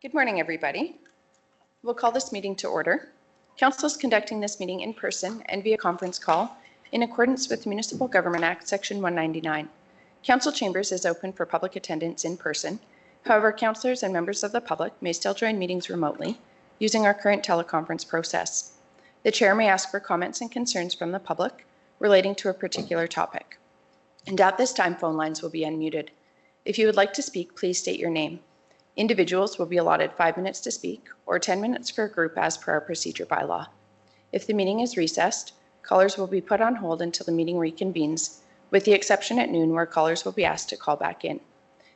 Good morning, everybody. We'll call this meeting to order. Council is conducting this meeting in person and via conference call in accordance with the Municipal Government Act, Section 199. Council chambers is open for public attendance in person. However, councillors and members of the public may still join meetings remotely using our current teleconference process. The chair may ask for comments and concerns from the public relating to a particular topic. And at this time, phone lines will be unmuted. If you would like to speak, please state your name. Individuals will be allotted 5 minutes to speak or 10 minutes for a group as per our procedure bylaw. If the meeting is recessed, callers will be put on hold until the meeting reconvenes, with the exception at noon where callers will be asked to call back in.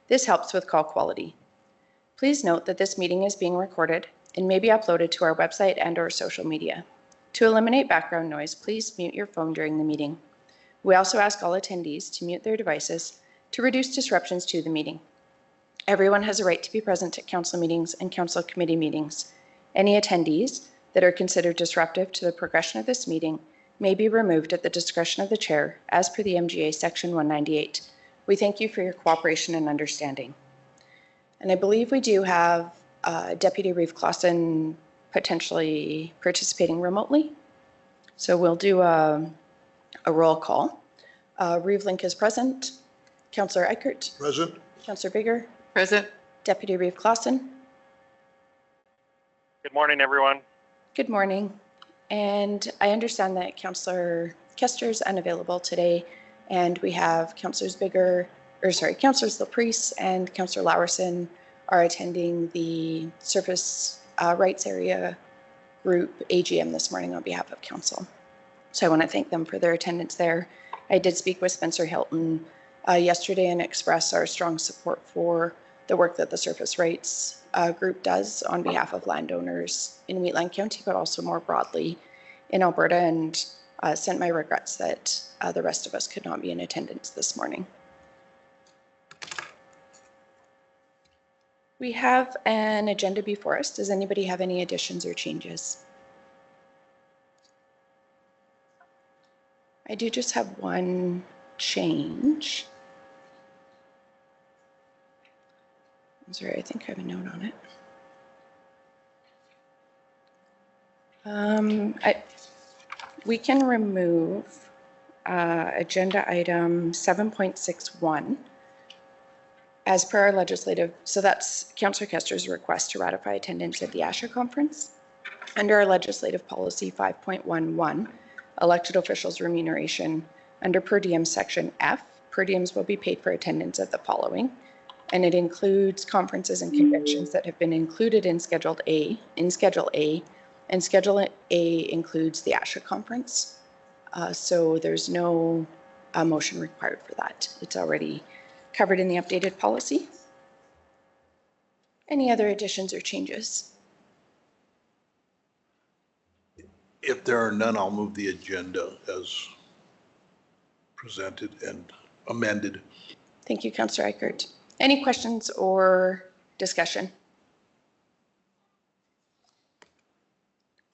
This helps with call quality. Please note that this meeting is being recorded and may be uploaded to our website and/or social media. To eliminate background noise, please mute your phone during the meeting. We also ask all attendees to mute their devices to reduce disruptions to the meeting. Everyone has a right to be present at council meetings and council committee meetings. Any attendees that are considered disruptive to the progression of this meeting may be removed at the discretion of the chair as per the MGA Section 198. We thank you for your cooperation and understanding. And I believe we do have Deputy Reeve Clausen potentially participating remotely. So we'll do a roll call. Reeve Link is present. Councillor Eichert. Present. Councillor Bigger. Present. Deputy Reeve Clausen. Good morning, everyone. Good morning. And I understand that Councillor Kester is unavailable today, and we have Councillors Councillors Laprice and Councillor Lowerson are attending the Surface Rights Area Group AGM this morning on behalf of Council. So I want to thank them for their attendance there. I did speak with Spencer Hilton yesterday and express our strong support for the work that the Surface Rights Group does on behalf of landowners in Wheatland County, but also more broadly in Alberta, and sent my regrets that the rest of us could not be in attendance this morning. We have an agenda before us. Does anybody have any additions or changes? I do just have one change. I'm sorry, I think I have a note on it. We can remove agenda item 7.61 as per our legislative, so that's Councillor Kester's request to ratify attendance at the ASHA conference. Under our legislative policy 5.11, elected officials remuneration, under per diem section F, per diems will be paid for attendance at the following, and it includes conferences and conventions that have been included in Schedule A, and Schedule A includes the ASHA conference. So there's no motion required for that. It's already covered in the updated policy. Any other additions or changes? If there are none, I'll move the agenda as presented and amended. Thank you, Councillor Eichert. Any questions or discussion?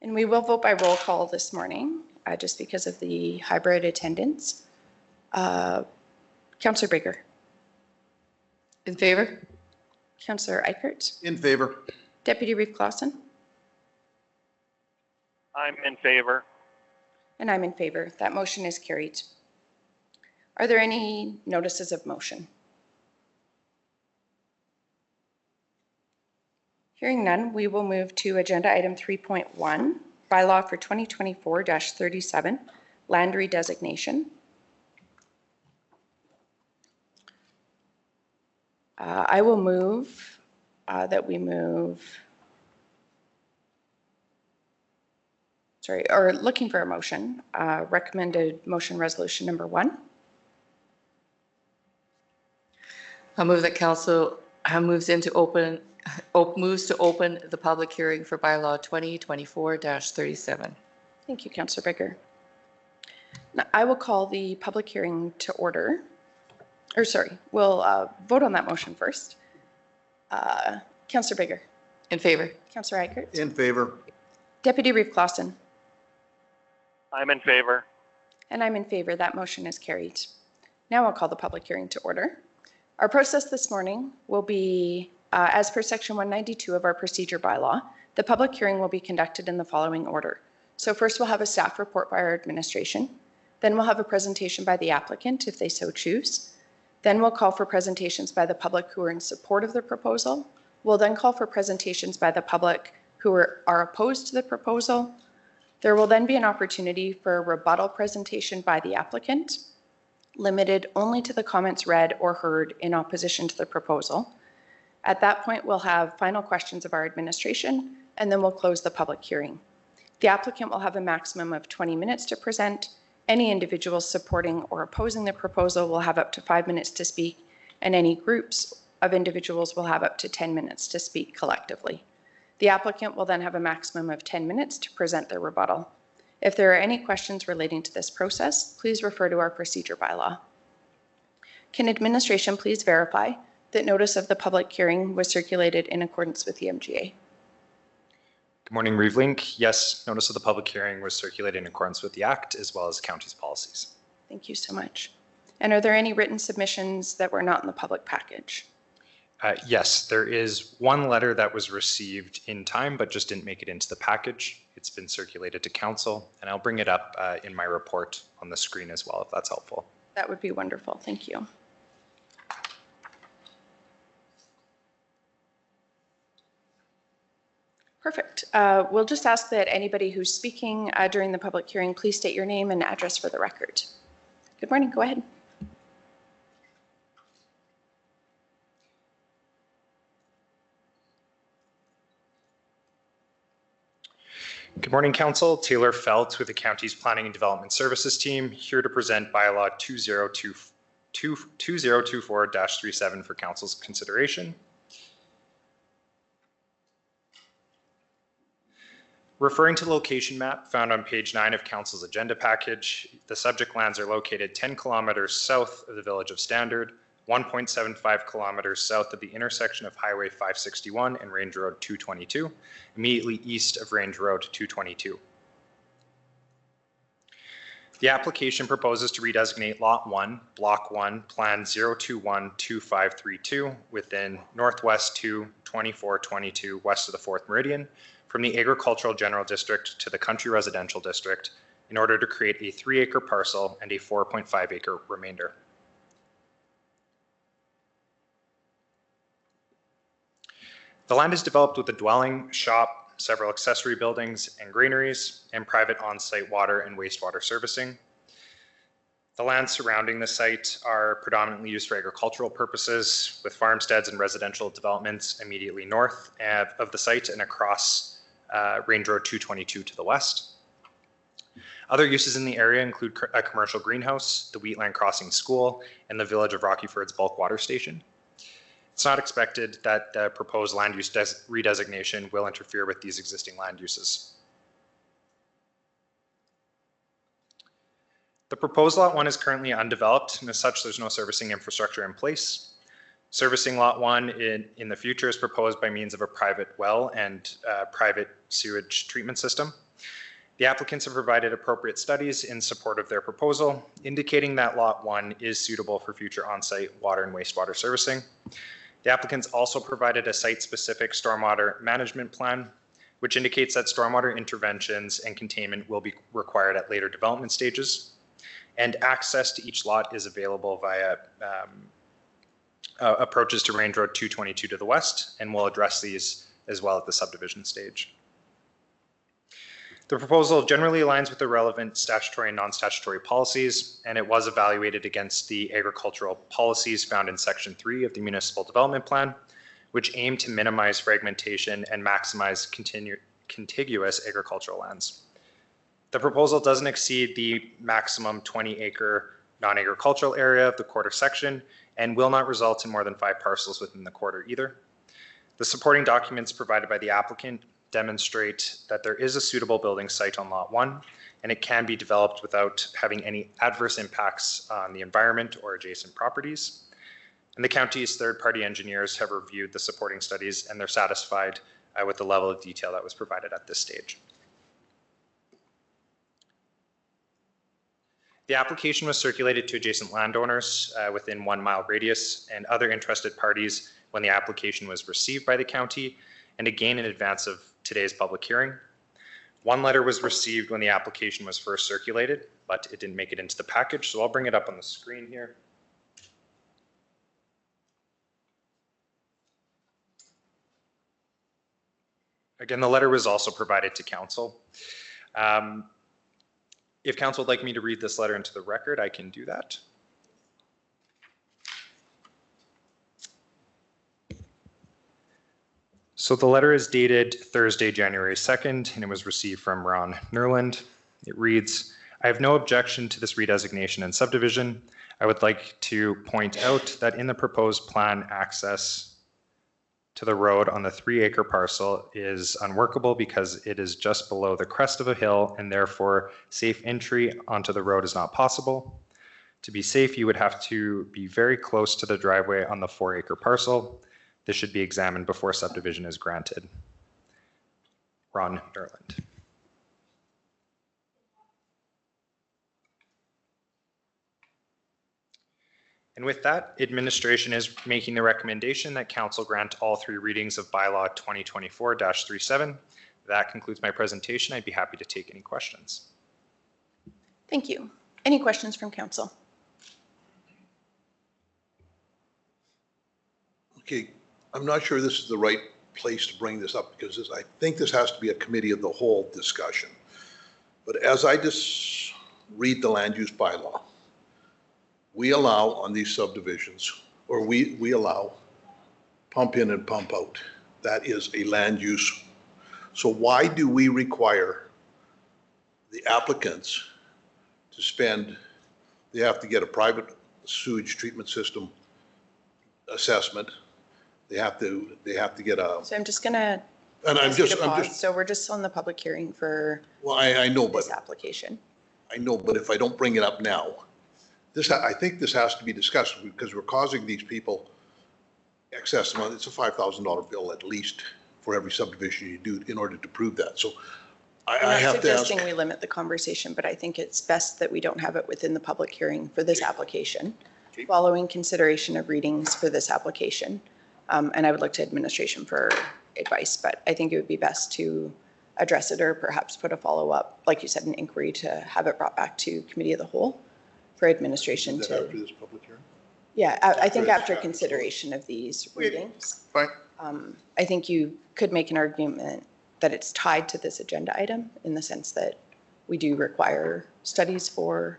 And we will vote by roll call this morning, just because of the hybrid attendance. Councillor Bigger. In favor? Councillor Eichert. In favor. Deputy Reeve Clausen. I'm in favor. And I'm in favor. That motion is carried. Are there any notices of motion? Hearing none, we will move to agenda item 3.1, bylaw for 2024-37, land redesignation. I will move that we move, looking for a motion, recommended motion resolution number 1. I'll move that council moves to open the public hearing for bylaw 2024-37. Thank you, Councillor Bigger. Now, I will call the public hearing to order. We'll vote on that motion first. Councillor Bigger. In favor? Councillor Eichert. In favor. Deputy Reeve Clausen. I'm in favor. And I'm in favor. That motion is carried. Now I'll call the public hearing to order. Our process this morning will be As per Section 192 of our procedure bylaw, the public hearing will be conducted in the following order. So first we'll have a staff report by our administration. Then we'll have a presentation by the applicant if they so choose. Then we'll call for presentations by the public who are in support of the proposal. We'll then call for presentations by the public who are opposed to the proposal. There will then be an opportunity for a rebuttal presentation by the applicant, limited only to the comments read or heard in opposition to the proposal. At that point, we'll have final questions of our administration, and then we'll close the public hearing. The applicant will have a maximum of 20 minutes to present. Any individuals supporting or opposing the proposal will have up to 5 minutes to speak, and any groups of individuals will have up to 10 minutes to speak collectively. The applicant will then have a maximum of 10 minutes to present their rebuttal. If there are any questions relating to this process, please refer to our procedure bylaw. Can administration please verify that notice of the public hearing was circulated in accordance with the MGA? Good morning, ReveLink. Yes, notice of the public hearing was circulated in accordance with the Act as well as the county's policies. Thank you so much. And are there any written submissions that were not in the public package? Yes, there is one letter that was received in time but just didn't make it into the package. It's been circulated to council, and I'll bring it up in my report on the screen as well, if that's helpful. That would be wonderful. Thank you. Perfect. We'll just ask that anybody who's speaking during the public hearing, please state your name and address for the record. Good morning. Go ahead. Good morning, Council. Taylor Felt with the county's Planning and Development Services team, here to present bylaw 2024-37 for council's consideration. Referring to the location map found on page 9 of council's agenda package, the subject lands are located 10 kilometers south of the village of Standard, 1.75 kilometers south of the intersection of Highway 561 and Range Road 222, immediately east of Range Road 222. The application proposes to redesignate Lot 1, Block 1, Plan 0212532 within Northwest 22422 west of the 4th Meridian from the Agricultural General District to the Country Residential District in order to create a 3-acre parcel and a 4.5-acre remainder. The land is developed with a dwelling, shop, several accessory buildings and granaries, and private on-site water and wastewater servicing. The lands surrounding the site are predominantly used for agricultural purposes, with farmsteads and residential developments immediately north of the site and across Range Road 222 to the west. Other uses in the area include a commercial greenhouse, the Wheatland Crossing School, and the Village of Rockyford's bulk water station. It's not expected that the proposed land use redesignation will interfere with these existing land uses. The proposed Lot 1 is currently undeveloped, and as such, there's no servicing infrastructure in place. Servicing Lot 1 in the future is proposed by means of a private well and private sewage treatment system. The applicants have provided appropriate studies in support of their proposal, indicating that Lot 1 is suitable for future on-site water and wastewater servicing. The applicants also provided a site-specific stormwater management plan, which indicates that stormwater interventions and containment will be required at later development stages. And access to each lot is available via approaches to Range Road 222 to the west, and we'll address these as well at the subdivision stage. The proposal generally aligns with the relevant statutory and non-statutory policies, and it was evaluated against the agricultural policies found in Section 3 of the Municipal Development Plan, which aim to minimize fragmentation and maximize contiguous agricultural lands. The proposal doesn't exceed the maximum 20-acre non-agricultural area of the quarter section and will not result in more than 5 parcels within the quarter either. The supporting documents provided by the applicant demonstrate that there is a suitable building site on Lot 1, and it can be developed without having any adverse impacts on the environment or adjacent properties. And the county's third-party engineers have reviewed the supporting studies, and they're satisfied with the level of detail that was provided at this stage. The application was circulated to adjacent landowners within 1 mile radius and other interested parties when the application was received by the county, and again in advance of today's public hearing. One letter was received when the application was first circulated, but it didn't make it into the package, so I'll bring it up on the screen here. Again, the letter was also provided to council. If council would like me to read this letter into the record, I can do that. So the letter is dated Thursday, January 2nd, and it was received from Ron Nerland. It reads, I have no objection to this redesignation and subdivision. I would like to point out that in the proposed plan, access to the road on the 3-acre parcel is unworkable because it is just below the crest of a hill and therefore safe entry onto the road is not possible. To be safe, you would have to be very close to the driveway on the 4-acre parcel. This should be examined before subdivision is granted. Ron Nerland. And with that, administration is making the recommendation that council grant all 3 readings of bylaw 2024-37. That concludes my presentation. I'd be happy to take any questions. Thank you. Any questions from council? Okay, I'm not sure this is the right place to bring this up because I think this has to be a committee of the whole discussion. But as I just read the land use bylaw, we allow on these subdivisions, or we allow pump in and pump out. That is a land use. So why do we require the applicants to spend, they have to get a private sewage treatment system assessment. They have to get a, So I'm just gonna and I'm ask you to just, pause. So we're just on the public hearing for well, I know, but this application. I know, but if I don't bring it up now, I think this has to be discussed because we're causing these people excess amount. It's a $5,000 bill at least for every subdivision you do in order to prove that. So I I'm not have to ask. suggesting we limit the conversation, but I think it's best that we don't have it within the public hearing for this application, Okay. following consideration of readings for this application. And I would look to administration for advice, but I think it would be best to address it or perhaps put a follow-up, like you said, an inquiry to have it brought back to committee of the whole for administration Is that to, after this public hearing? yeah, I think After after it's- consideration of these Okay. readings. Fine. I think you could make an argument that it's tied to this agenda item in the sense that we do require studies for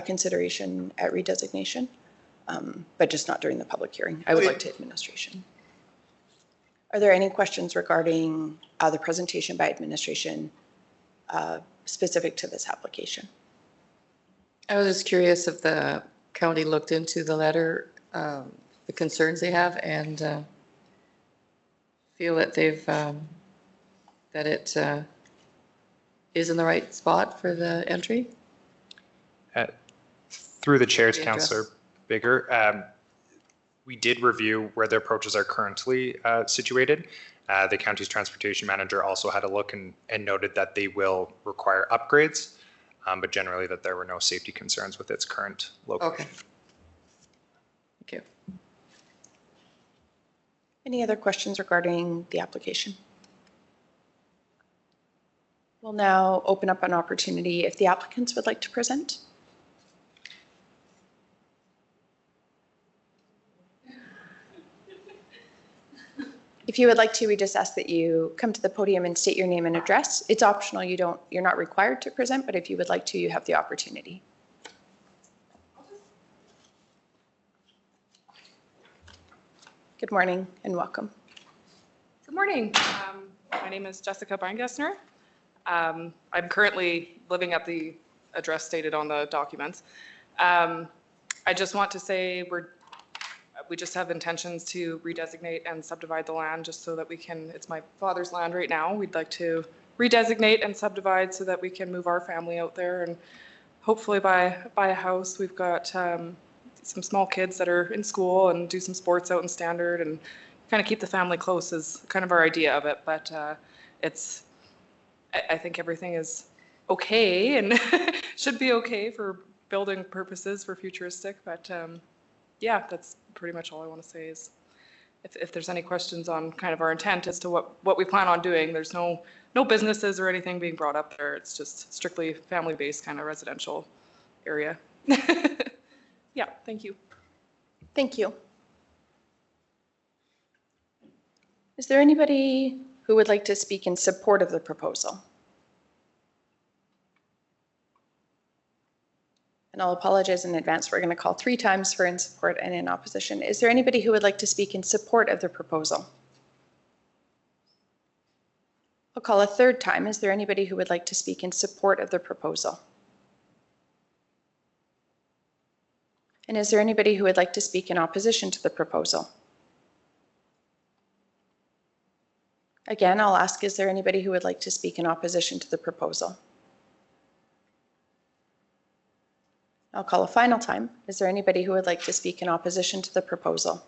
consideration at redesignation, but just not during the public hearing. I would Okay. like to administration. Are there any questions regarding the presentation by administration specific to this application? I was just curious if the county looked into the letter, the concerns they have, and feel that they've, that it is in the right spot for the entry? Through the chair to Be Councillor addressed. Bigger, we did review where the approaches are currently situated. The county's transportation manager also had a look and noted that they will require upgrades, but generally that there were no safety concerns with its current location. Okay. Thank you. Any other questions regarding the application? We'll now open up an opportunity if the applicants would like to present. If you would like to, we just ask that you come to the podium and state your name and address. It's optional. You're not required to present, but if you would like to, you have the opportunity. Good morning and welcome. Good morning. My name is Jessica Beingessner. I'm currently living at the address stated on the documents. I just want to say we just have intentions to redesignate and subdivide the land just so that we can, it's my father's land right now. We'd like to redesignate and subdivide so that we can move our family out there and hopefully buy a house. We've got some small kids that are in school and do some sports out in Standard and kind of keep the family close is kind of our idea of it. But I think everything is okay and should be okay for building purposes for futuristic, but yeah, that's pretty much all I want to say is if there's any questions on kind of our intent as to what we plan on doing, there's no businesses or anything being brought up there. It's just strictly family-based kind of residential area. Yeah, thank you. Thank you. Is there anybody who would like to speak in support of the proposal? And I'll apologize in advance. We're going to call 3 times for in support and in opposition. Is there anybody who would like to speak in support of the proposal? I'll call a 3rd time. Is there anybody who would like to speak in support of the proposal? And is there anybody who would like to speak in opposition to the proposal? Again, I'll ask, is there anybody who would like to speak in opposition to the proposal? I'll call a final time. Is there anybody who would like to speak in opposition to the proposal?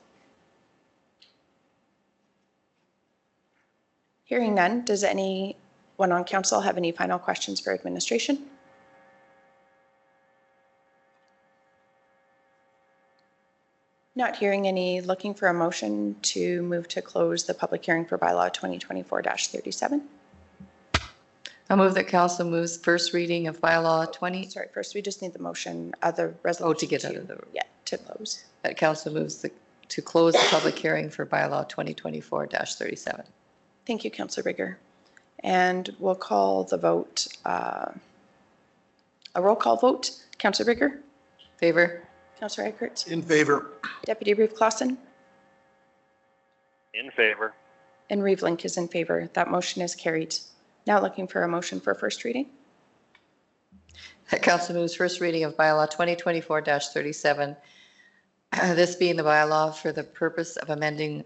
Hearing none, does anyone on council have any final questions for administration? Not hearing any, looking for a motion to move to close the public hearing for bylaw 2024-37. I'll move that council moves first reading of bylaw 20, Sorry, first we just need the motion of the resolution. to get out of the, Yeah, to close. that council moves to close the public hearing for bylaw 2024-37. Thank you, Councillor Bigger. And we'll call the vote, a roll call vote. Councillor Bigger, Favor? Councillor Eichert, In favor. Deputy Reeve Clausen, In favor. and Reeve Link is in favor. That motion is carried. Now looking for a motion for first reading. That council moves first reading of bylaw 2024-37. This being the bylaw for the purpose of amending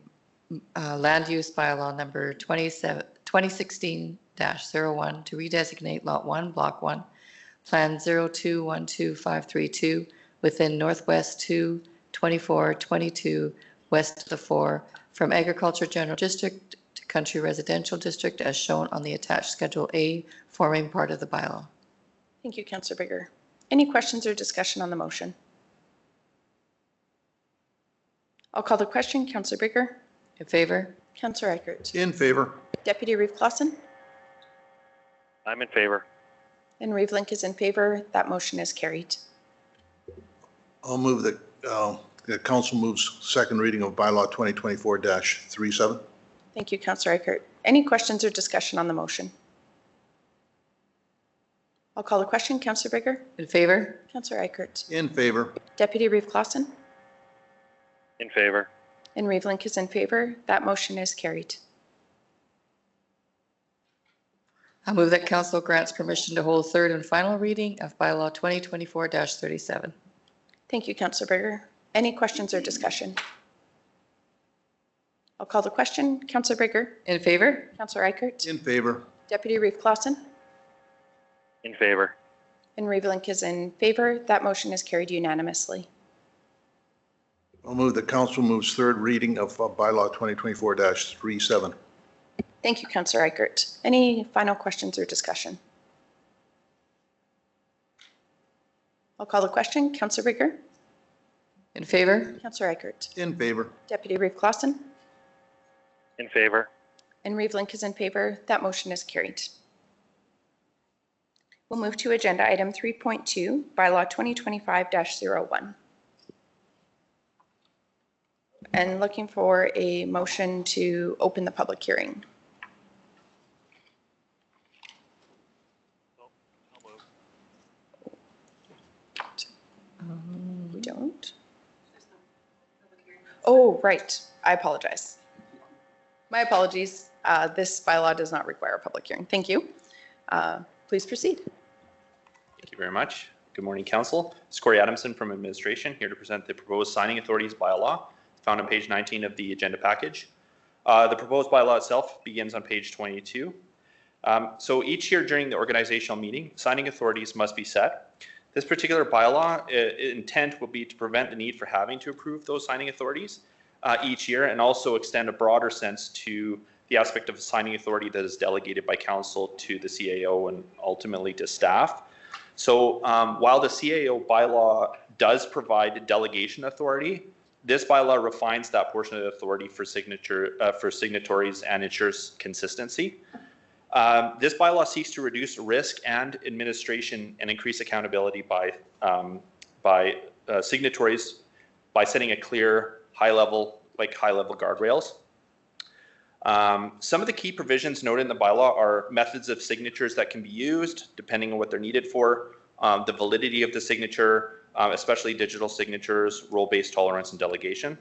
land use bylaw number 2016-01 to redesignate Lot 1, Block 1, Plan 0212-532 within Northwest 2, 2422 west of the 4 from Agriculture General District to Country Residential District as shown on the attached Schedule A forming part of the bylaw. Thank you, Councillor Bigger. Any questions or discussion on the motion? I'll call the question. Councillor Bigger, In favor? Councillor Eichert, In favor. Deputy Reeve Clausen, I'm in favor. and Reeve Link is in favor. That motion is carried. I'll move that the council moves second reading of bylaw 2024-37. Thank you, Councillor Eichert. Any questions or discussion on the motion? I'll call the question. Councillor Bigger, In favor? Councillor Eichert, In favor. Deputy Reeve Clausen, In favor. and Reeve Link is in favor. That motion is carried. I move that council grants permission to hold third and final reading of bylaw 2024-37. Thank you, Councillor Bigger. Any questions or discussion? I'll call the question. Councillor Bigger, In favor? Councillor Eichert, In favor. Deputy Reeve Clausen, In favor. and Reeve Link is in favor. That motion is carried unanimously. I'll move the council moves third reading of bylaw 2024-37. Thank you, Councillor Eichert. Any final questions or discussion? I'll call the question. Councillor Bigger, In favor? Councillor Eichert, In favor. Deputy Reeve Clausen, In favor. and Reeve Link is in favor. That motion is carried. We'll move to agenda item 3.2, bylaw 2025-01. And looking for a motion to open the public hearing. We don't? Oh, right. I apologize. My apologies. This bylaw does not require a public hearing. Thank you. Please proceed. Thank you very much. Good morning, Council. It's Corey Adamson from Administration, here to present the proposed signing authorities bylaw, found on page 19 of the agenda package. The proposed bylaw itself begins on page 22. So each year during the organizational meeting, signing authorities must be set. This particular bylaw intent will be to prevent the need for having to approve those signing authorities each year, and also extend a broader sense to the aspect of signing authority that is delegated by council to the CAO and ultimately to staff. So while the CAO bylaw does provide delegation authority, this bylaw refines that portion of the authority for signatories and ensures consistency. This bylaw seeks to reduce risk and administration and increase accountability by signatories by setting a clear high-level guardrails. Some of the key provisions noted in the bylaw are methods of signatures that can be used depending on what they're needed for, the validity of the signature, especially digital signatures, role-based tolerance, and delegation.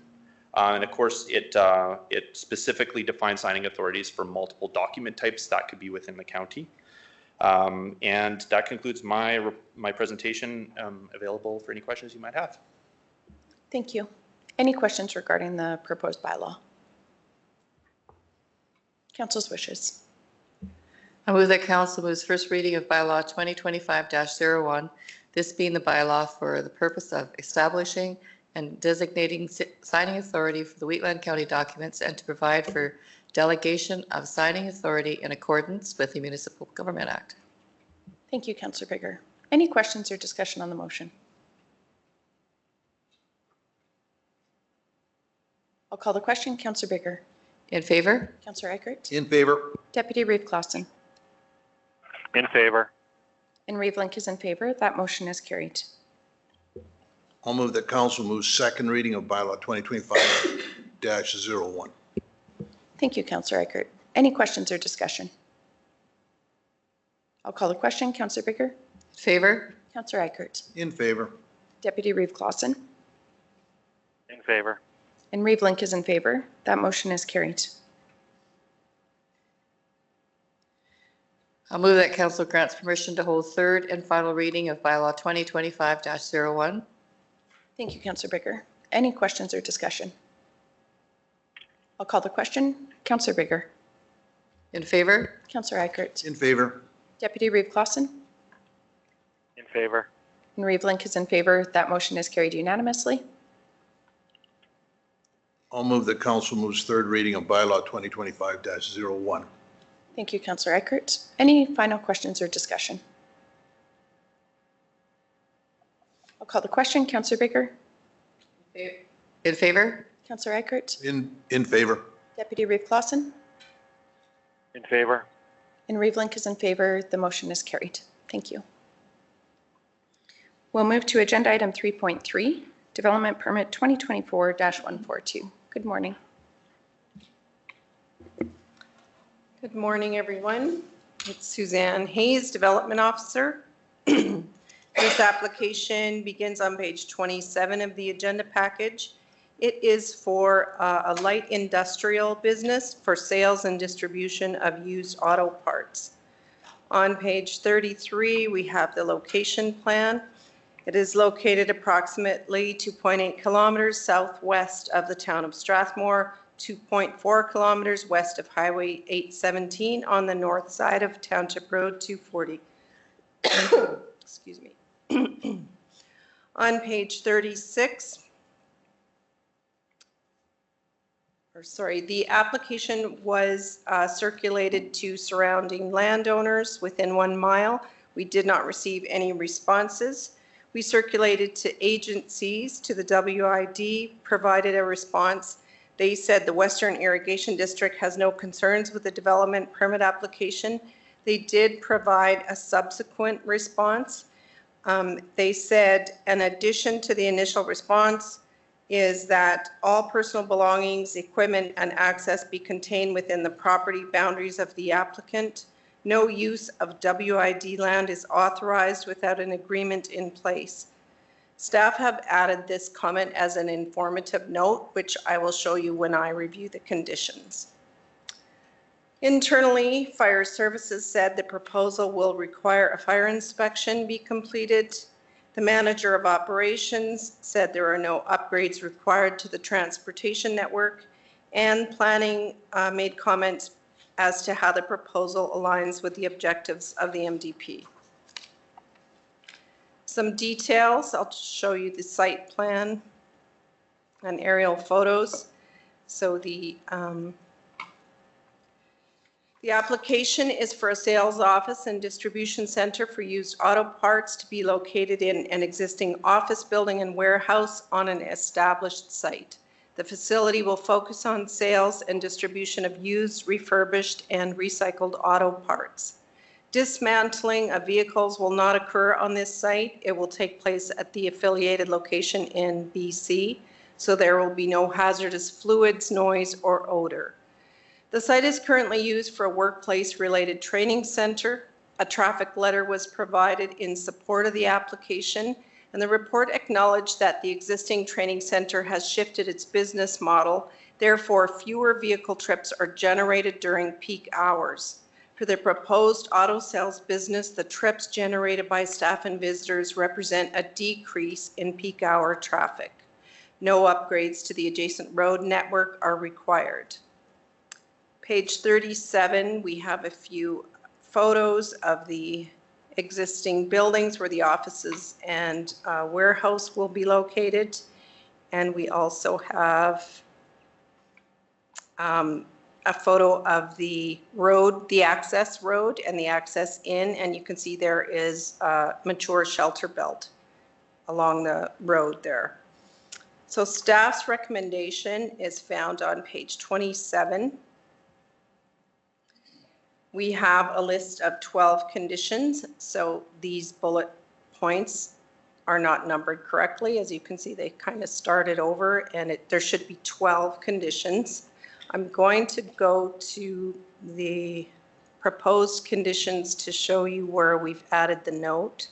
And of course, it specifically defines signing authorities for multiple document types that could be within the county. And that concludes my presentation. Available for any questions you might have. Thank you. Any questions regarding the proposed bylaw? Council's wishes. I move that council moves first reading of bylaw 2025-01, this being the bylaw for the purpose of establishing and designating signing authority for the Wheatland County documents and to provide for delegation of signing authority in accordance with the Municipal Government Act. Thank you, Councillor Bigger. Any questions or discussion on the motion? I'll call the question. Councillor Bigger. In favor? Councillor Eichert. In favor? Deputy Reeve Clausen. In favor. And Reeve Link is in favor. That motion is carried. I'll move that council moves second reading of bylaw 2025-01. Thank you, Councillor Eichert. Any questions or discussion? I'll call the question. Councillor Bigger. In favor? Councillor Eichert. In favor? Deputy Reeve Clausen. In favor. And Reeve Link is in favor. That motion is carried. I'll move that council grants permission to hold third and final reading of bylaw 2025-01. Thank you, Councillor Bigger. Any questions or discussion? I'll call the question. Councillor Bigger. In favor? Councillor Eichert. In favor? Deputy Reeve Clausen. In favor. And Reeve Link is in favor. That motion is carried unanimously. I'll move that council moves third reading of bylaw 2025-01. Thank you, Councillor Eichert. Any final questions or discussion? I'll call the question. Councillor Bigger. In favor? Councillor Eichert. In favor? Deputy Reeve Clausen. In favor. And Reeve Link is in favor. The motion is carried. Thank you. We'll move to agenda item 3.3, Development Permit 2024-142. Good morning. Good morning, everyone. It's Suzanne Hayes, Development Officer. This application begins on page 27 of the agenda package. It is for a light industrial business for sales and distribution of used auto parts. On page 33, we have the location plan. It is located approximately 2.8 kilometers southwest of the town of Strathmore, 2.4 kilometers west of Highway 817 on the north side of Township Road 240. Excuse me. On page 36, the application was circulated to surrounding landowners within 1 mile. We did not receive any responses. We circulated to agencies, to the WID, provided a response. They said the Western Irrigation District has no concerns with the development permit application. They did provide a subsequent response. They said an addition to the initial response is that all personal belongings, equipment, and access be contained within the property boundaries of the applicant. No use of WID land is authorized without an agreement in place. Staff have added this comment as an informative note, which I will show you when I review the conditions. Internally, Fire Services said the proposal will require a fire inspection be completed. The Manager of Operations said there are no upgrades required to the transportation network, and Planning made comments as to how the proposal aligns with the objectives of the MDP. Some details, I'll show you the site plan and aerial photos. So the The application is for a sales office and distribution center for used auto parts to be located in an existing office building and warehouse on an established site. The facility will focus on sales and distribution of used, refurbished, and recycled auto parts. Dismantling of vehicles will not occur on this site. It will take place at the affiliated location in BC, so there will be no hazardous fluids, noise, or odor. The site is currently used for a workplace-related training center. A traffic letter was provided in support of the application, and the report acknowledged that the existing training center has shifted its business model. Therefore, fewer vehicle trips are generated during peak hours. For the proposed auto sales business, the trips generated by staff and visitors represent a decrease in peak hour traffic. No upgrades to the adjacent road network are required. Page 37, we have a few photos of the existing buildings where the offices and warehouse will be located. And we also have a photo of the road, the access road and the access in, and you can see there is a mature shelter belt along the road there. So staff's recommendation is found on page 27. We have a list of 12 conditions, so these bullet points are not numbered correctly. As you can see, they kind of started over, and there should be 12 conditions. I'm going to go to the proposed conditions to show you where we've added the note.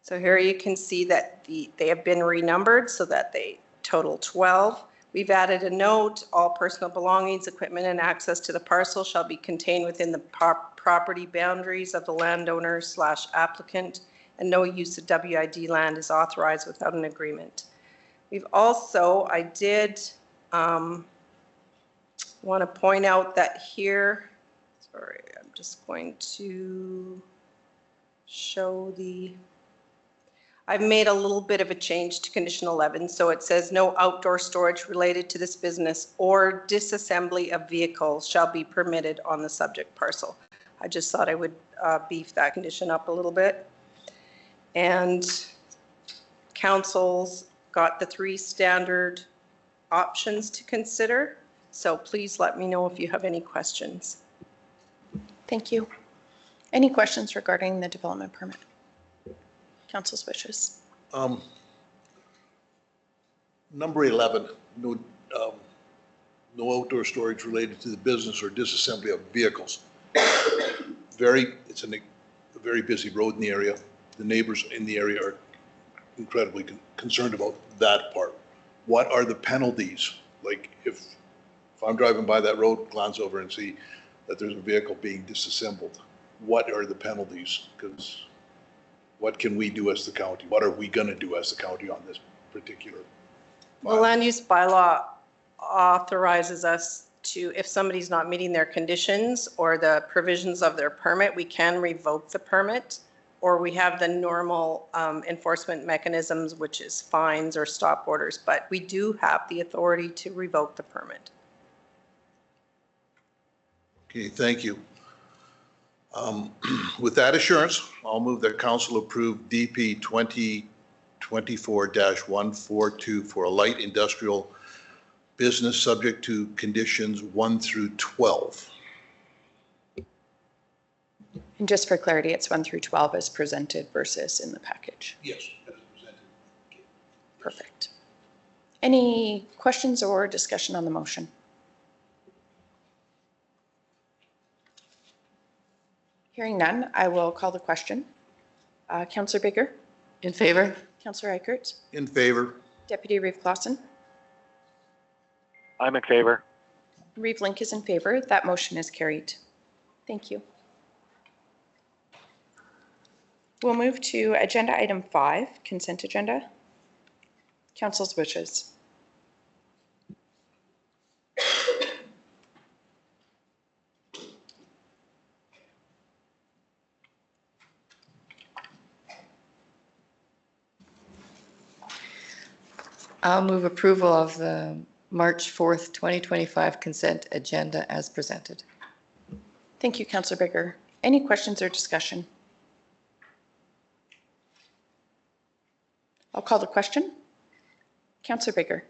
So here you can see that they have been renumbered so that they total 12. We've added a note: all personal belongings, equipment, and access to the parcel shall be contained within the property boundaries of the landowner/applicant, and no use of WID land is authorized without an agreement. We've also, I did want to point out that here, sorry, I'm just going to show I've made a little bit of a change to condition 11. So it says no outdoor storage related to this business or disassembly of vehicles shall be permitted on the subject parcel. I just thought I would beef that condition up a little bit. And council's got the 3 standard options to consider. So please let me know if you have any questions. Thank you. Any questions regarding the development permit? Council's wishes. Number 11, no outdoor storage related to the business or disassembly of vehicles. It's a very busy road in the area. The neighbors in the area are incredibly concerned about that part. What are the penalties? Like if I'm driving by that road, glance over and see that there's a vehicle being disassembled, what are the penalties? Because what can we do as the county? What are we going to do as the county on this particular? The land use bylaw authorizes us to, if somebody's not meeting their conditions or the provisions of their permit, we can revoke the permit, or we have the normal enforcement mechanisms, which is fines or stop orders, but we do have the authority to revoke the permit. Okay, thank you. With that assurance, I'll move that council approve DP 2024-142 for a light industrial business subject to conditions 1 through 12. And just for clarity, it's 1 through 12 as presented versus in the package. Yes, as presented. Okay. Perfect. Any questions or discussion on the motion? Hearing none, I will call the question. Councillor Baker? In favor? Councillor Eichert? In favor. Deputy Reeve Clausen? I'm in favor. Reeve Link is in favor. That motion is carried. Thank you. We'll move to agenda item 5, consent agenda. Council's wishes. I'll move approval of the March 4th, 2025 consent agenda as presented. Thank you, Councillor Bigger. Any questions or discussion? I'll call the question. Councillor Bigger.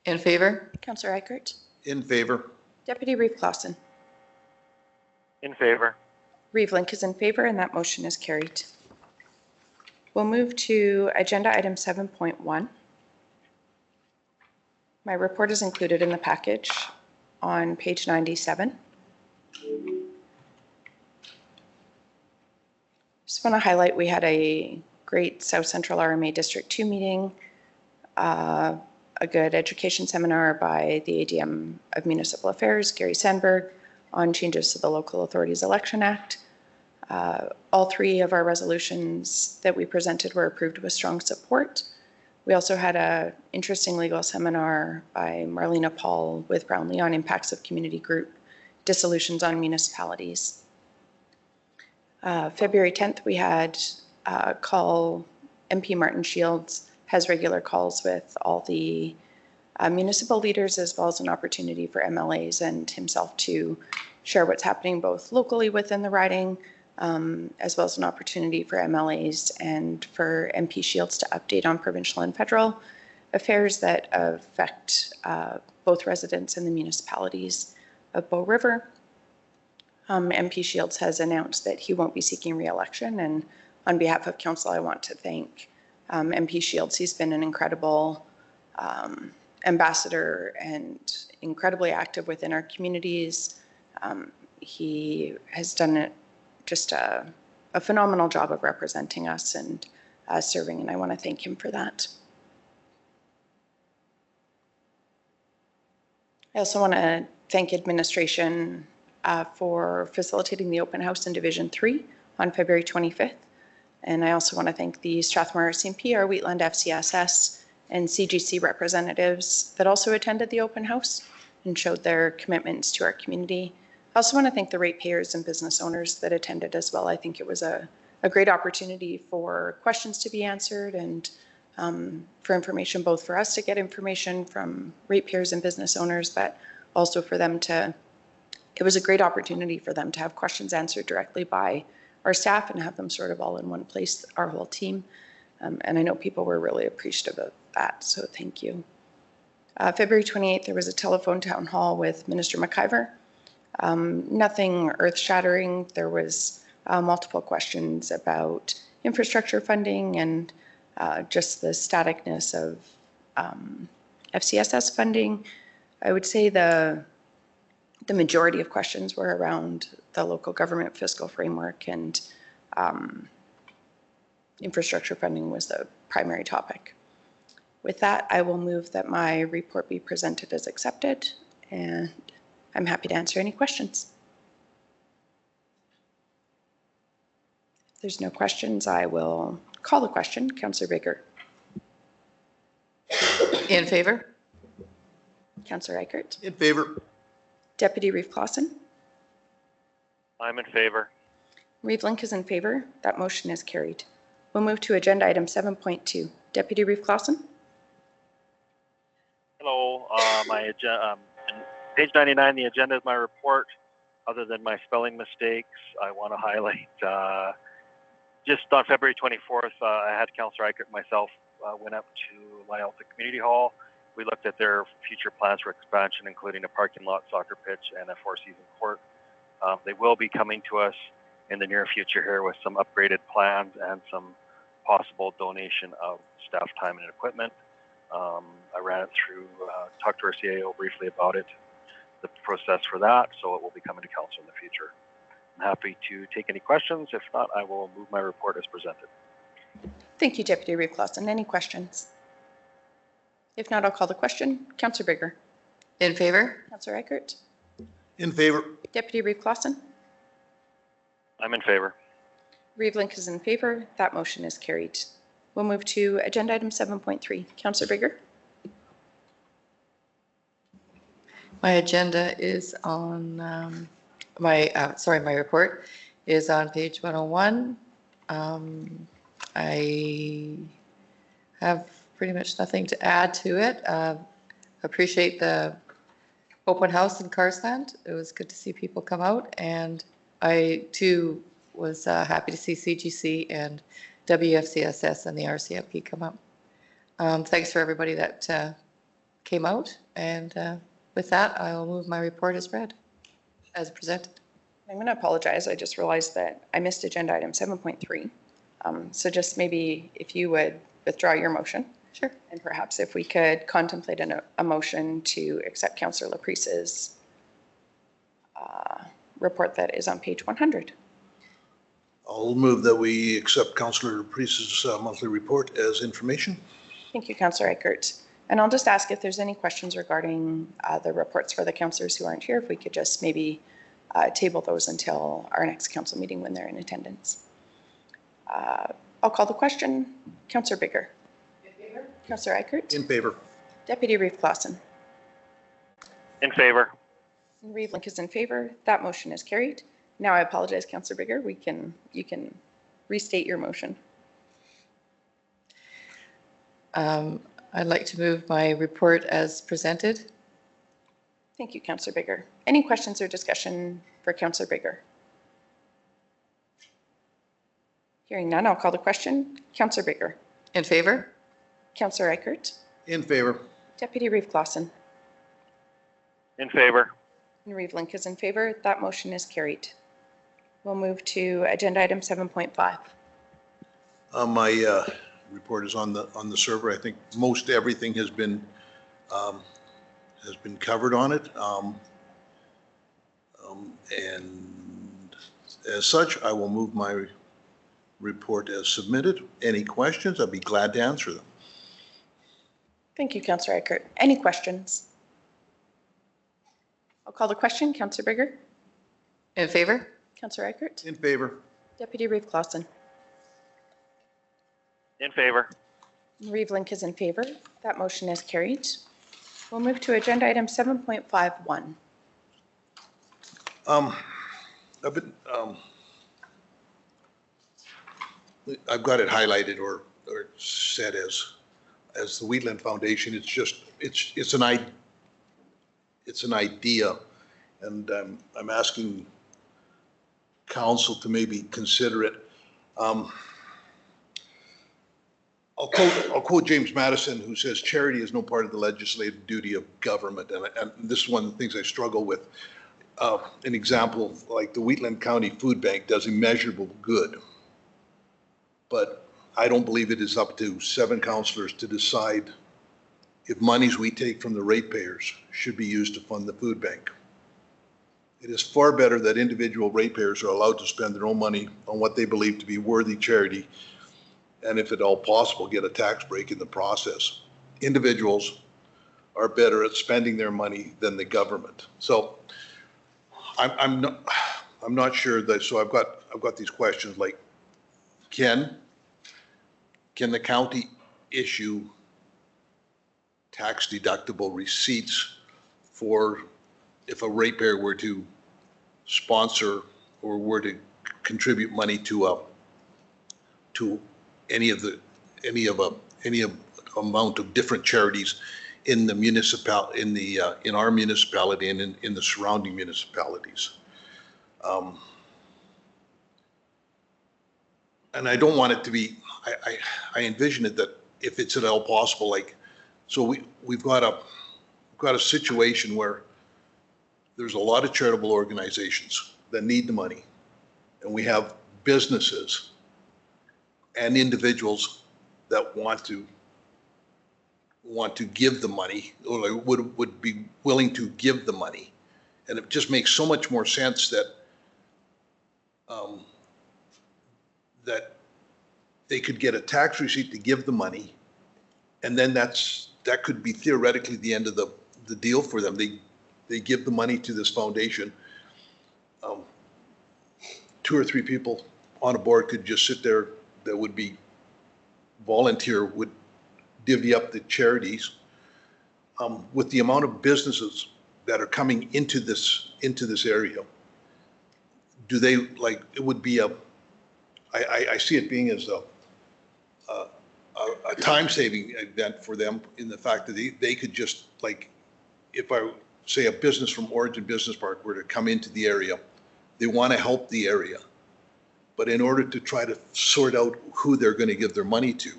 In favor? Councillor Eichert. In favor. Deputy Reeve Clausen. In favor. Reeve Link is in favor, and that motion is carried. We'll move to agenda item 7.1. My report is included in the package on page 97. Just want to highlight we had a great South Central RMA District 2 meeting, a good education seminar by the ADM of Municipal Affairs, Gary Sandberg, on changes to the Local Authorities Election Act. All three of our resolutions that we presented were approved with strong support. We also had an interesting legal seminar by Marlena Paul with Brownlee on impacts of community group dissolutions on municipalities. February 10th, we had a call. MP Martin Shields has regular calls with all the municipal leaders, as well as an opportunity for MLAs and himself to share what's happening both locally within the riding, as well as an opportunity for MLAs and for MP Shields to update on provincial and federal affairs that affect both residents and the municipalities of Bow River. MP Shields has announced that he won't be seeking re-election, and on behalf of council, I want to thank MP Shields. He's been an incredible ambassador and incredibly active within our communities. He has done just a phenomenal job of representing us and serving, and I want to thank him for that. I also want to thank administration for facilitating the open house in Division 3 on February 25th. And I also want to thank the Strathmore RCMP, our Wheatland FCSS, and CGC representatives that also attended the open house and showed their commitments to our community. I also want to thank the ratepayers and business owners that attended as well. I think it was a great opportunity for questions to be answered and for information, both for us to get information from ratepayers and business owners, but also for them to, it was a great opportunity for them to have questions answered directly by our staff and have them sort of all in one place, our whole team. And I know people were really appreciative of that, so thank you. February 28th, there was a telephone town hall with Minister McIver. Nothing earth-shattering. There was multiple questions about infrastructure funding and just the staticness of FCSS funding. I would say the majority of questions were around the local government fiscal framework, and infrastructure funding was the primary topic. With that, I will move that my report be presented as accepted, and I'm happy to answer any questions. If there's no questions, I will call the question. Councillor Bigger. In favor? Councillor Eichert. In favor. Deputy Reeve Clausen. I'm in favor. Reeve Link is in favor. That motion is carried. We'll move to agenda item 7.2. Deputy Reeve Clausen. Hello. Page 99, the agenda is my report. Other than my spelling mistakes, I want to highlight just on February 24th, I had Councillor Eichert and myself went up to Lyalta Community Hall. We looked at their future plans for expansion, including a parking lot, soccer pitch, and a four-season court. They will be coming to us in the near future here with some upgraded plans and some possible donation of staff time and equipment. I ran it through, talked to our CAO briefly about it, the process for that, so it will be coming to council in the future. I'm happy to take any questions. If not, I will move my report as presented. Thank you, Deputy Reeve Clausen. Any questions? If not, I'll call the question. Councillor Bigger. In favor? Councillor Eichert. In favor. Deputy Reeve Clausen. I'm in favor. Reeve Link is in favor. That motion is carried. We'll move to agenda item 7.3. Councillor Bigger. My agenda is on, my report is on page 101. I have pretty much nothing to add to it. Appreciate the open house in Carsland. It was good to see people come out, and I too was happy to see CGC and WFCSS and the RCMP come up. Thanks for everybody that came out, and with that, I will move my report as read, as presented. I'm going to apologize. I just realized that I missed agenda item 7.3. So just maybe if you would withdraw your motion. Sure. And perhaps if we could contemplate a motion to accept Councillor Lapris's report that is on page 100. I'll move that we accept Councillor Priest's monthly report as information. Thank you, Councillor Eichert. And I'll just ask if there's any questions regarding the reports for the councillors who aren't here, if we could just maybe table those until our next council meeting when they're in attendance. I'll call the question. Councillor Bigger. In favor. Councillor Eichert. In favor. Deputy Reeve Clausen. In favor. Reeve Link is in favor. That motion is carried. Now I apologize, Councillor Bigger. You can restate your motion. I'd like to move my report as presented. Thank you, Councillor Bigger. Any questions or discussion for Councillor Bigger? Hearing none, I'll call the question. Councillor Bigger. In favor? Councillor Eichert. In favor. Deputy Reeve Clausen. In favor. And Reeve Link is in favor. That motion is carried. We'll move to agenda item 7.5. My report is on the server. I think most everything has been covered on it. And as such, I will move my report as submitted. Any questions? I'd be glad to answer them. Thank you, Councillor Eichert. Any questions? I'll call the question. Councillor Bigger. In favor? Councillor Eichert. In favor. Deputy Reeve Clausen. In favor. Reeve Link is in favor. That motion is carried. We'll move to agenda item 7.51. I've got it highlighted or set as the Wheatland Foundation. It's an idea, and I'm asking council to maybe consider it. I'll quote James Madison, who says, "Charity is no part of the legislative duty of government," and this is one of the things I struggle with. An example, like the Wheatland County Food Bank does immeasurable good, but I don't believe it is up to 7 councillors to decide if monies we take from the ratepayers should be used to fund the food bank. It is far better that individual ratepayers are allowed to spend their own money on what they believe to be worthy charity, and if at all possible, get a tax break in the process. Individuals are better at spending their money than the government. So I'm not sure that. So I've got these questions like, can the county issue tax deductible receipts for if a ratepayer were to sponsor or were to contribute money to any amount of different charities in the in our municipality and in the surrounding municipalities. And I don't want it to be, I envision it that if it's at all possible, like, so we've got a situation where there's a lot of charitable organizations that need the money, and we have businesses and individuals that want to give the money, or would be willing to give the money. And it just makes so much more sense that that they could get a tax receipt to give the money, and then that could be theoretically the end of the deal for them. They give the money to this foundation. 2 or 3 people on a board could just sit there that would be volunteer, would divvy up the charities. With the amount of businesses that are coming into this area, do they, like, it would be I see it being as a time-saving event for them in the fact that they could just, like, if I say a business from Origin Business Park were to come into the area, they want to help the area. But in order to try to sort out who they're going to give their money to,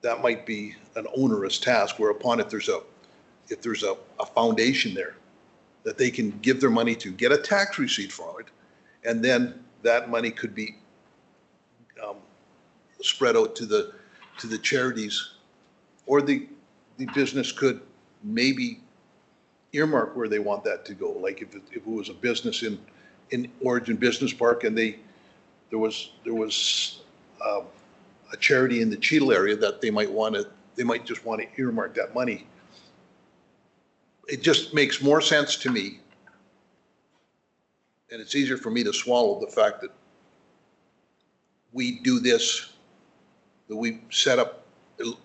that might be an onerous task, whereupon if there's a foundation there that they can give their money to, get a tax receipt for it, and then that money could be spread out to the charities, or the business could maybe earmark where they want that to go. Like if it was a business in Origin Business Park and there was a charity in the Cheadle area that they might just want to earmark that money. It just makes more sense to me, and it's easier for me to swallow the fact that we do this, that we set up,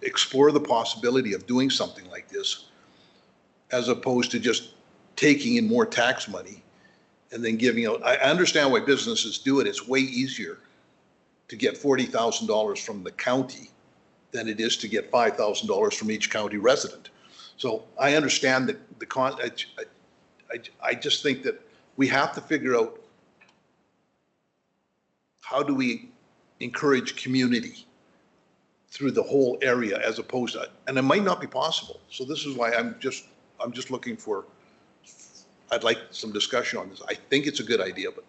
explore the possibility of doing something like this, as opposed to just taking in more tax money and then giving out. I understand why businesses do it. It's way easier to get $40,000 from the county than it is to get $5,000 from each county resident. So I understand that I just think that we have to figure out how do we encourage community through the whole area as opposed to, and it might not be possible. So this is why I'm just looking for, I'd like some discussion on this. I think it's a good idea, but.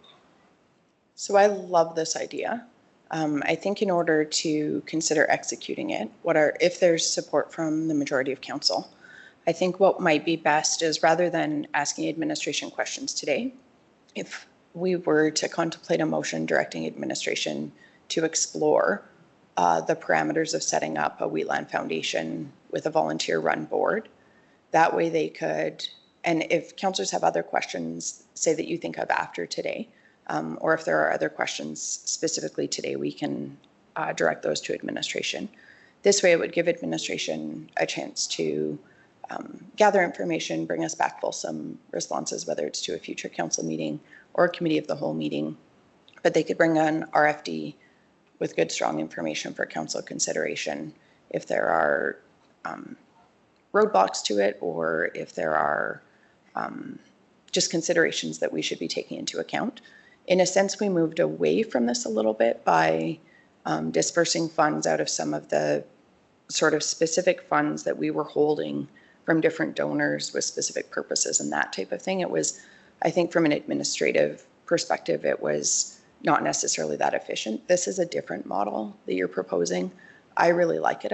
So I love this idea. I think in order to consider executing it, if there's support from the majority of council, I think what might be best is, rather than asking administration questions today, if we were to contemplate a motion directing administration to explore the parameters of setting up a Wheatland Foundation with a volunteer-run board. That way they could, and if councillors have other questions, say that you think of after today, or if there are other questions specifically today, we can direct those to administration. This way it would give administration a chance to gather information, bring us back fulsome responses, whether it's to a future council meeting or a committee of the whole meeting. But they could bring an RFD with good, strong information for council consideration if there are roadblocks to it, or if there are just considerations that we should be taking into account. In a sense, we moved away from this a little bit by dispersing funds out of some of the sort of specific funds that we were holding from different donors with specific purposes and that type of thing. It was, I think from an administrative perspective, it was not necessarily that efficient. This is a different model that you're proposing. I really like it.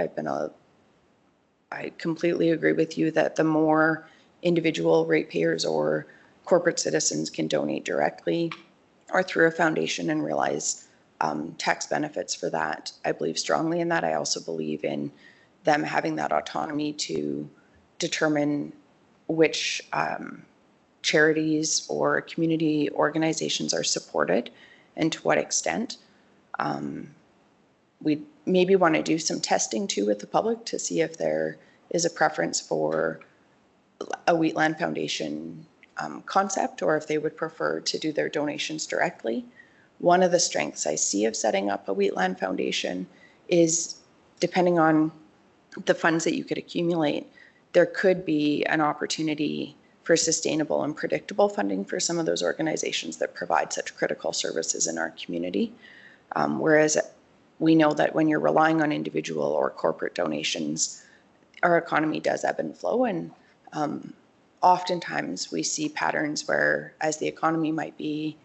I completely agree with you that the more individual ratepayers or corporate citizens can donate directly or through a foundation and realize tax benefits for that, I believe strongly in that. I also believe in them having that autonomy to determine which charities or community organizations are supported and to what extent. We maybe want to do some testing too with the public to see if there is a preference for a Wheatland Foundation concept, or if they would prefer to do their donations directly. One of the strengths I see of setting up a Wheatland Foundation is, depending on the funds that you could accumulate, there could be an opportunity for sustainable and predictable funding for some of those organizations that provide such critical services in our community. Whereas we know that when you're relying on individual or corporate donations, our economy does ebb and flow. And oftentimes we see patterns where, as the economy might be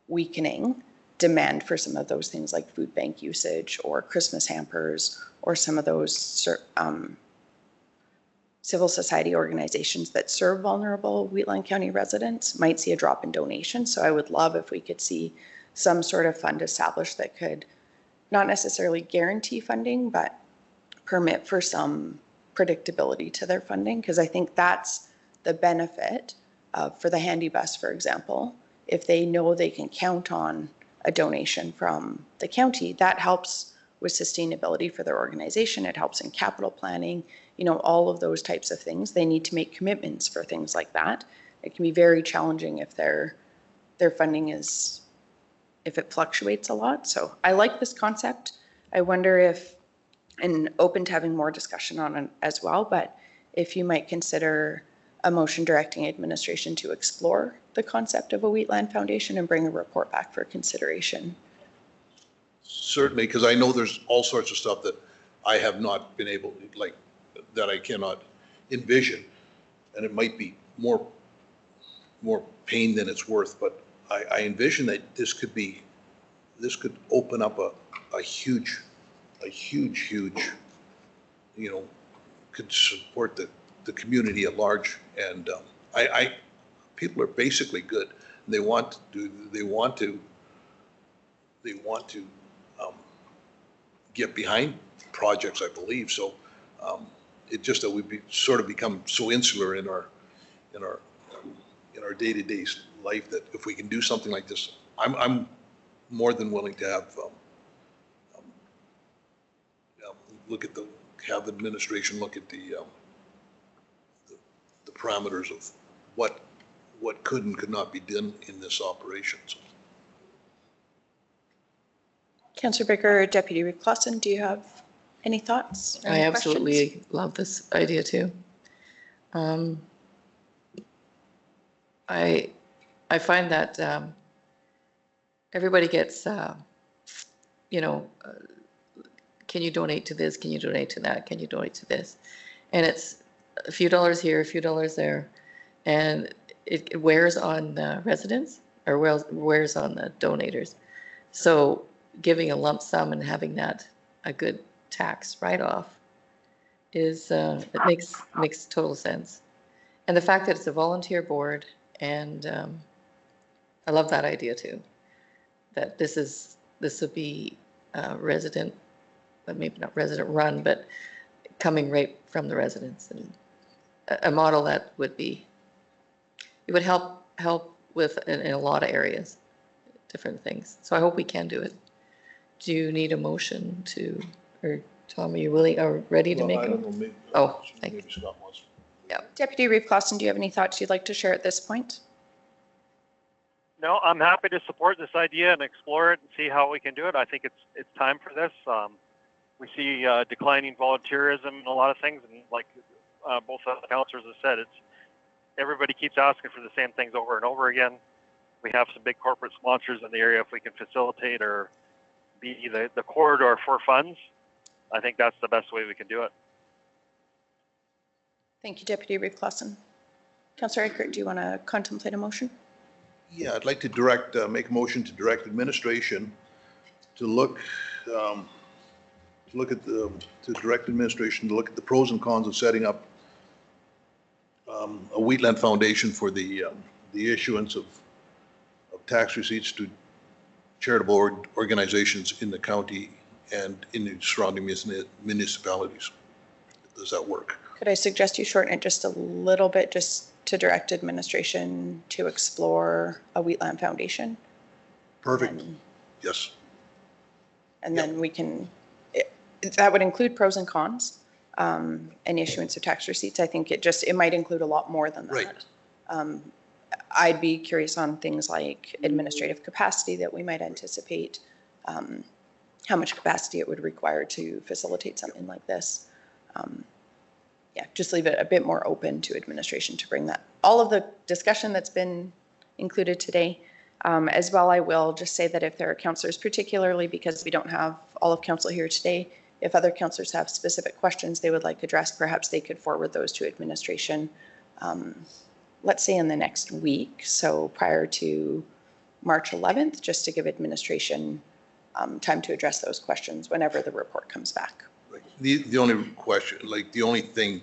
weakening, demand for some of those things like food bank usage or Christmas hampers or some of those civil society organizations that serve vulnerable Wheatland County residents might see a drop in donations. So I would love if we could see some sort of fund established that could not necessarily guarantee funding, but permit for some predictability to their funding, because I think that's the benefit for the handy bus, for example. If they know they can count on a donation from the county, that helps with sustainability for their organization. It helps in capital planning, all of those types of things. They need to make commitments for things like that. It can be very challenging if their funding if it fluctuates a lot. So I like this concept. I wonder if and open to having more discussion on it as well. But if you might consider a motion directing administration to explore the concept of a wheatland foundation and bring a report back for consideration. Certainly, because I know there's all sorts of stuff that I have not been able, like, that I cannot envision. And it might be more pain than it's worth, but I envision that this could open up a huge, you know, could support the community at large. And people are basically good. They want to get behind projects, I believe. So it just that we've sort of become so insular in our day-to-day life that if we can do something like this, I'm more than willing to have have administration look at the parameters of what could and could not be done in this operation. So. Councillor Baker, Deputy Reeve Clausen, do you have any thoughts? I any absolutely questions? love this idea too. I find that everybody gets, you know, can you donate to this? Can you donate to that? Can you donate to this? And it's a few dollars here, a few dollars there, and it wears on the residents or wears on the donators. So giving a lump sum and having that a good tax write-off is it makes total sense. And the fact that it's a volunteer board, and I love that idea too, that this would be resident, but maybe not resident run, but coming right from the residents, and a model that would be, it would help with in a lot of areas, different things. So I hope we can do it. Do you need a motion to, or Tom, are you willing or ready to Well, make I a? don't know, maybe, Oh, thank maybe Scott wants. Deputy Reeve Clausen, do you have any thoughts you'd like to share at this point? No, I'm happy to support this idea and explore it and see how we can do it. I think it's time for this. We see declining volunteerism in a lot of things, and like both of the councillors have said, everybody keeps asking for the same things over and over again. We have some big corporate sponsors in the area. If we can facilitate or be the corridor for funds, I think that's the best way we can do it. Thank you, Deputy Reeve Clausen. Councillor Eichert, do you want to contemplate a motion? Yeah, I'd like to make a motion to direct administration to direct administration to look at the pros and cons of setting up a wheatland foundation for the issuance of tax receipts to charitable organizations in the county and in the surrounding municipalities. Does that work? Could I suggest you shorten it just a little bit, just to direct administration to explore a wheatland foundation? Perfect. Yes. And then we can, that would include pros and cons and issuance of tax receipts. I think it might include a lot more than that. Right. I'd be curious on things like administrative capacity that we might anticipate, how much capacity it would require to facilitate something like this. Yeah, just leave it a bit more open to administration to bring that. All of the discussion that's been included today. As well, I will just say that if there are councillors, particularly because we don't have all of council here today, if other councillors have specific questions they would like addressed, perhaps they could forward those to administration, let's say in the next week, so prior to March 11th, just to give administration time to address those questions whenever the report comes back. Right. The only question, like the only thing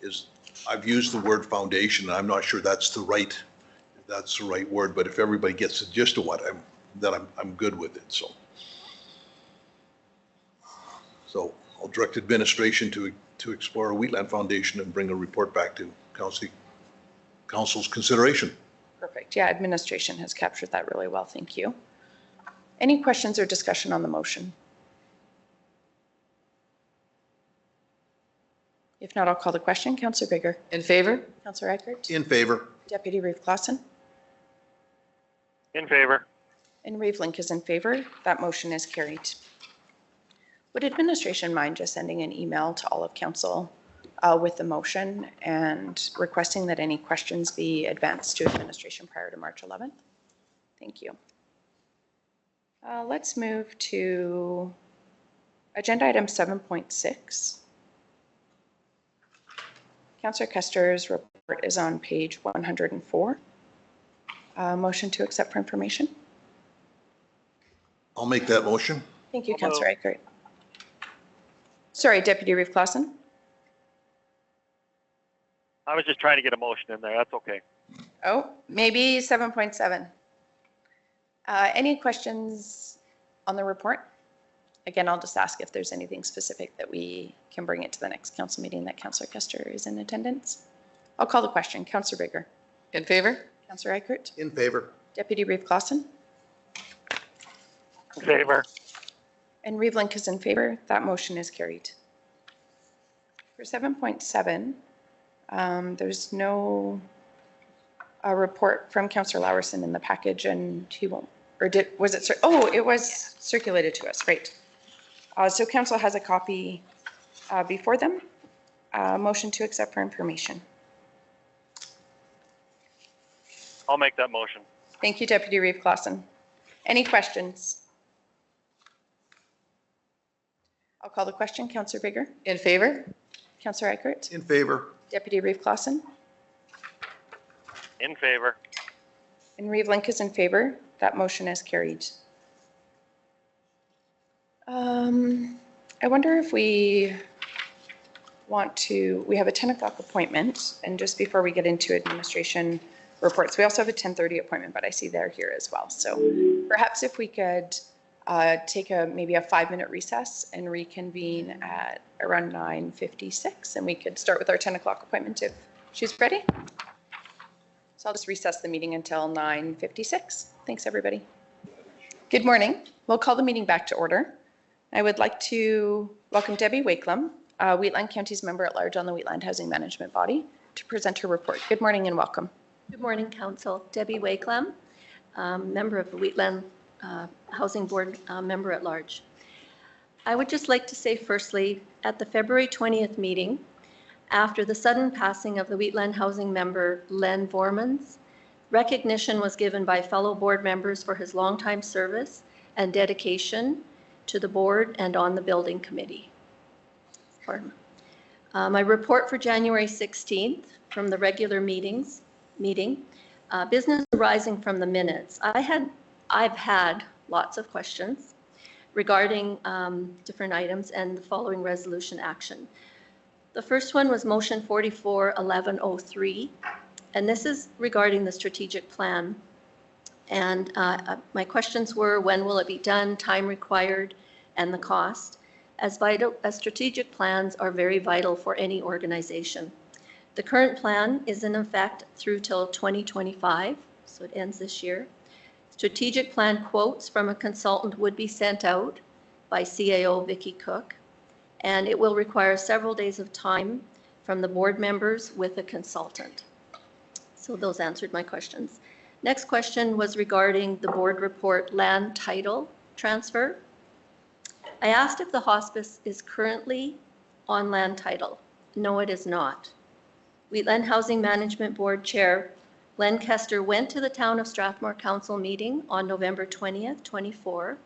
is I've used the word foundation, and I'm not sure that's the right word, but if everybody gets the gist of what I'm good with it. So I'll direct administration to explore a wheatland foundation and bring a report back to council's consideration. Perfect. Yeah, administration has captured that really well. Thank you. Any questions or discussion on the motion? If not, I'll call the question. Councillor Bigger. In favor? Councillor Eichert. In favor. Deputy Reeve Clausen. In favor. And Reeve Link is in favor. That motion is carried. Would administration mind just sending an email to all of council with the motion and requesting that any questions be advanced to administration prior to March 11th? Thank you. Let's move to agenda item 7.6. Councillor Kester's report is on page 104. Motion to accept for information. I'll make that motion. Thank you, Councillor Eichert. Sorry, Deputy Reeve Clausen. I was just trying to get a motion in there. That's okay. Oh, maybe 7.7. Any questions on the report? Again, I'll just ask if there's anything specific that we can bring it to the next council meeting that Councillor Kester is in attendance. I'll call the question. Councillor Bigger. In favor? Councillor Eichert. In favor. Deputy Reeve Clausen. In favor. And Reeve Link is in favor. That motion is carried. For 7.7, there's no report from Councillor Lawerson in the package, and he won't, or was it, it was circulated to us, right. So council has a copy before them. Motion to accept for information. I'll make that motion. Thank you, Deputy Reeve Clausen. Any questions? I'll call the question. Councillor Bigger. In favor? Councillor Eichert. In favor. Deputy Reeve Clausen. In favor. And Reeve Link is in favor. That motion is carried. I wonder if we want to, we have a 10 o'clock appointment, and just before we get into administration reports, we also have a 10:30 appointment, but I see they're here as well. So perhaps if we could take maybe a 5-minute recess and reconvene at around 9:56, and we could start with our 10 o'clock appointment if she's ready. So I'll just recess the meeting until 9:56. Thanks, everybody. Good morning. We'll call the meeting back to order. I would like to welcome Debbie Wakelam, Wheatland County's member at large on the Wheatland Housing Management Body, to present her report. Good morning and welcome. Good morning, Council. Debbie Wakelam, member of the Wheatland Housing Board, member at large. I would just like to say firstly, at the February 20th meeting, after the sudden passing of the Wheatland Housing member Len Vormans, recognition was given by fellow board members for his longtime service and dedication to the board and on the building committee. My report for January 16th from the regular meeting, business arising from the minutes. I've had lots of questions regarding different items and the following resolution action. The first one was motion 44-1103, and this is regarding the strategic plan. And my questions were, when will it be done, time required, and the cost, as strategic plans are very vital for any organization. The current plan is in effect through till 2025, so it ends this year. Strategic plan quotes from a consultant would be sent out by CAO Vicky Cook, and it will require several days of time from the board members with a consultant. So those answered my questions. Next question was regarding the board report land title transfer. I asked if the hospice is currently on land title. No, it is not. Wheatland Housing Management Board Chair Glenn Kester went to the Town of Strathmore Council meeting on November 20th, 24,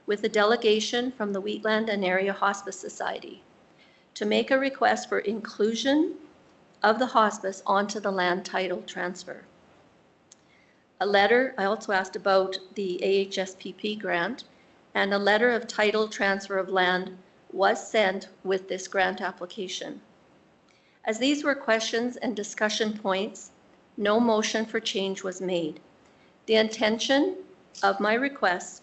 with a delegation from the Wheatland and Area Hospice Society to make a request for inclusion of the hospice onto the land title transfer. A letter, I also asked about the AHSPP grant, and a letter of title transfer of land was sent with this grant application. As these were questions and discussion points, no motion for change was made. The intention of my requests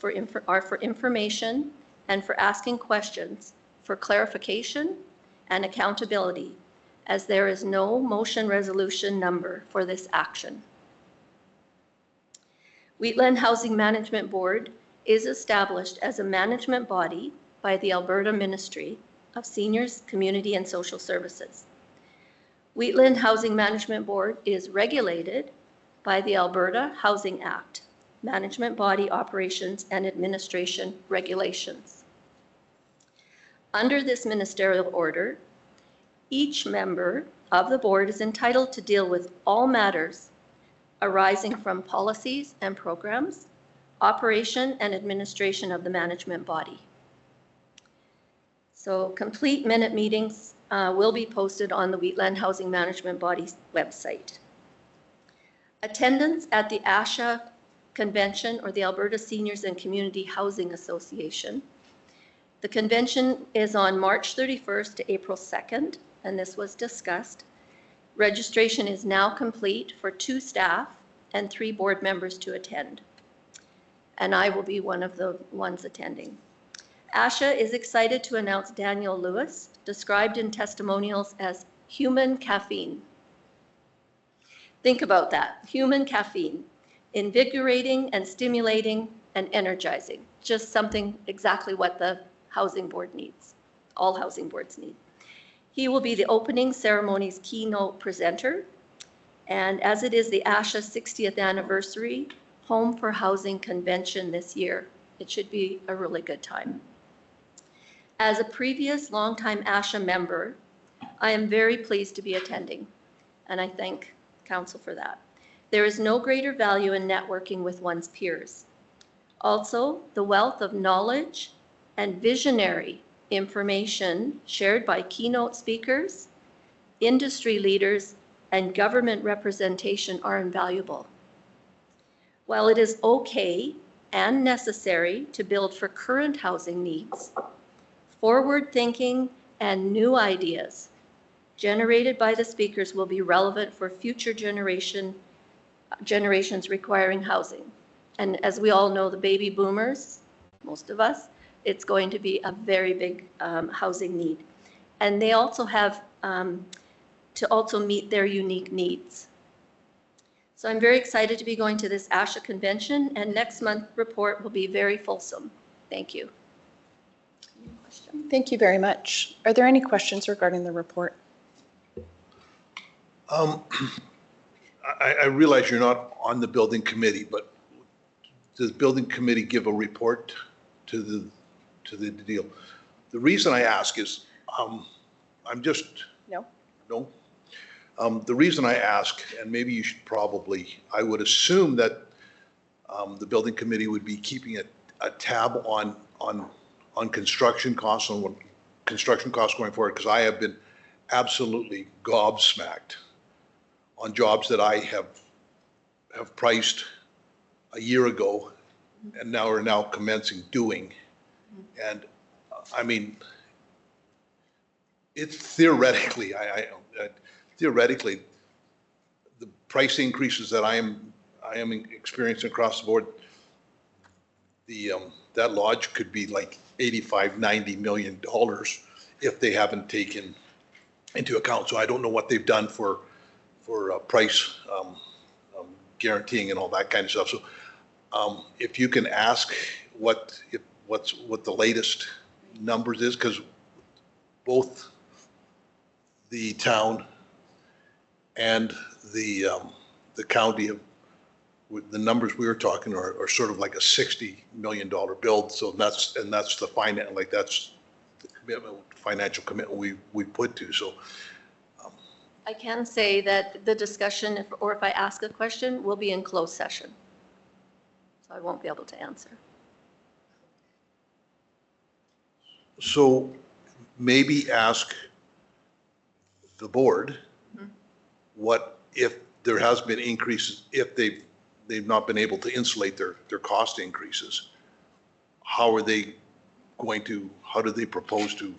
are for information and for asking questions for clarification and accountability, as there is no motion resolution number for this action. Wheatland Housing Management Board is established as a management body by the Alberta Ministry of Seniors, Community and Social Services. Wheatland Housing Management Board is regulated by the Alberta Housing Act, Management Body Operations and Administration Regulations. Under this ministerial order, each member of the board is entitled to deal with all matters arising from policies and programs, operation and administration of the management body. So complete minute meetings will be posted on the Wheatland Housing Management Body's website. Attendance at the ASHA convention, or the Alberta Seniors and Community Housing Association. The convention is on March 31st to April 2nd, and this was discussed. Registration is now complete for 2 staff and 3 board members to attend. And I will be one of the ones attending. ASHA is excited to announce Daniel Lewis, described in testimonials as human caffeine. Think about that, human caffeine, invigorating and stimulating and energizing, just something exactly what the housing board needs, all housing boards need. He will be the opening ceremony's keynote presenter, and as it is the ASHA 60th anniversary Home for Housing Convention this year, it should be a really good time. As a previous longtime ASHA member, I am very pleased to be attending, and I thank Council for that. There is no greater value in networking with one's peers. Also, the wealth of knowledge and visionary information shared by keynote speakers, industry leaders, and government representation are invaluable. While it is okay and necessary to build for current housing needs, forward thinking and new ideas generated by the speakers will be relevant for future generations requiring housing. And as we all know, the baby boomers, most of us, it's going to be a very big housing need. And they also have to also meet their unique needs. So I'm very excited to be going to this ASHA convention, and next month's report will be very fulsome. Thank you. Thank you very much. Are there any questions regarding the report? I realize you're not on the building committee, but does the building committee give a report to the deal? The reason I ask is, I'm just. No. No? The reason I ask, and maybe you should probably, I would assume that the building committee would be keeping a tab on construction costs, on what construction costs going forward, because I have been absolutely gobsmacked on jobs that I have priced a year ago and now are now commencing doing. And I mean, it's theoretically, theoretically, the price increases that I am experiencing across the board, that lodge could be like $85–90 million if they haven't taken into account. So I don't know what they've done for price guaranteeing and all that kind of stuff. So if you can ask what the latest numbers is, because both the town and the county of, the numbers we were talking are sort of like a $60 million build. So that's the finance, like that's the commitment, financial commitment we put to. So I can say that the discussion, or if I ask a question, will be in closed session. So I won't be able to answer. So maybe ask the board what if there has been increases, if they've not been able to insulate their cost increases, how do they propose to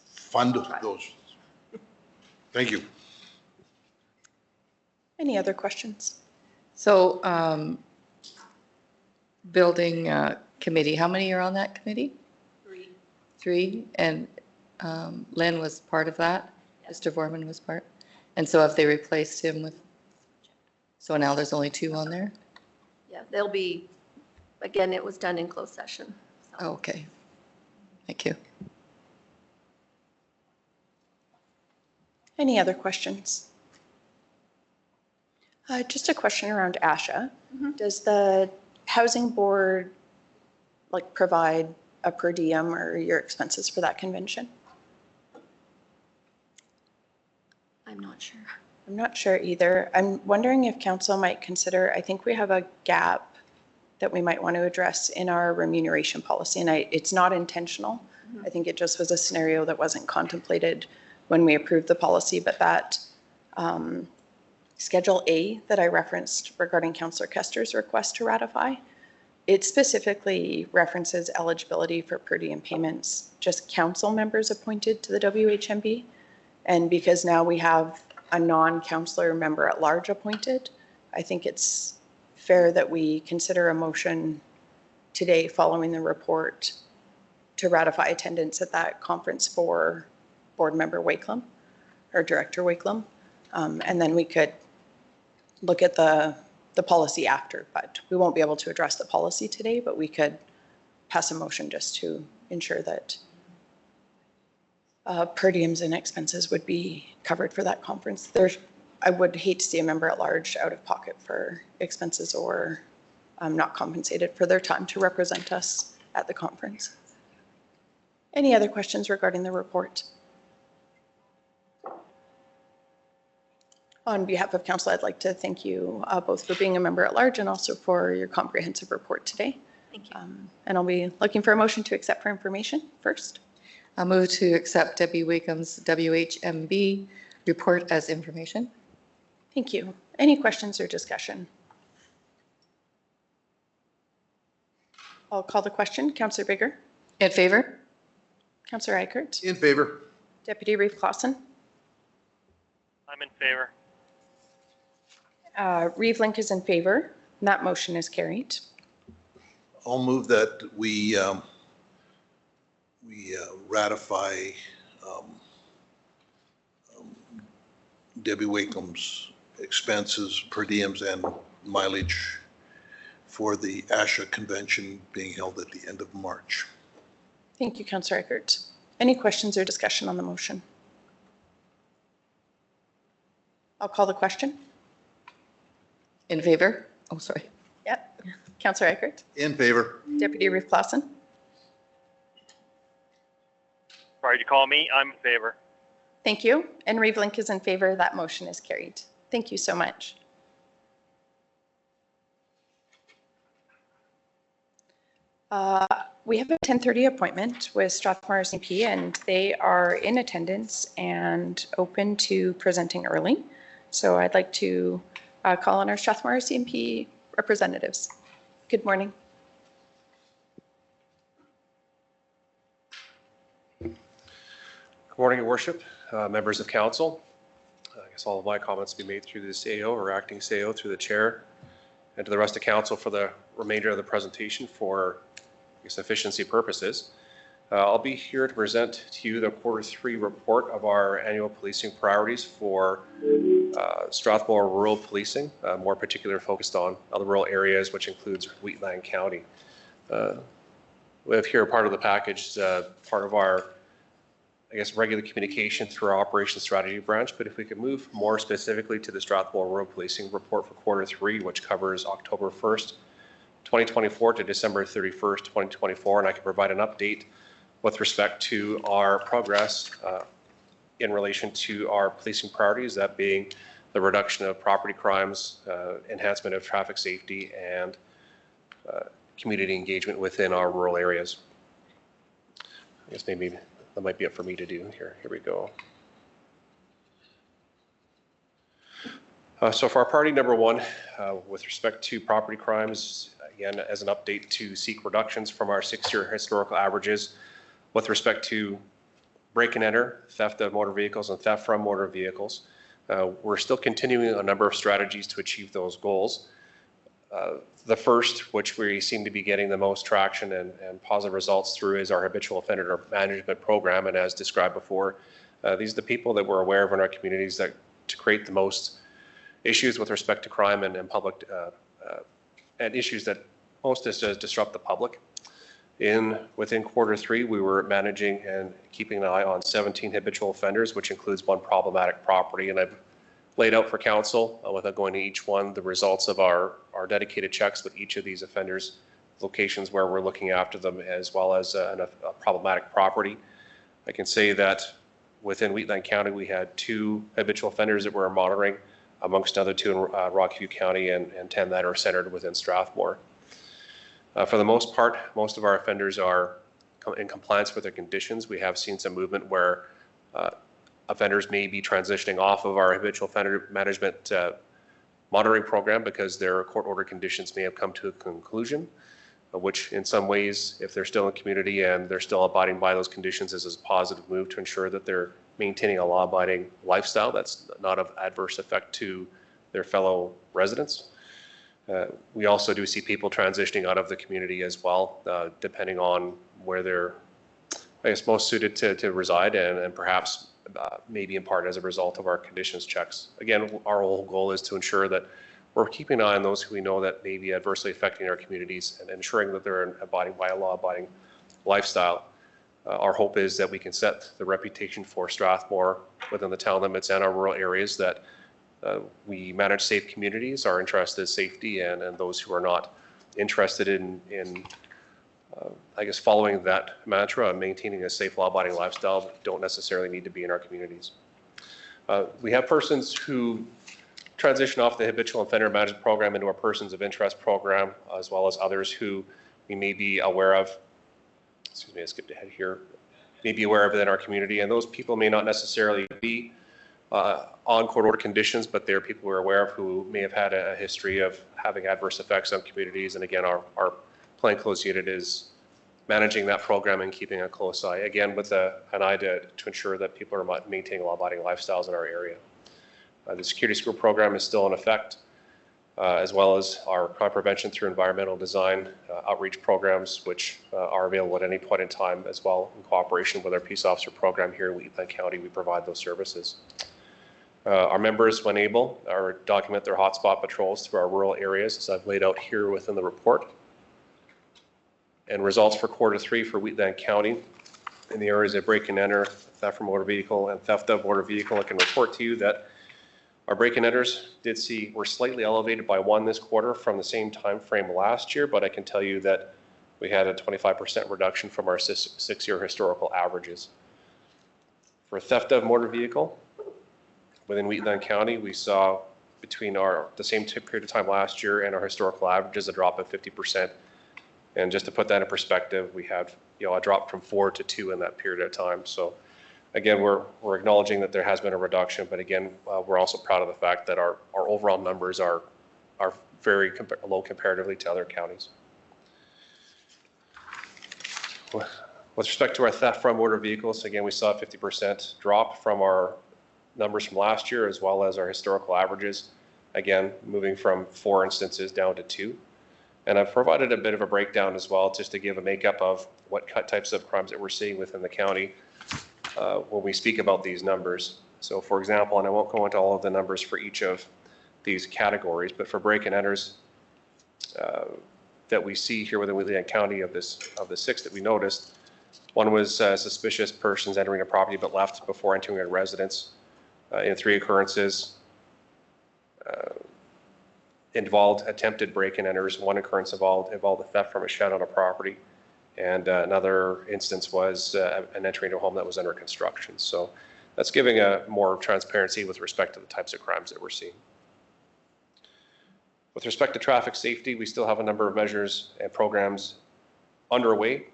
fund those? Thank you. Any other questions? So, building committee, how many are on that committee? 3. 3, and Len was part of that? Mr. Vorman was part? And so have they replaced him with, so now there's only 2 on there? Yeah, they'll be, again, it was done in closed session. So. Oh, okay. Thank you. Any other questions? Just a question around ASHA. Does the housing board provide a per diem or your expenses for that convention? I'm not sure. I'm not sure either. I'm wondering if council might consider, I think we have a gap that we might want to address in our remuneration policy, and it's not intentional. I think it just was a scenario that wasn't contemplated when we approved the policy, but that Schedule A that I referenced regarding Councillor Kester's request to ratify, it specifically references eligibility for per diem payments, just council members appointed to the WHMB. And because now we have a non-councillor member at large appointed, I think it's fair that we consider a motion today following the report to ratify attendance at that conference for board member Wakelam or Director Wakelam. And then we could look at the policy after, but we won't be able to address the policy today, but we could pass a motion just to ensure that per diems and expenses would be covered for that conference. I would hate to see a member at large out of pocket for expenses or not compensated for their time to represent us at the conference. Any other questions regarding the report? On behalf of council, I'd like to thank you both for being a member at large and also for your comprehensive report today. Thank you. And I'll be looking for a motion to accept for information first. I'll move to accept Debbie Wakeham's WHMB report as information. Thank you. Any questions or discussion? I'll call the question. Councillor Bigger, In favor? Councillor Eichert, In favor. Deputy Reeve Clausen, I'm in favor. Reeve Link is in favor. And that motion is carried. I'll move that we ratify Debbie Wakelam's expenses, per diems, and mileage for the ASHA convention being held at the end of March. Thank you, Councillor Eichert. Any questions or discussion on the motion? I'll call the question. In favor? Oh, sorry. Yep. Councillor Eichert, In favor. Deputy Reeve Clausen, Sorry to call me. I'm in favor. thank you. And Reeve Link is in favor. That motion is carried. Thank you so much. We have a 10:30 appointment with Strathmore RCMP, and they are in attendance and open to presenting early. So I'd like to call on our Strathmore RCMP representatives. Good morning. Good morning, Your Worship, members of council. I guess all of my comments will be made through the CAO or acting CAO through the chair, and to the rest of council for the remainder of the presentation for efficiency purposes. I'll be here to present to you the Q3 report of our annual policing priorities for Strathmore rural policing, more particularly focused on other rural areas, which includes Wheatland County. We have here part of the package, part of our, regular communication through our operations strategy branch. But if we could move more specifically to the Strathmore rural policing report for Q3, which covers October 1st, 2024 to December 31st, 2024, and I can provide an update with respect to our progress in relation to our policing priorities, that being the reduction of property crimes, enhancement of traffic safety, and community engagement within our rural areas. I guess maybe that might be it for me to do here. Here we go. So for our priority number one, with respect to property crimes, again, as an update to seek reductions from our 6-year historical averages with respect to break and enter, theft of motor vehicles, and theft from motor vehicles. We're still continuing a number of strategies to achieve those goals. The first, which we seem to be getting the most traction and positive results through, is our habitual offender management program. And as described before, these are the people that we're aware of in our communities that to create the most issues with respect to crime and public and issues that most disrupt the public. Within Q3, we were managing and keeping an eye on 17 habitual offenders, which includes one problematic property. And I've laid out for council, without going to each one, the results of our dedicated checks with each of these offenders locations where we're looking after them, as well as a problematic property. I can say that within Wheatland County, we had 2 habitual offenders that we're monitoring, amongst other 2 in Rockview County and 10 that are centered within Strathmore. For the most part, most of our offenders are in compliance with their conditions. We have seen some movement where offenders may be transitioning off of our habitual offender management monitoring program because their court order conditions may have come to a conclusion, which in some ways, if they're still in the community and they're still abiding by those conditions, is a positive move to ensure that they're maintaining a law-abiding lifestyle that's not of adverse effect to their fellow residents. We also do see people transitioning out of the community as well, depending on where they're, I guess, most suited to reside, and perhaps maybe in part as a result of our conditions checks. Again, our whole goal is to ensure that we're keeping an eye on those who we know that may be adversely affecting our communities and ensuring that they're abiding by a law-abiding lifestyle. Our hope is that we can set the reputation for Strathmore within the town limits and our rural areas that we manage safe communities, are interested in safety, and those who are not interested in I guess, following that mantra and maintaining a safe, law-abiding lifestyle don't necessarily need to be in our communities. We have persons who transition off the habitual offender management program into our persons of interest program, as well as others who we may be aware of. Excuse me, I skipped ahead here. May be aware of it in our community, and those people may not necessarily be on court order conditions, but they're people we're aware of who may have had a history of having adverse effects on communities. And again, our plainclothes unit is managing that program and keeping a close eye, again, with an eye to ensure that people are maintaining law-abiding lifestyles in our area. The security school program is still in effect, as well as our crime prevention through environmental design outreach programs, which are available at any point in time as well. In cooperation with our peace officer program here in Wheatland County, we provide those services. Our members, when able, document their hotspot patrols through our rural areas, as I've laid out here within the report. And results for Q3 for Wheatland County in the areas of break and enter, theft from motor vehicle, and theft of motor vehicle. I can report to you that our break and enters were slightly elevated by 1 this quarter from the same time frame last year, but I can tell you that we had a 25% reduction from our 6-year historical averages. For theft of motor vehicle, within Wheatland County, we saw between the same period of time last year and our historical averages a drop of 50%. And just to put that in perspective, we had a drop from 4 to 2 in that period of time. So again, we're acknowledging that there has been a reduction, but again, we're also proud of the fact that our overall numbers are very low comparatively to other counties. With respect to our theft from motor vehicles, again, we saw a 50% drop from our numbers from last year, as well as our historical averages. Again, moving from 4 instances down to 2. And I've provided a bit of a breakdown as well, just to give a makeup of what types of crimes that we're seeing within the county when we speak about these numbers. So for example, and I won't go into all of the numbers for each of these categories, but for break and enters that we see here within Wheatland County of the 6 that we noticed, one was suspicious persons entering a property but left before entering a residence. In 3 occurrences, involved attempted break and enters. 1 occurrence involved a theft from a shed on a property, and another instance was an entry into a home that was under construction. So that's giving a more transparency with respect to the types of crimes that we're seeing. With respect to traffic safety, we still have a number of measures and programs underway.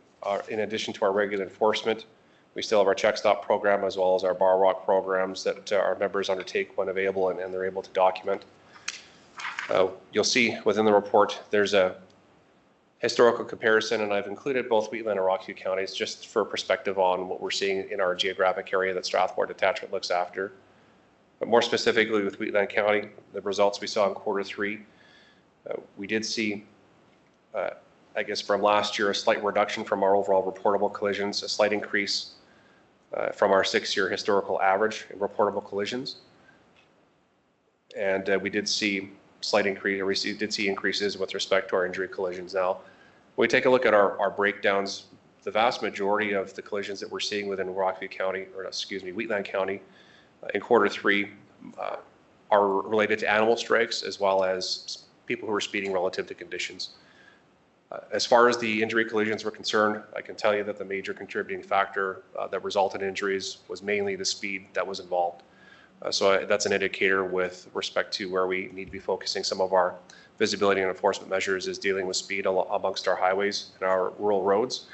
In addition to our regular enforcement, we still have our Check Stop program, as well as our Bar Walk programs that our members undertake when available, and they're able to document. You'll see within the report, there's a historical comparison, and I've included both Wheatland and Rockview counties just for perspective on what we're seeing in our geographic area that Strathmore Detachment looks after. But more specifically with Wheatland County, the results we saw in Q3, we did see, I guess from last year, a slight reduction from our overall reportable collisions, a slight increase from our 6-year historical average in reportable collisions. And we did see slight increase, or we did see increases with respect to our injury collisions. Now, when we take a look at our breakdowns, the vast majority of the collisions that we're seeing within Rockview County, or excuse me, Wheatland County in Q3 are related to animal strikes, as well as people who are speeding relative to conditions. As far as the injury collisions were concerned, I can tell you that the major contributing factor that resulted in injuries was mainly the speed that was involved. So that's an indicator with respect to where we need to be focusing some of our visibility and enforcement measures is dealing with speed amongst our highways and our rural roads.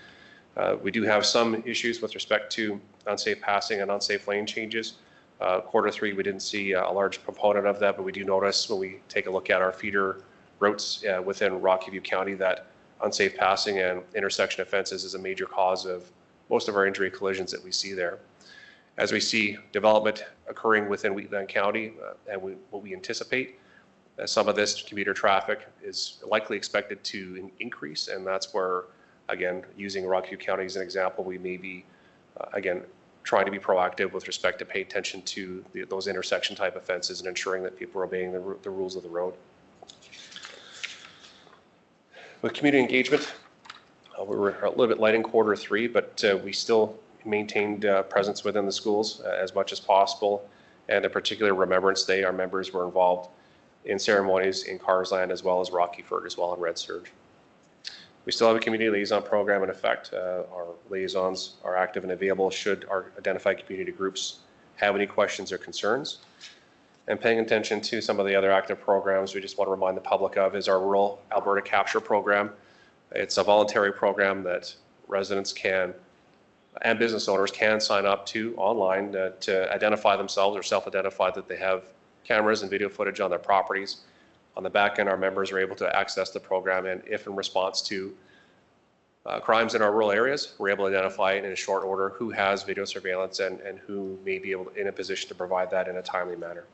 We do have some issues with respect to unsafe passing and unsafe lane changes. Q3, we didn't see a large component of that, but we do notice when we take a look at our feeder routes within Rocky View County that unsafe passing and intersection offenses is a major cause of most of our injury collisions that we see there. As we see development occurring within Wheatland County and what we anticipate, some of this commuter traffic is likely expected to increase, and that's where, again, using Rocky View County as an example, we may be, again, trying to be proactive with respect to pay attention to those intersection type offenses and ensuring that people are obeying the rules of the road. With community engagement, we were a little bit light in Q3, but we still maintained presence within the schools as much as possible. And in particular, Remembrance Day, our members were involved in ceremonies in Carsland as well as Rockyford as well in Red Surge. We still have a community liaison program in effect. Our liaisons are active and available should our identified community groups have any questions or concerns. And paying attention to some of the other active programs we just want to remind the public of is our Rural Alberta Capture Program. It's a voluntary program that residents can and business owners can sign up to online to identify themselves or self-identify that they have cameras and video footage on their properties. On the back end, our members are able to access the program, and if in response to crimes in our rural areas, we're able to identify in a short order who has video surveillance and who may be able to, in a position to provide that in a timely manner.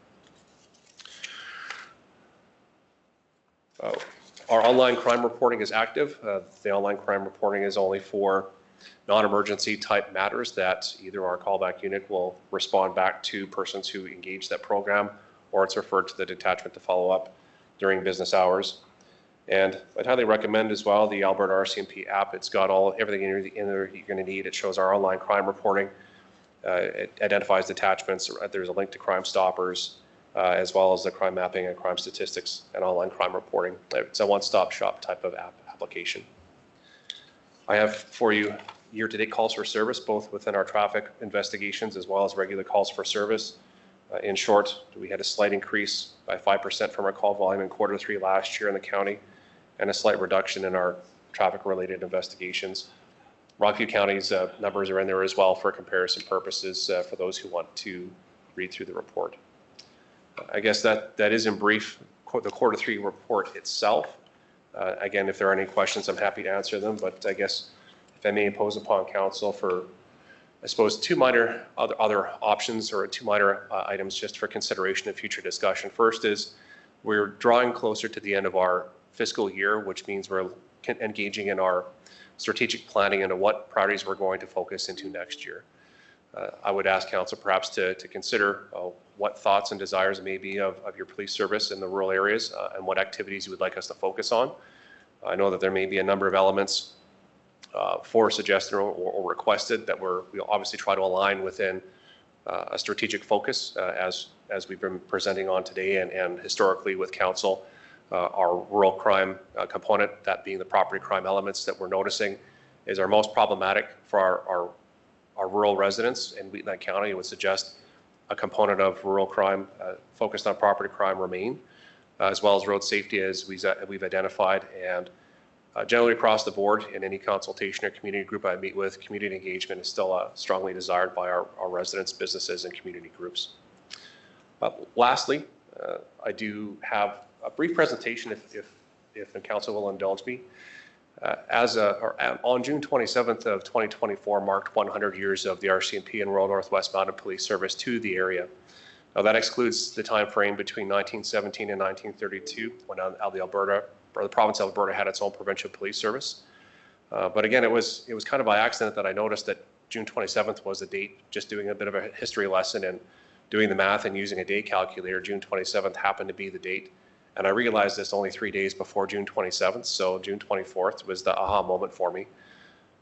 Our online crime reporting is active. The online crime reporting is only for non-emergency type matters that either our callback unit will respond back to persons who engage that program, or it's referred to the detachment to follow up during business hours. And I'd highly recommend as well the Alberta RCMP app. It's got everything in there you're going to need. It shows our online crime reporting. It identifies detachments. There's a link to Crime Stoppers, as well as the crime mapping and crime statistics and online crime reporting. It's a one-stop shop type of application. I have for you year-to-date calls for service, both within our traffic investigations as well as regular calls for service. In short, we had a slight increase by 5% from our call volume in Q3 last year in the county, and a slight reduction in our traffic-related investigations. Rockview County's numbers are in there as well for comparison purposes for those who want to read through the report. I guess that is in brief the Q3 report itself. Again, if there are any questions, I'm happy to answer them, but I guess if I may impose upon council for, I suppose, two minor other options or two minor items just for consideration of future discussion. First is we're drawing closer to the end of our fiscal year, which means we're engaging in our strategic planning into what priorities we're going to focus into next year. I would ask council perhaps to consider what thoughts and desires may be of your police service in the rural areas and what activities you would like us to focus on. I know that there may be a number of elements for suggested or requested that we'll obviously try to align within a strategic focus as we've been presenting on today and historically with council. Our rural crime component, that being the property crime elements that we're noticing, is our most problematic for our rural residents in Wheatland County. It would suggest a component of rural crime focused on property crime remain, as well as road safety as we've identified. And generally across the board in any consultation or community group I meet with, community engagement is still strongly desired by our residents, businesses, and community groups. Lastly, I do have a brief presentation if the council will indulge me. On June 27th of 2024 marked 100 years of the RCMP and Rural Northwest Mounted Police Service to the area. Now that excludes the time frame between 1917 and 1932 when the province of Alberta had its own provincial police service. But again, it was kind of by accident that I noticed that June 27th was the date. Just doing a bit of a history lesson and doing the math and using a day calculator, June 27th happened to be the date. And I realized this only 3 days before June 27th, so June 24th was the aha moment for me.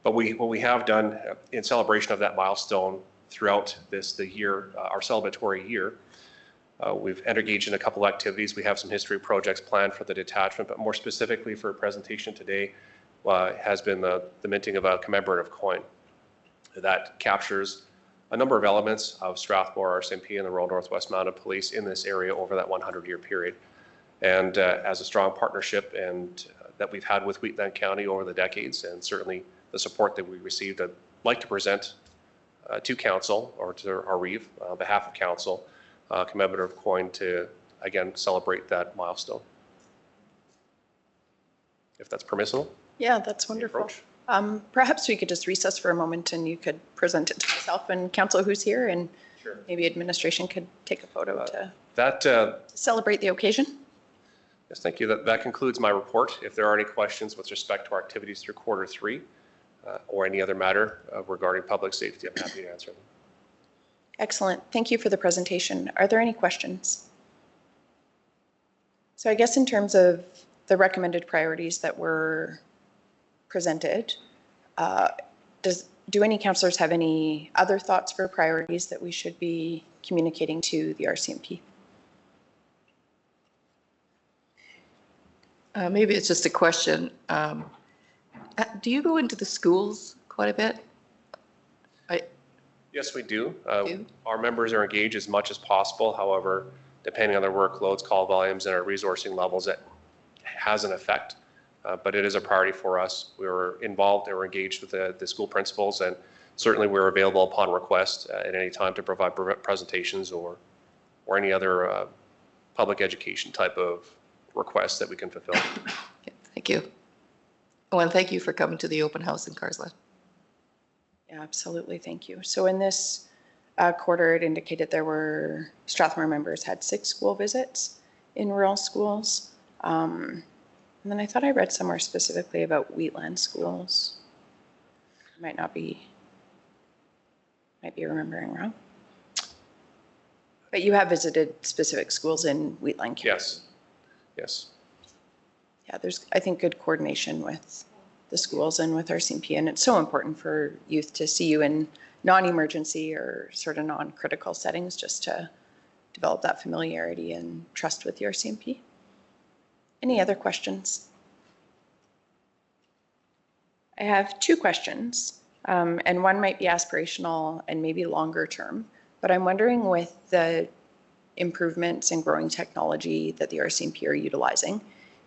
But what we have done in celebration of that milestone throughout the year, our celebratory year, we've engaged in a couple activities. We have some history projects planned for the detachment, but more specifically for a presentation today, has been the minting of a commemorative coin that captures a number of elements of Strathmore, RCMP, and the Royal Northwest Mounted Police in this area over that 100-year period. And as a strong partnership and that we've had with Wheatland County over the decades, and certainly the support that we received, I'd like to present to council, or to our REEV, on behalf of council, commemorative coin to, again, celebrate that milestone. If that's permissible. Yeah, that's wonderful. Perhaps we could just recess for a moment and you could present it to myself and council who's here, and Sure. maybe administration could take a photo to That celebrate the occasion. Yes, thank you. That concludes my report. If there are any questions with respect to our activities through Q3 or any other matter regarding public safety, I'm happy to answer them. Excellent. Thank you for the presentation. Are there any questions? So I guess in terms of the recommended priorities that were presented, do any councillors have any other thoughts for priorities that we should be communicating to the RCMP? Maybe it's just a question. Do you go into the schools quite a bit? Yes, we do. Do? Our members are engaged as much as possible. However, depending on their workloads, call volumes, and our resourcing levels, it has an effect. But it is a priority for us. We're involved and we're engaged with the school principals, and certainly we're available upon request at any time to provide presentations or any other public education type of requests that we can fulfill. Okay, thank you. Oh, and thank you for coming to the open house in Carsland. Yeah, absolutely. Thank you. So in this quarter, it indicated there were Strathmore members had 6 school visits in rural schools. And then I thought I read somewhere specifically about Wheatland schools. Might be remembering wrong. But you have visited specific schools in Wheatland County. Yes. Yes. Yeah, there's, I think, good coordination with the schools and with RCMP, and it's so important for youth to see you in non-emergency or sort of non-critical settings, just to develop that familiarity and trust with the RCMP. Any other questions? I have 2 questions, and one might be aspirational and maybe longer term, but I'm wondering, with the improvements in growing technology that the RCMP are utilizing,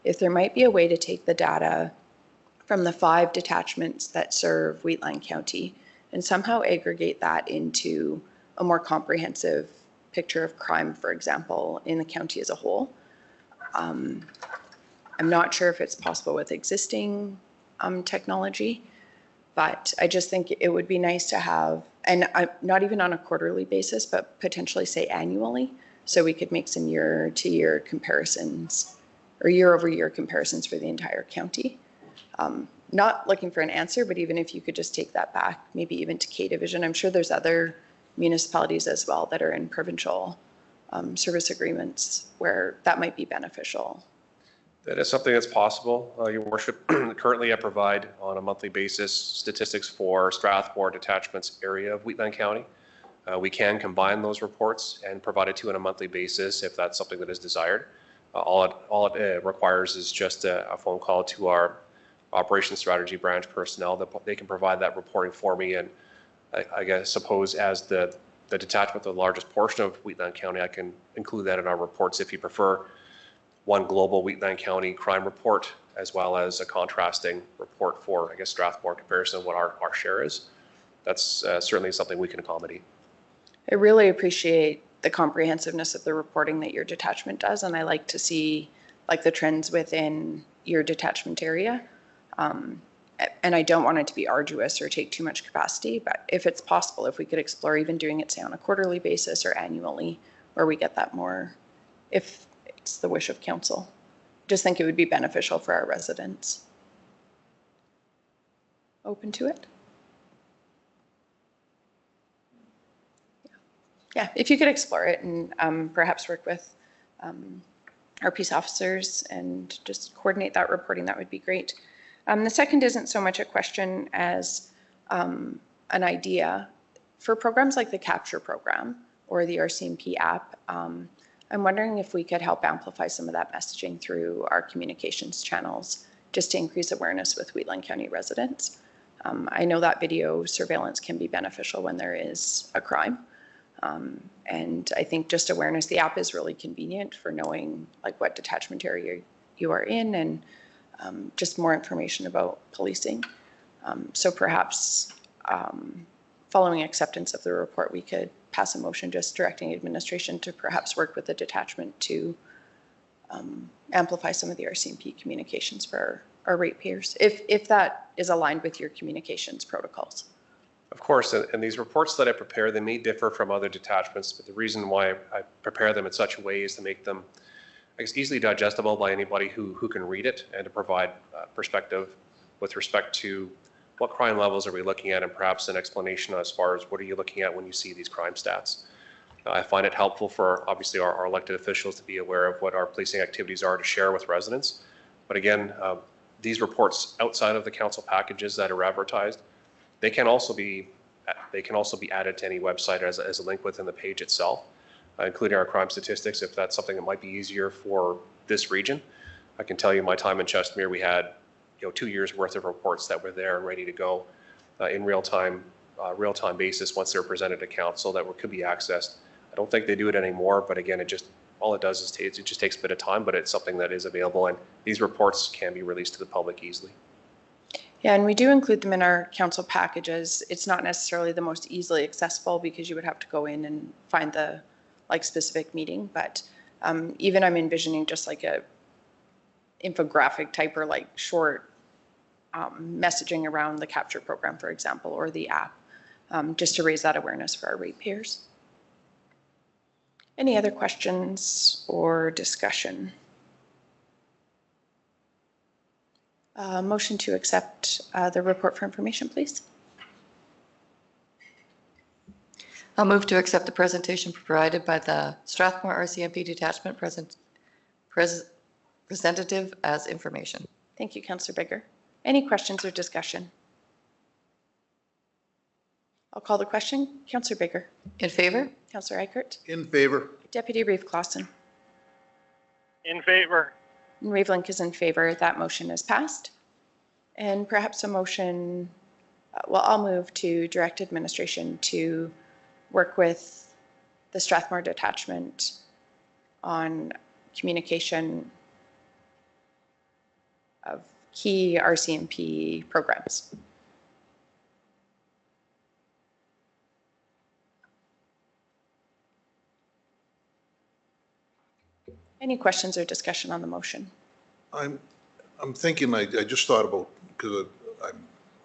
if there might be a way to take the data from the 5 detachments that serve Wheatland County and somehow aggregate that into a more comprehensive picture of crime, for example, in the county as a whole. I'm not sure if it's possible with existing technology, but I just think it would be nice to have, and not even on a quarterly basis, but potentially say annually, so we could make some year-to-year comparisons or year-over-year comparisons for the entire county. Not looking for an answer, but even if you could just take that back, maybe even to K Division. I'm sure there's other municipalities as well that are in provincial service agreements where that might be beneficial. That is something that's possible, Your Worship. Currently, I provide on a monthly basis statistics for Strathmore detachments area of Wheatland County. We can combine those reports and provide it to you on a monthly basis if that's something that is desired. All it requires is just a phone call to our operations strategy branch personnel that they can provide that reporting for me. And I guess suppose as the detachment, the largest portion of Wheatland County, I can include that in our reports if you prefer. One global Wheatland County crime report, as well as a contrasting report for, I guess, Strathmore comparison of what our share is. That's certainly something we can accommodate. I really appreciate the comprehensiveness of the reporting that your detachment does, and I like to see like the trends within your detachment area. And I don't want it to be arduous or take too much capacity, but if it's possible, if we could explore even doing it, say, on a quarterly basis or annually, where we get that more, if it's the wish of council. Just think it would be beneficial for our residents. Open to it? Yeah, if you could explore it and perhaps work with our peace officers and just coordinate that reporting, that would be great. The second isn't so much a question as an idea. For programs like the Capture program or the RCMP app, I'm wondering if we could help amplify some of that messaging through our communications channels just to increase awareness with Wheatland County residents. I know that video surveillance can be beneficial when there is a crime. And I think just awareness, the app is really convenient for knowing like what detachment area you are in, and just more information about policing. So perhaps following acceptance of the report, we could pass a motion just directing administration to perhaps work with the detachment to amplify some of the RCMP communications for our ratepayers, if that is aligned with your communications protocols. Of course, and these reports that I prepare, they may differ from other detachments, but the reason why I prepare them in such a way is to make them, I guess, easily digestible by anybody who can read it, and to provide perspective with respect to what crime levels are we looking at, and perhaps an explanation as far as what are you looking at when you see these crime stats. I find it helpful for obviously our elected officials to be aware of what our policing activities are to share with residents. But again, these reports outside of the council packages that are advertised, they can also be added to any website as a link within the page itself, including our crime statistics, if that's something that might be easier for this region. I can tell you my time in Chestermere, we had 2 years worth of reports that were there and ready to go in real time basis once they were presented to council that could be accessed. I don't think they do it anymore, but again, all it does is it just takes a bit of time, but it's something that is available, and these reports can be released to the public easily. Yeah, and we do include them in our council packages. It's not necessarily the most easily accessible because you would have to go in and find the specific meeting, but even I'm envisioning just like a infographic type or short messaging around the capture program, for example, or the app, just to raise that awareness for our ratepayers. Any other questions or discussion? Motion to accept the report for information, please. I'll move to accept the presentation provided by the Strathmore RCMP Detachment representative as information. Thank you, Councillor Bigger. Any questions or discussion? I'll call the question. Councillor Bigger. In favor? Councillor Eichert. In favor. Deputy Reeve Clausen. In favor. And Ravelink is in favor. That motion is passed. And perhaps a motion, I'll move to direct administration to work with the Strathmore Detachment on communication of key RCMP programs. Any questions or discussion on the motion? I'm thinking, I just thought about, because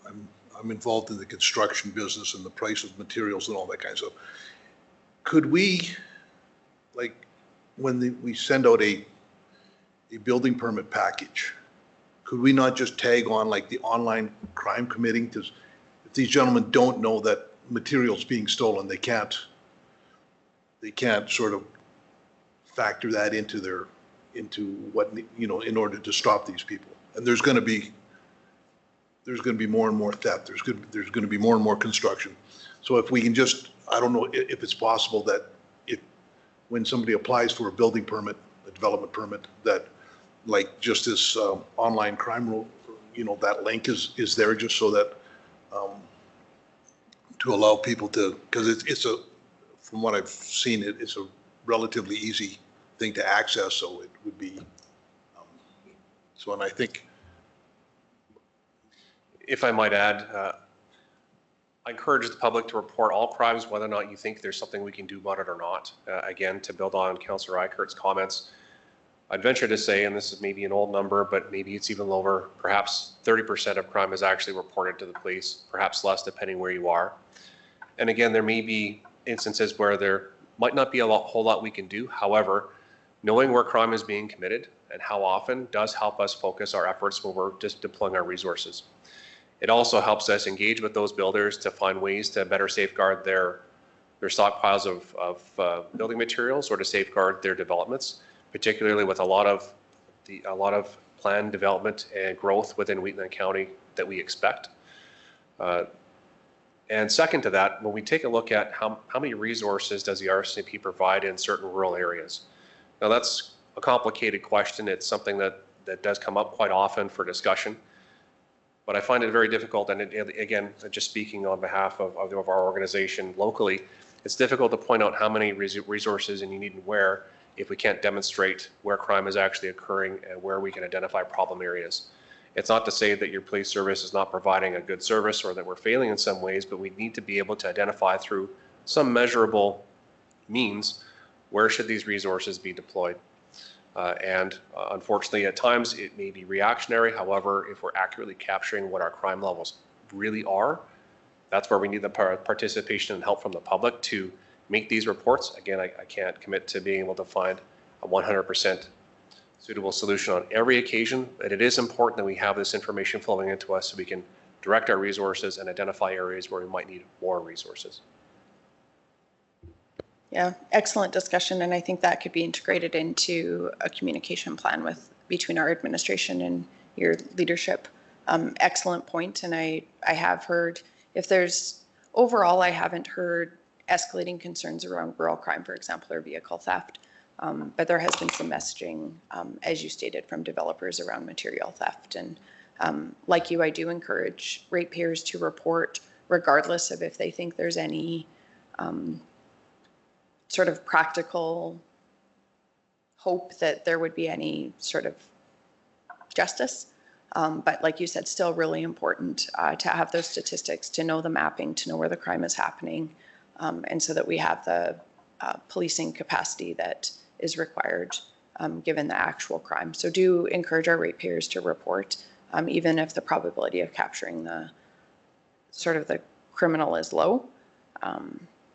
I'm involved in the construction business and the price of materials and all that kind of stuff. Could we, when we send out a building permit package, could we not just tag on the online crime committing? Because if these gentlemen don't know that material's being stolen, they can't sort of factor that into what, in order to stop these people. And there's going to be more and more theft. There's going to be more and more construction. So if we can just, I don't know if it's possible that when somebody applies for a building permit, a development permit, that just this online crime rule, that link is there just so that to allow people to, because from what I've seen, it's a relatively easy thing to access, so it would be, and I think. If I might add, I encourage the public to report all crimes, whether or not you think there's something we can do about it or not. Again, to build on Councillor Eichert's comments, I'd venture to say, and this is maybe an old number, but maybe it's even lower, perhaps 30% of crime is actually reported to the police, perhaps less depending where you are. And again, there may be instances where there might not be a whole lot we can do. However, knowing where crime is being committed and how often does help us focus our efforts when we're just deploying our resources. It also helps us engage with those builders to find ways to better safeguard their stockpiles of building materials, or to safeguard their developments, particularly with a lot of planned development and growth within Wheatland County that we expect. And second to that, when we take a look at how many resources does the RCMP provide in certain rural areas? Now that's a complicated question. It's something that that does come up quite often for discussion. But I find it very difficult, and again, just speaking on behalf of our organization locally, it's difficult to point out how many resources and you need and where if we can't demonstrate where crime is actually occurring and where we can identify problem areas. It's not to say that your police service is not providing a good service or that we're failing in some ways, but we need to be able to identify through some measurable means where should these resources be deployed. Unfortunately, at times it may be reactionary. However, if we're accurately capturing what our crime levels really are, that's where we need the participation and help from the public to make these reports. Again, I can't commit to being able to find a 100% suitable solution on every occasion, but it is important that we have this information flowing into us so we can direct our resources and identify areas where we might need more resources. Yeah, excellent discussion, and I think that could be integrated into a communication plan between our administration and your leadership. Excellent point, and I have heard, if there's, overall I haven't heard escalating concerns around rural crime, for example, or vehicle theft, but there has been some messaging, as you stated, from developers around material theft, and like you, I do encourage ratepayers to report regardless of if they think there's any sort of practical hope that there would be any sort of justice. But like you said, still really important to have those statistics, to know the mapping, to know where the crime is happening, and so that we have the policing capacity that is required given the actual crime. So do encourage our ratepayers to report, even if the probability of capturing the sort of the criminal is low.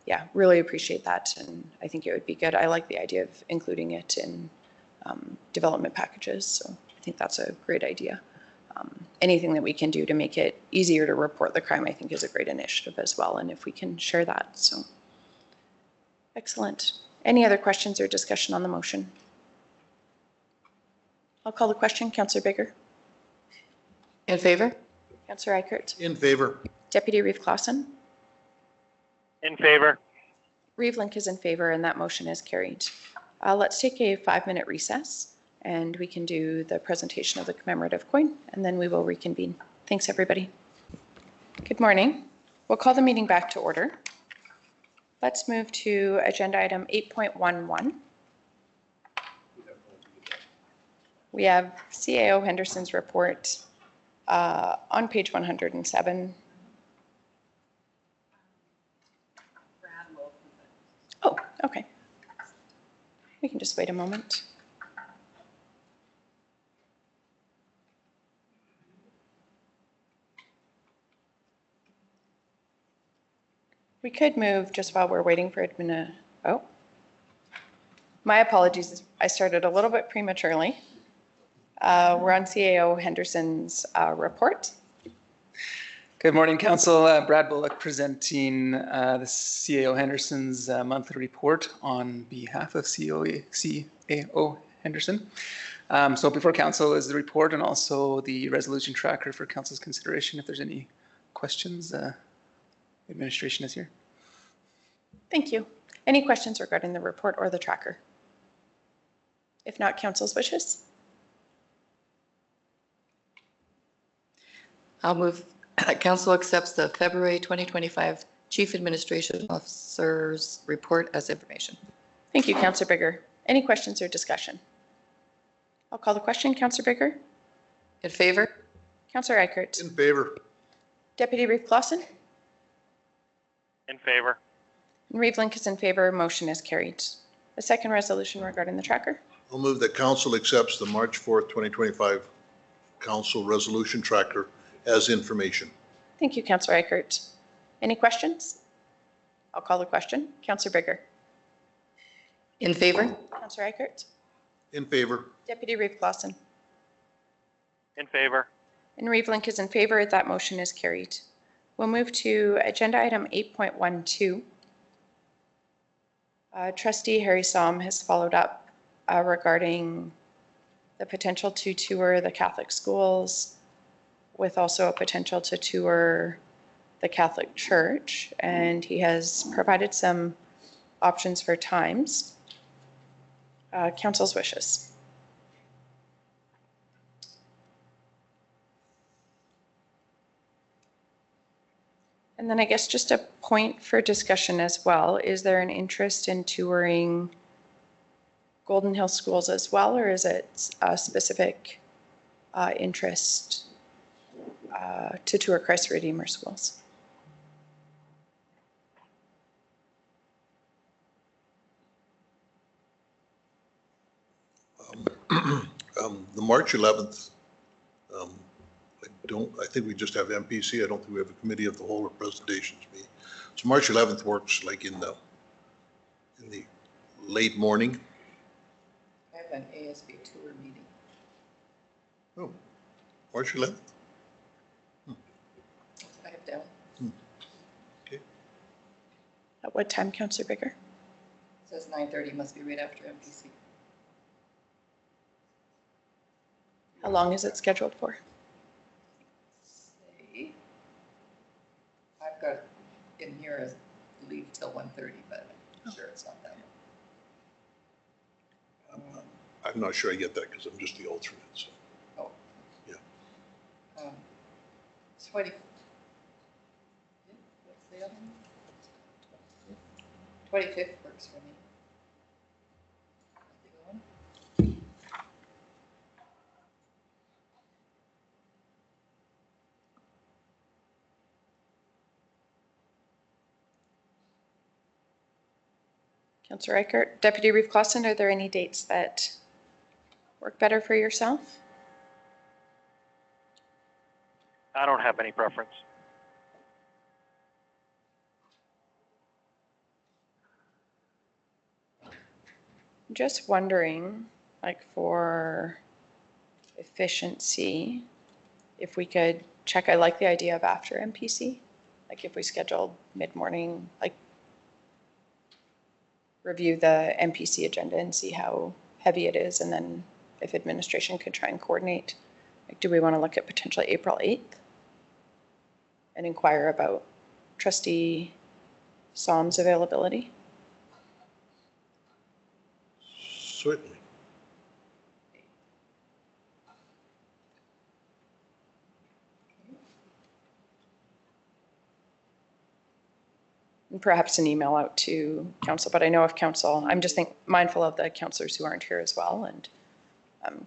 Yeah, really appreciate that, and I think it would be good. I like the idea of including it in development packages, so I think that's a great idea. Anything that we can do to make it easier to report the crime, I think, is a great initiative as well, and if we can share that, so. Excellent. Any other questions or discussion on the motion? I'll call the question. Councillor Bigger. In favor? Councillor Eichert. In favor. Deputy Reeve Clausen. In favor. Reeve Link is in favor, and that motion is carried. Let's take a 5-minute recess, and we can do the presentation of the commemorative coin, and then we will reconvene. Thanks, everybody. Good morning. We'll call the meeting back to order. Let's move to agenda item 8.11. We have CAO Henderson's report on page 107. Oh, okay. We can just wait a moment. We could move just while we're waiting for admin. Oh, my apologies. I started a little bit prematurely. We're on CAO Henderson's report. Good morning, Council. Brad Bullock presenting the CAO Henderson's monthly report on behalf of CAO Henderson. So before Council is the report and also the resolution tracker for Council's consideration. If there's any questions, administration is here. Thank you. Any questions regarding the report or the tracker? If not, Council's wishes. I'll move that Council accepts the February 2025 Chief Administration Officer's report as information. Thank you, Councillor Bigger. Any questions or discussion? I'll call the question. Councillor Bigger. In favor? Councillor Eichert. In favor. Deputy Reeve Clausen. In favor. And Reeve Link is in favor. Motion is carried. A second resolution regarding the tracker. I'll move that council accepts the March 4th, 2025 council resolution tracker as information. Thank you, Councillor Eichert. Any questions? I'll call the question. Councillor Bigger. In favor? Councillor Eichert. In favor. Deputy Reeve Clausen. In favor. And Reeve Link is in favor. That motion is carried. We'll move to agenda item 8.12. Trustee Harry Somm has followed up regarding the potential to tour the Catholic schools with also a potential to tour the Catholic Church, and he has provided some options for times. Council's wishes. And then I guess just a point for discussion as well. Is there an interest in touring Golden Hill schools as well, or is it a specific interest to tour Christ Redeemer schools? The March 11th, I think we just have MPC. I don't think we have a committee of the whole or presentations meeting. So March 11th works like in the late morning. I have an ASB tour meeting. Oh, March 11th? I have down. Okay. At what time, Councillor Bigger? It says 9:30, must be right after MPC. How long is it scheduled for? Say, I've got in here as leave till 1:30, but I'm sure it's not that long. I'm not sure I get that because I'm just the alternate, so. Oh. Yeah. 20. What's the other one? 25th works for me. Councillor Reichert. Deputy Reeve Clausen, are there any dates that work better for yourself? I don't have any preference. I'm just wondering, like for efficiency, if we could check, I like the idea of after MPC, like if we scheduled mid-morning, like review the MPC agenda and see how heavy it is, and then if administration could try and coordinate, like do we want to look at potentially April 8th and inquire about Trustee Som's availability? Certainly. And perhaps an email out to council, but I know if council, I'm just mindful of the councillors who aren't here as well, and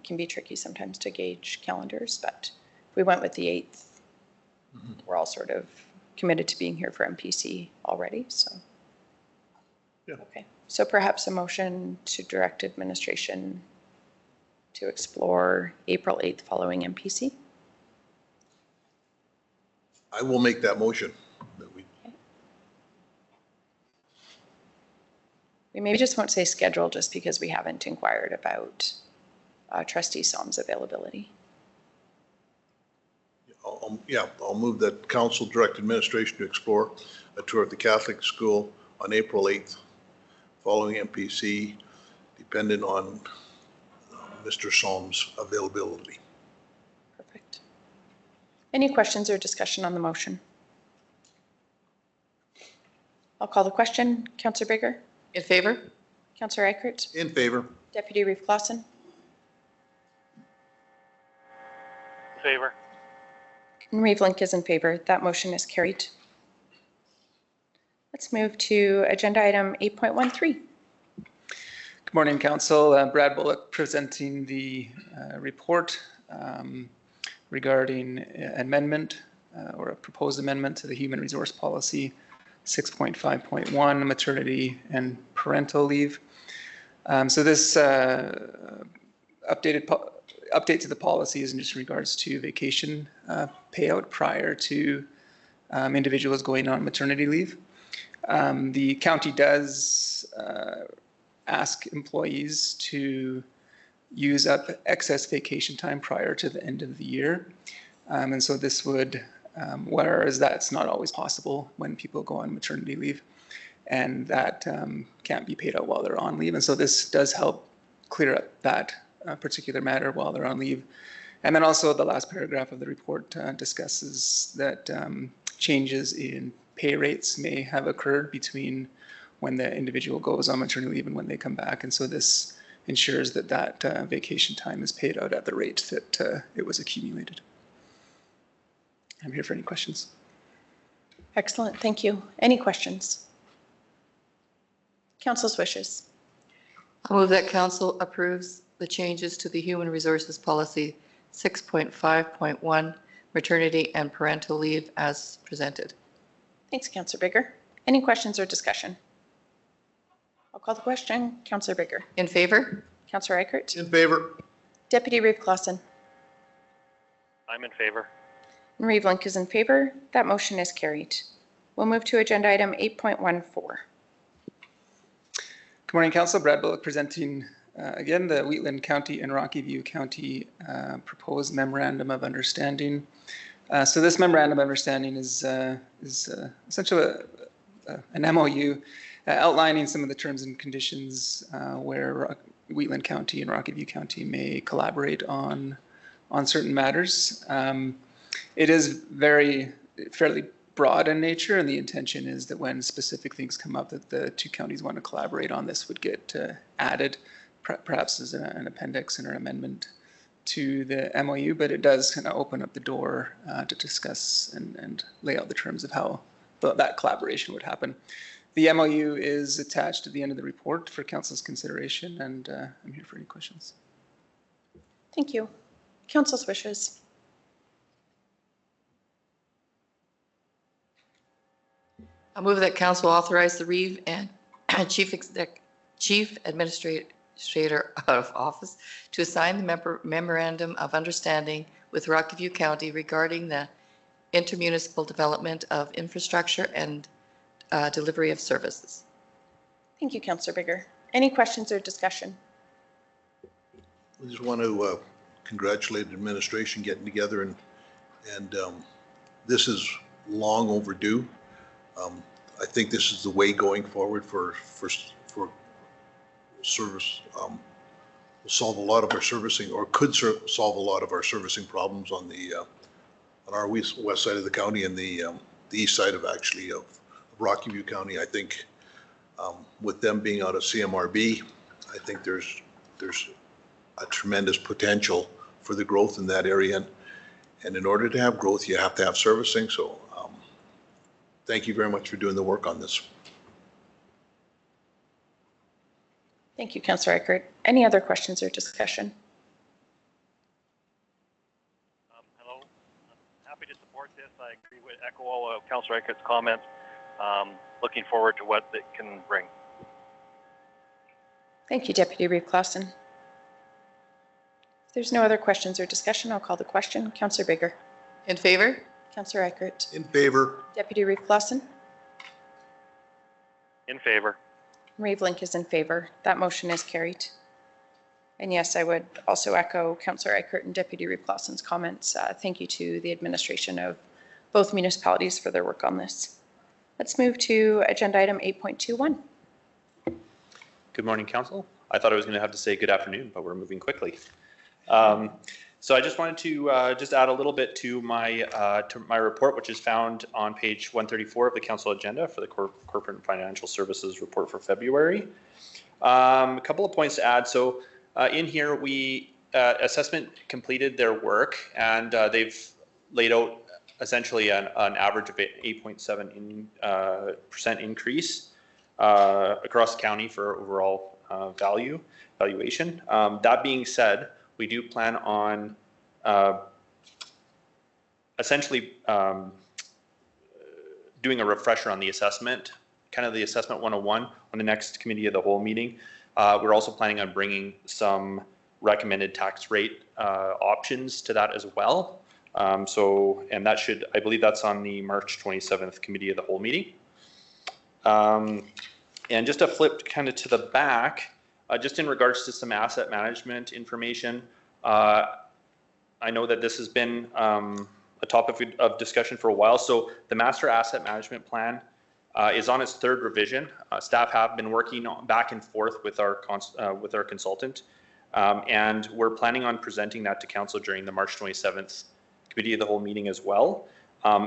can be tricky sometimes to gauge calendars, but if we went with the 8th, we're all sort of committed to being here for MPC already, so. Yeah. Okay, so perhaps a motion to direct administration to explore April 8th following MPC. I will make that motion. That We maybe just won't say schedule just because we haven't inquired about Trustee Som's availability. I'll move that council direct administration to explore a tour of the Catholic school on April 8th following MPC, dependent on Mr. Som's availability. Perfect. Any questions or discussion on the motion? I'll call the question. Councillor Bigger? In favor? Councillor Reichert? In favor. Deputy Reeve Clausen? Favor. And Reeve Link is in favor. That motion is carried. Let's move to agenda item 8.13. Good morning, Council. Brad Bullock presenting the report regarding amendment or a proposed amendment to the Human Resource Policy 6.5.1, maternity and parental leave. So this update to the policy is in just regards to vacation payout prior to individuals going on maternity leave. The county does ask employees to use up excess vacation time prior to the end of the year. And so this would, whereas that's not always possible when people go on maternity leave, and that can't be paid out while they're on leave. And so this does help clear up that particular matter while they're on leave. And then also the last paragraph of the report discusses that changes in pay rates may have occurred between when the individual goes on maternity leave and when they come back. And so this ensures that that vacation time is paid out at the rate that it was accumulated. I'm here for any questions. Excellent, thank you. Any questions? Council's wishes. I'll move that council approves the changes to the Human Resources Policy 6.5.1, maternity and parental leave as presented. Thanks, Councillor Bigger. Any questions or discussion? I'll call the question. Councillor Bigger. In favor? Councillor Eichert. In favor. Deputy Reeve Clausen. I'm in favor. And Reeve Link is in favor. That motion is carried. We'll move to agenda item 8.14. Good morning, Council. Brad Bullock presenting again the Wheatland County and Rocky View County proposed memorandum of understanding. So this memorandum of understanding is essentially an MOU outlining some of the terms and conditions where Wheatland County and Rocky View County may collaborate on certain matters. It is fairly broad in nature, and the intention is that when specific things come up that the two counties want to collaborate on, this would get added, perhaps as an appendix in our amendment to the MOU, but it does kind of open up the door to discuss and lay out the terms of how that collaboration would happen. The MOU is attached at the end of the report for council's consideration, and I'm here for any questions. Thank you. Council's wishes. I'll move that council authorize the Reeve and Chief Administrator of Office to assign the memorandum of understanding with Rocky View County regarding the intermunicipal development of infrastructure and delivery of services. Thank you, Councillor Bigger. Any questions or discussion? I just want to congratulate the administration getting together, and this is long overdue. I think this is the way going forward for service. Will solve a lot of our servicing, or could solve a lot of our servicing problems on our west side of the county and the east side of Rocky View County. I think with them being out of CMRB, I think there's a tremendous potential for the growth in that area. And in order to have growth, you have to have servicing. So thank you very much for doing the work on this. Thank you, Councillor Eichert. Any other questions or discussion? Hello. I'm happy to support this. I agree with echo all of Councillor Eichert's comments. Looking forward to what it can bring. Thank you, Deputy Reeve Clausen. If there's no other questions or discussion, I'll call the question. Councillor Bigger. In favor? Councillor Eichert. In favor. Deputy Reeve Clausen. In favor. Reeve Link is in favor. That motion is carried. And yes, I would also echo Councillor Eichert and Deputy Reeve Clausen's comments. Thank you to the administration of both municipalities for their work on this. Let's move to agenda item 8.21. Good morning, Council. I thought I was going to have to say good afternoon, but we're moving quickly. So I just wanted to just add a little bit to my report, which is found on page 134 of the Council agenda for the Corporate and Financial Services report for February. A couple of points to add. So in here, assessment completed their work, and they've laid out essentially an average of 8.7% increase across the county for overall valuation. That being said, we do plan on essentially doing a refresher on the assessment, kind of the assessment 101 on the next committee of the whole meeting. We're also planning on bringing some recommended tax rate options to that as well. And that should, I believe that's on the March 27th committee of the whole meeting. And just to flip kind of to the back, just in regards to some asset management information, I know that this has been a topic of discussion for a while. So the Master Asset Management Plan is on its third revision. Staff have been working back and forth with our consultant, and we're planning on presenting that to Council during the March 27th Committee of the Whole meeting as well.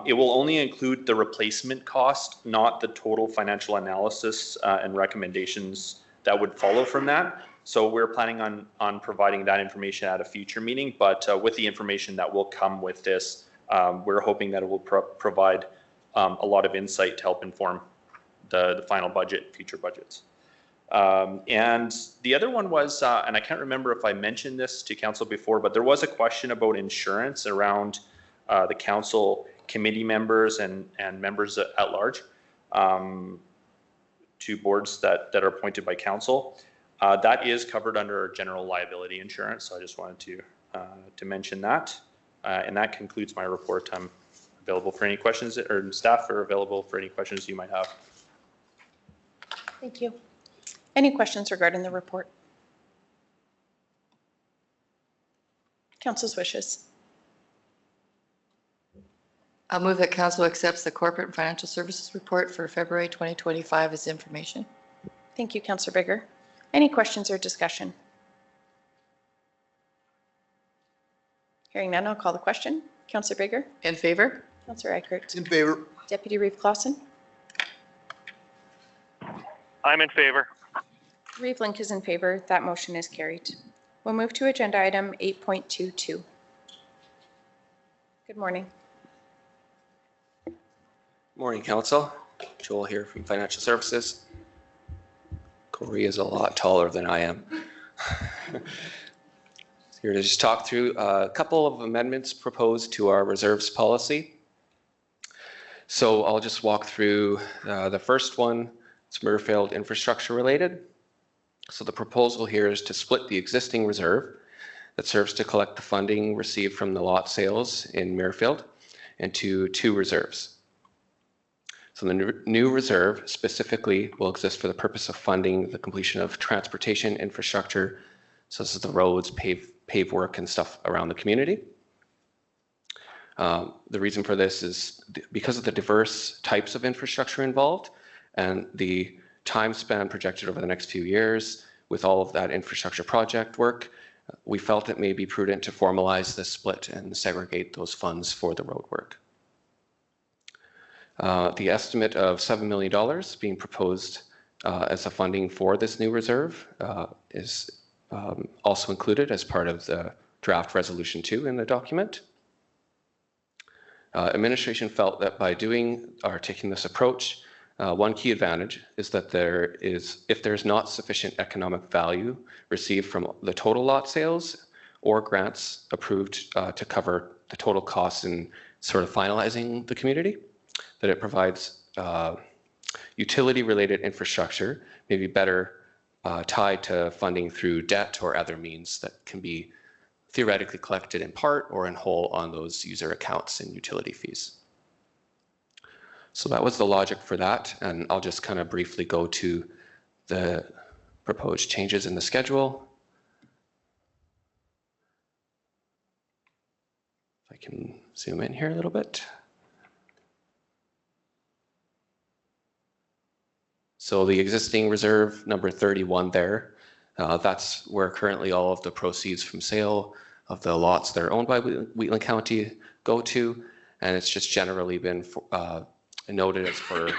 It will only include the replacement cost, not the total financial analysis and recommendations that would follow from that. So we're planning on providing that information at a future meeting, but with the information that will come with this, we're hoping that it will provide a lot of insight to help inform the final budget, future budgets. And the other one was, and I can't remember if I mentioned this to council before, but there was a question about insurance around the council committee members and members at large to boards that are appointed by council. That is covered under general liability insurance, so I just wanted to mention that. And that concludes my report. I'm available for any questions, or staff are available for any questions you might have. Thank you. Any questions regarding the report? Council's wishes. I'll move that council accepts the corporate and financial services report for February 2025 as information. Thank you, Councillor Bigger. Any questions or discussion? Hearing none, I'll call the question. Councillor Bigger? In favor? Councillor Eichert? In favor. Deputy Reeve Clausen? I'm in favor. Reeve Link is in favor. That motion is carried. We'll move to agenda item 8.22. Good morning. Morning, Council. Joel here from Financial Services. Corey is a lot taller than I am. Here to just talk through a couple of amendments proposed to our reserves policy. So I'll just walk through the first one. It's Muirfield infrastructure related. So the proposal here is to split the existing reserve that serves to collect the funding received from the lot sales in Muirfield into two reserves. So the new reserve specifically will exist for the purpose of funding the completion of transportation infrastructure. So this is the roads, pave work and stuff around the community. The reason for this is because of the diverse types of infrastructure involved and the time span projected over the next few years with all of that infrastructure project work, we felt it may be prudent to formalize this split and segregate those funds for the road work. The estimate of $7 million being proposed as a funding for this new reserve is also included as part of the draft resolution 2 in the document. Administration felt that by taking this approach, one key advantage is that if there's not sufficient economic value received from the total lot sales or grants approved to cover the total costs in sort of finalizing the community, that it provides utility-related infrastructure, maybe better tied to funding through debt or other means that can be theoretically collected in part or in whole on those user accounts and utility fees. So that was the logic for that, and I'll just kind of briefly go to the proposed changes in the schedule. If I can zoom in here a little bit. So the existing reserve, number 31 there, that's where currently all of the proceeds from sale of the lots that are owned by Wheatland County go to, and it's just generally been noted as for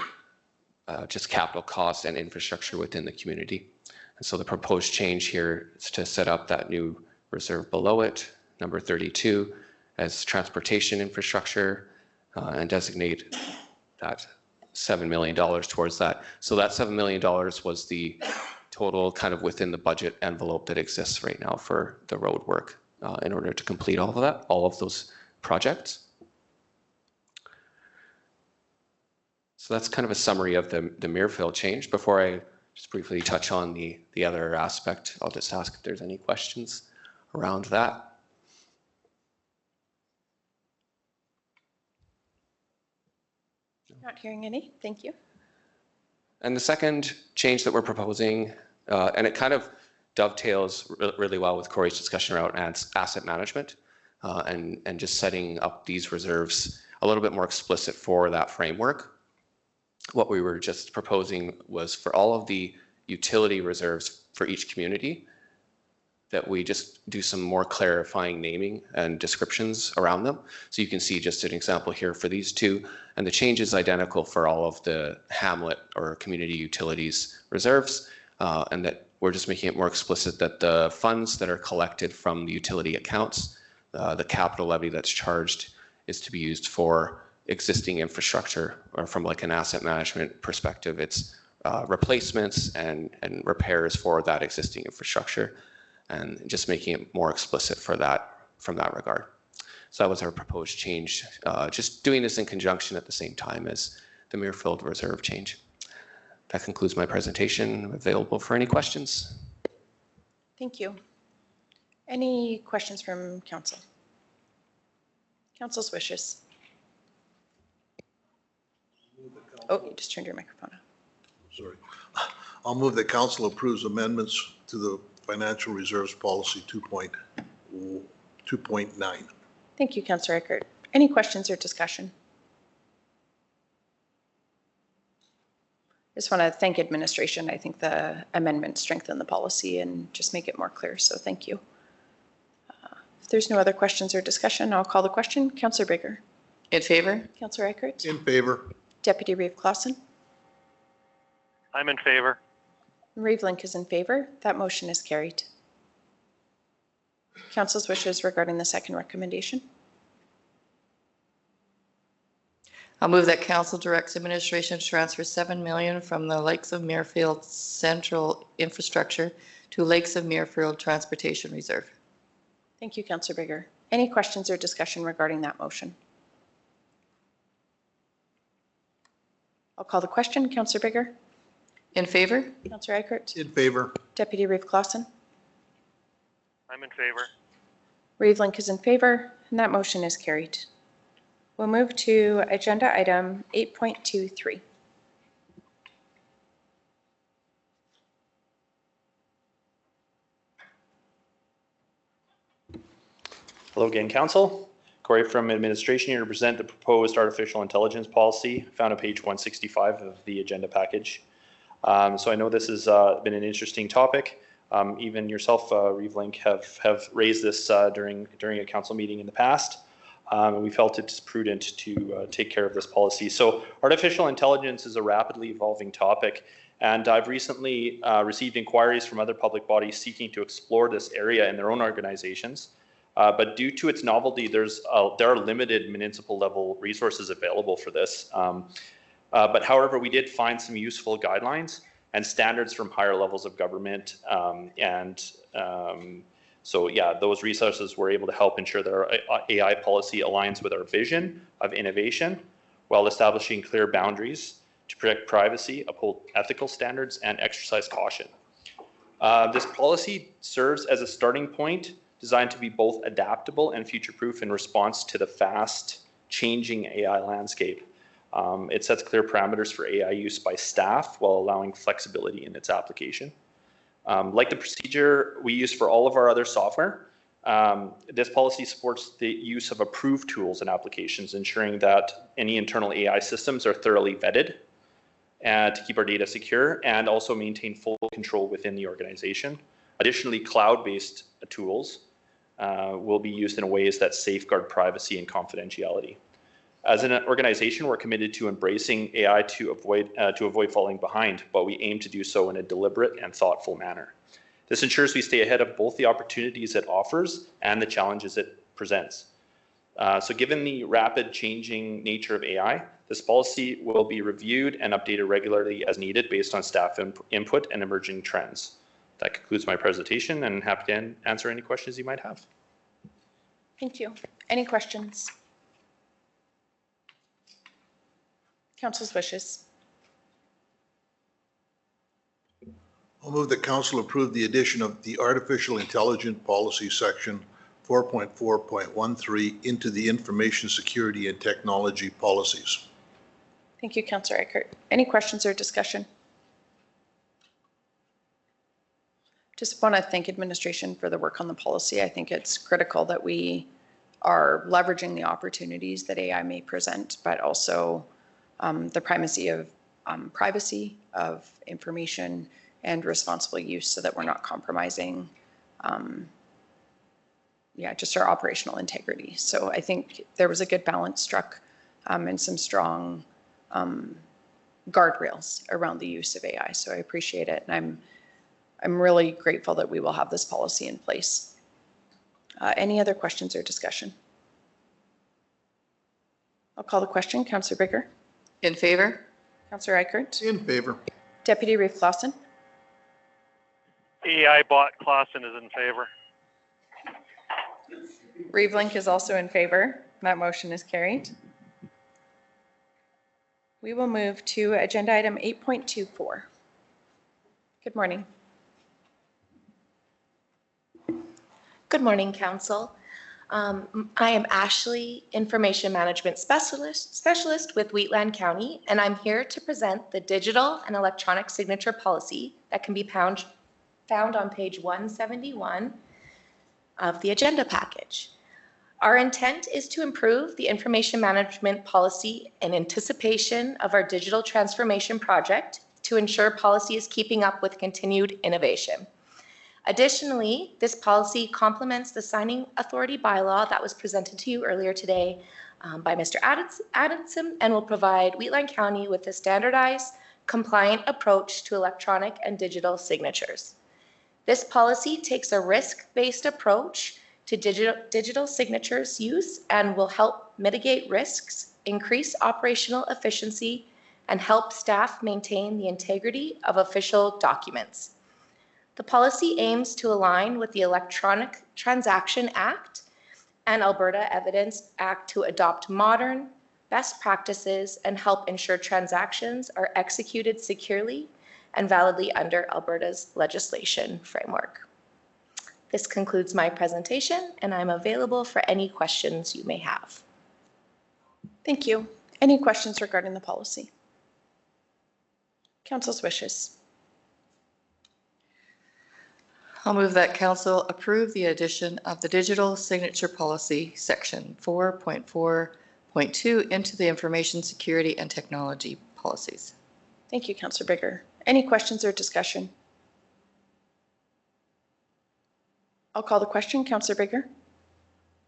just capital costs and infrastructure within the community. And so the proposed change here is to set up that new reserve below it, number 32, as transportation infrastructure and designate that $7 million towards that. So that $7 million was the total kind of within the budget envelope that exists right now for the road work in order to complete all of that, all of those projects. So that's kind of a summary of the Muirfield change. Before I just briefly touch on the other aspect, I'll just ask if there's any questions around that. Not hearing any. Thank you. And the second change that we're proposing, and it kind of dovetails really well with Corey's discussion around asset management and just setting up these reserves a little bit more explicit for that framework. What we were just proposing was for all of the utility reserves for each community, that we just do some more clarifying naming and descriptions around them. So you can see just an example here for these two, and the change is identical for all of the hamlet or community utilities reserves, and that we're just making it more explicit that the funds that are collected from the utility accounts, the capital levy that's charged, is to be used for existing infrastructure, or from like an asset management perspective, it's replacements and repairs for that existing infrastructure, and just making it more explicit for that from that regard. So that was our proposed change, just doing this in conjunction at the same time as the Muirfield Reserve change. That concludes my presentation. I'm available for any questions. Thank you. Any questions from council? Council's wishes. Oh, you just turned your microphone on. Sorry. I'll move that council approves amendments to the financial reserves policy 2.9. Thank you, Councillor Eckert. Any questions or discussion? Just want to thank administration. I think the amendments strengthen the policy and just make it more clear, so thank you. If there's no other questions or discussion, I'll call the question. Councillor Bigger. In favor? Councillor Eckert. In favor. Deputy Reeve Clausen. I'm in favor. Reeve Link is in favor. That motion is carried. Council's wishes regarding the second recommendation. I'll move that council directs administration to transfer $7 million from the Lakes of Muirfield Central Infrastructure to Lakes of Muirfield Transportation Reserve. Thank you, Councillor Bigger. Any questions or discussion regarding that motion? I'll call the question. Councillor Bigger. In favor? Councillor Eckert. In favor. Deputy Reeve Clausen. I'm in favor. Reeve Link is in favor, and that motion is carried. We'll move to agenda item 8.23. Hello again, Council. Corey from Administration here to present the proposed artificial intelligence policy found on page 165 of the agenda package. So I know this has been an interesting topic. Even yourself, Reeve Link, have raised this during a council meeting in the past. And we felt it's prudent to take care of this policy. So artificial intelligence is a rapidly evolving topic, and I've recently received inquiries from other public bodies seeking to explore this area in their own organizations. But due to its novelty, there are limited municipal level resources available for this. But however, we did find some useful guidelines and standards from higher levels of government. So yeah, those resources were able to help ensure that our AI policy aligns with our vision of innovation while establishing clear boundaries to protect privacy, uphold ethical standards, and exercise caution. This policy serves as a starting point designed to be both adaptable and future-proof in response to the fast changing AI landscape. It sets clear parameters for AI use by staff while allowing flexibility in its application. Like the procedure we use for all of our other software, this policy supports the use of approved tools and applications, ensuring that any internal AI systems are thoroughly vetted to keep our data secure and also maintain full control within the organization. Additionally, cloud-based tools will be used in ways that safeguard privacy and confidentiality. As an organization, we're committed to embracing AI to avoid falling behind, but we aim to do so in a deliberate and thoughtful manner. This ensures we stay ahead of both the opportunities it offers and the challenges it presents. So given the rapid changing nature of AI, this policy will be reviewed and updated regularly as needed based on staff input and emerging trends. That concludes my presentation, and I'm happy to answer any questions you might have. Thank you. Any questions? Council's wishes. I'll move that council approve the addition of the artificial intelligence policy section 4.4.13 into the information security and technology policies. Thank you, Councillor Eckert. Any questions or discussion? Just want to thank administration for the work on the policy. I think it's critical that we are leveraging the opportunities that AI may present, but also the primacy of privacy, of information, and responsible use so that we're not compromising just our operational integrity. So I think there was a good balance struck and some strong guardrails around the use of AI. So I appreciate it. And I'm really grateful that we will have this policy in place. Any other questions or discussion? I'll call the question. Counselor Bigger, In favor? Counselor Eichert, In favor. Deputy Reeve Clausen, EI Bot Clausen is in favor. Reeve Link is also in favor. That motion is carried. We will move to agenda item 8.24. Good morning. Good morning, Council. I am Ashley, Information Management Specialist with Wheatland County, and I'm here to present the digital and electronic signature policy that can be found on page 171 of the agenda package. Our intent is to improve the information management policy in anticipation of our digital transformation project to ensure policy is keeping up with continued innovation. Additionally, this policy complements the signing authority bylaw that was presented to you earlier today by Mr. Adamson and will provide Wheatland County with a standardized, compliant approach to electronic and digital signatures. This policy takes a risk-based approach to digital signatures use and will help mitigate risks, increase operational efficiency, and help staff maintain the integrity of official documents. The policy aims to align with the Electronic Transaction Act and Alberta Evidence Act to adopt modern best practices and help ensure transactions are executed securely and validly under Alberta's legislation framework. This concludes my presentation, and I'm available for any questions you may have. Thank you. Any questions regarding the policy? Council's wishes. I'll move that council approve the addition of the digital signature policy, section 4.4.2, into the information security and technology policies. Thank you, Councilor Bigger. Any questions or discussion? I'll call the question. Councilor Bigger,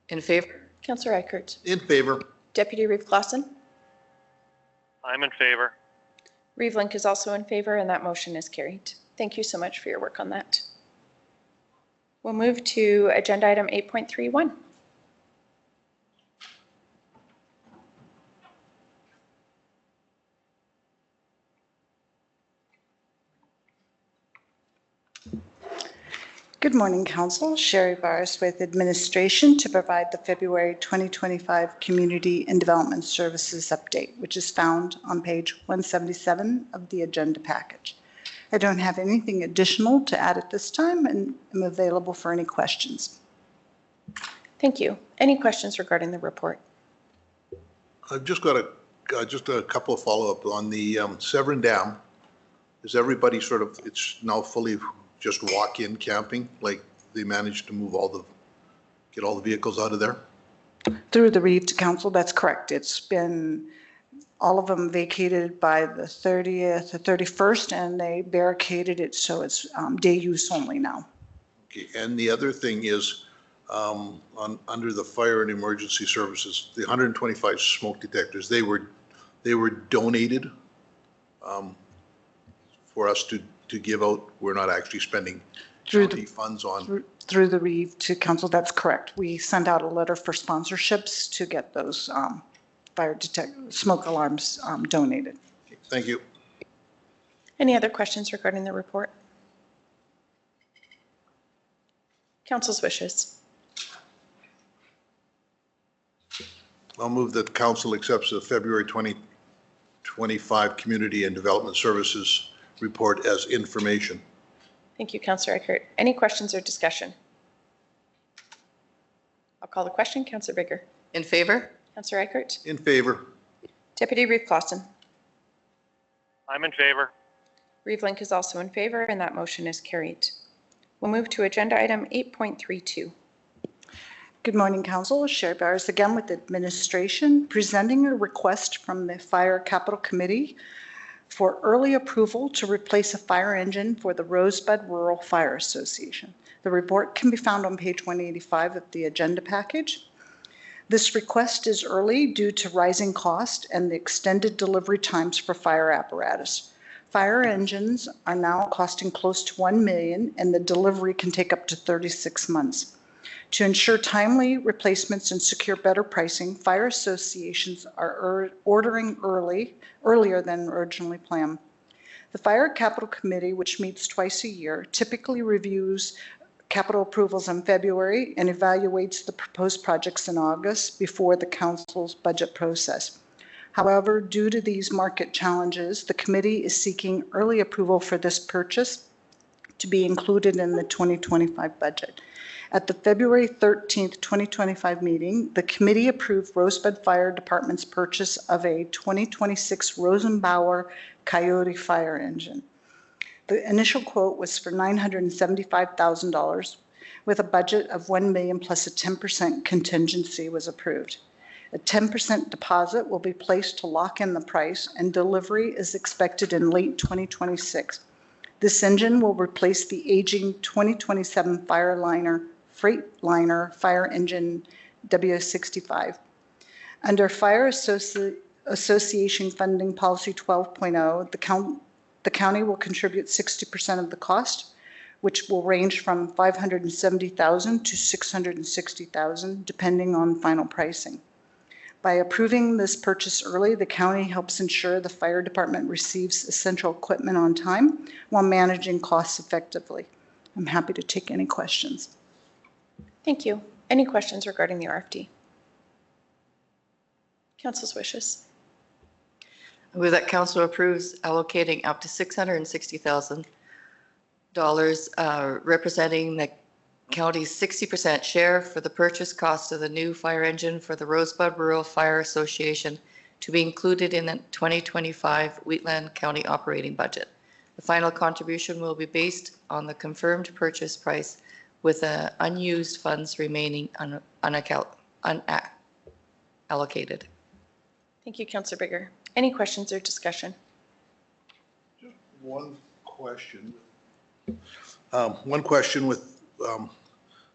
In favor? Councilor Eichert, In favor. Deputy Reeve Clausen, I'm in favor. Reeve Link is also in favor, and that motion is carried. Thank you so much for your work on that. We'll move to agenda item 8.31. Good morning, Council. Sherry Bars with Administration to provide the February 2025 Community and Development Services Update, which is found on page 177 of the agenda package. I don't have anything additional to add at this time and am available for any questions. Thank you. Any questions regarding the report? I've just got a couple of follow-up on the Severn Dam. Is everybody it's now fully just walk-in camping? Like they managed to move get all the vehicles out of there? Through the Reeve to Council, that's correct. It's been all of them vacated by the 30th or 31st, and they barricaded it so it's day use only now. Okay, and the other thing is, under the fire and emergency services, the 125 smoke detectors, they were donated for us to give out. We're not actually spending county funds on. Through the Reeve to Council, that's correct. We sent out a letter for sponsorships to get those smoke alarms donated. Okay, thank you. Any other questions regarding the report? Council's wishes. I'll move that council accepts the February 2025 Community and Development Services report as information. Thank you, Councilor Eichert. Any questions or discussion? I'll call the question. Councilor Bigger, In favor? Councilor Eichert, In favor. Deputy Reeve Clausen, I'm in favor. Reeve Link is also in favor, and that motion is carried. We'll move to agenda item 8.32. Good morning, Council. Sherry Bars again with Administration, presenting a request from the Fire Capital Committee for early approval to replace a fire engine for the Rosebud Rural Fire Association. The report can be found on page 185 of the agenda package. This request is early due to rising cost and the extended delivery times for fire apparatus. Fire engines are now costing close to $1 million, and the delivery can take up to 36 months. To ensure timely replacements and secure better pricing, fire associations are ordering earlier than originally planned. The Fire Capital Committee, which meets twice a year, typically reviews capital approvals in February and evaluates the proposed projects in August before the council's budget process. However, due to these market challenges, the committee is seeking early approval for this purchase to be included in the 2025 budget. At the February 13th, 2025 meeting, the committee approved Rosebud Fire Department's purchase of a 2026 Rosenbauer Coyote fire engine. The initial quote was for $975,000 with a budget of $1 million plus a 10% contingency was approved. A 10% deposit will be placed to lock in the price, and delivery is expected in late 2026. This engine will replace the aging 2027 Freightliner fire engine W65. Under Fire Association Funding Policy 12.0, the county will contribute 60% of the cost, which will range from $570,000 to $660,000, depending on final pricing. By approving this purchase early, the county helps ensure the fire department receives essential equipment on time while managing costs effectively. I'm happy to take any questions. Thank you. Any questions regarding the RFD? Council's wishes. I move that council approves allocating up to $660,000, representing the county's 60% share for the purchase cost of the new fire engine for the Rosebud Rural Fire Association to be included in the 2025 Wheatland County operating budget. The final contribution will be based on the confirmed purchase price with unused funds remaining unallocated. Thank you, Councilor Bigger. Any questions or discussion? Just one question. One question with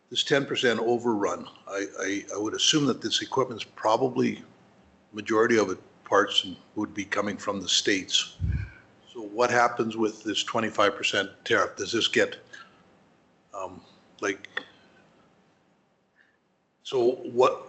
this 10% overrun. I would assume that this equipment's probably, majority of it parts would be coming from the States. So what happens with this 25% tariff? Does this get so what,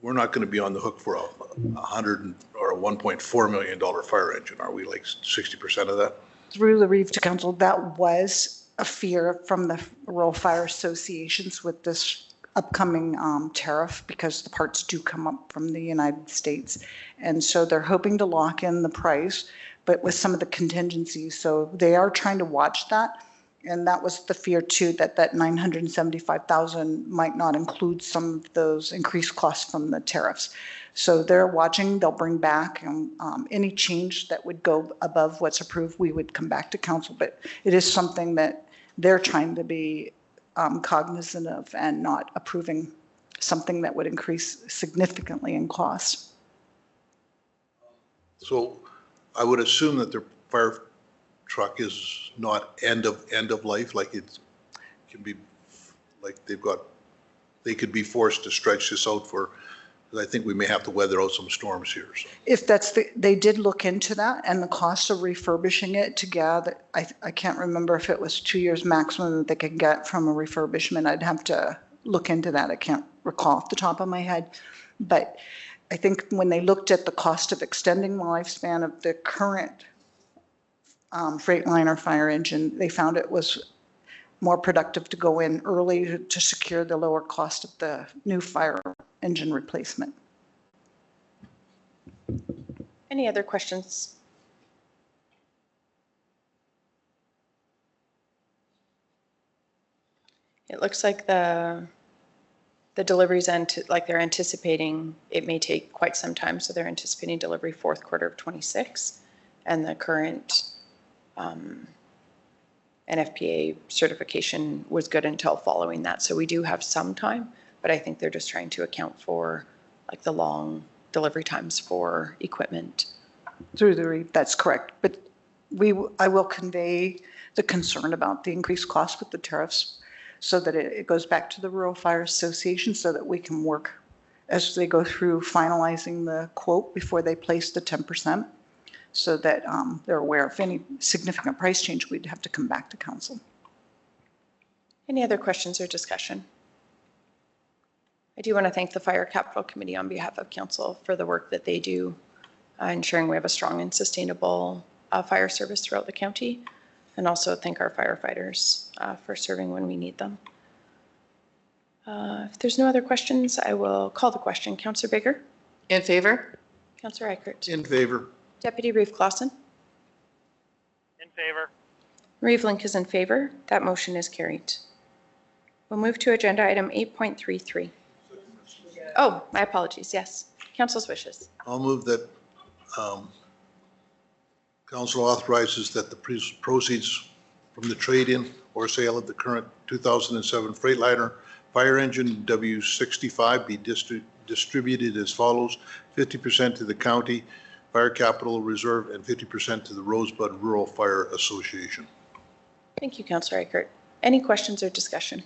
we're not going to be on the hook for a $100 or a $1.4 million fire engine, are we, like 60% of that? Through the Reeve to Council, that was a fear from the rural fire associations with this upcoming tariff, because the parts do come up from the United States. And so they're hoping to lock in the price, but with some of the contingencies. So they are trying to watch that. And that was the fear too, that $975,000 might not include some of those increased costs from the tariffs. So they're watching, they'll bring back any change that would go above what's approved, we would come back to council. But it is something that they're trying to be cognizant of and not approving something that would increase significantly in cost. So I would assume that their fire truck is not end of life, like it can be, like they could be forced to stretch this out for, because I think we may have to weather out some storms here. So. If that's they did look into that, and the cost of refurbishing it to gather, I can't remember if it was 2 years maximum that they could get from a refurbishment. I'd have to look into that. I can't recall off the top of my head. But I think when they looked at the cost of extending the lifespan of the current Freightliner fire engine, they found it was more productive to go in early to secure the lower cost of the new fire engine replacement. Any other questions? It looks like the deliveries like they're anticipating it may take quite some time, so they're anticipating delivery fourth quarter of 26, and the current NFPA certification was good until following that. So we do have some time, but I think they're just trying to account for like the long delivery times for equipment. Through the Reeve, that's correct. But I will convey the concern about the increased cost with the tariffs so that it goes back to the Rural Fire Association so that we can work as they go through finalizing the quote before they place the 10%. So that they're aware of any significant price change, we'd have to come back to council. Any other questions or discussion? I do want to thank the Fire Capital Committee on behalf of council for the work that they do, ensuring we have a strong and sustainable fire service throughout the county, and also thank our firefighters for serving when we need them. If there's no other questions, I will call the question. Councillor Bigger? In favor? Councillor Eichert? In favor. Deputy Reeve Clausen? In favor. Reeve Link is in favor. That motion is carried. We'll move to agenda item 8.33. Oh, my apologies. Yes. Council's wishes. I'll move that council authorizes that the proceeds from the trade-in or sale of the current 2007 Freightliner fire engine W65 be distributed as follows: 50% to the county Fire Capital Reserve and 50% to the Rosebud Rural Fire Association. Thank you, Councillor Eichert. Any questions or discussion?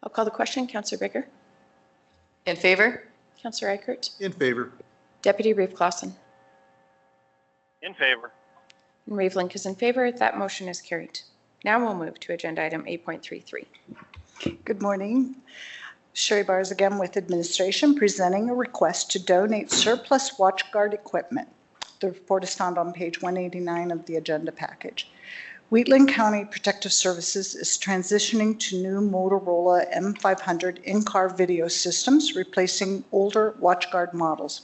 I'll call the question. Councillor Bigger? In favor? Councillor Eichert? In favor. Deputy Reeve Clausen? In favor. And Reeve Link is in favor. That motion is carried. Now we'll move to agenda item 8.33. Good morning. Sherry Bars again with administration, presenting a request to donate surplus WatchGuard equipment. The report is found on page 189 of the agenda package. Wheatland County Protective Services is transitioning to new Motorola M500 in-car video systems, replacing older WatchGuard models.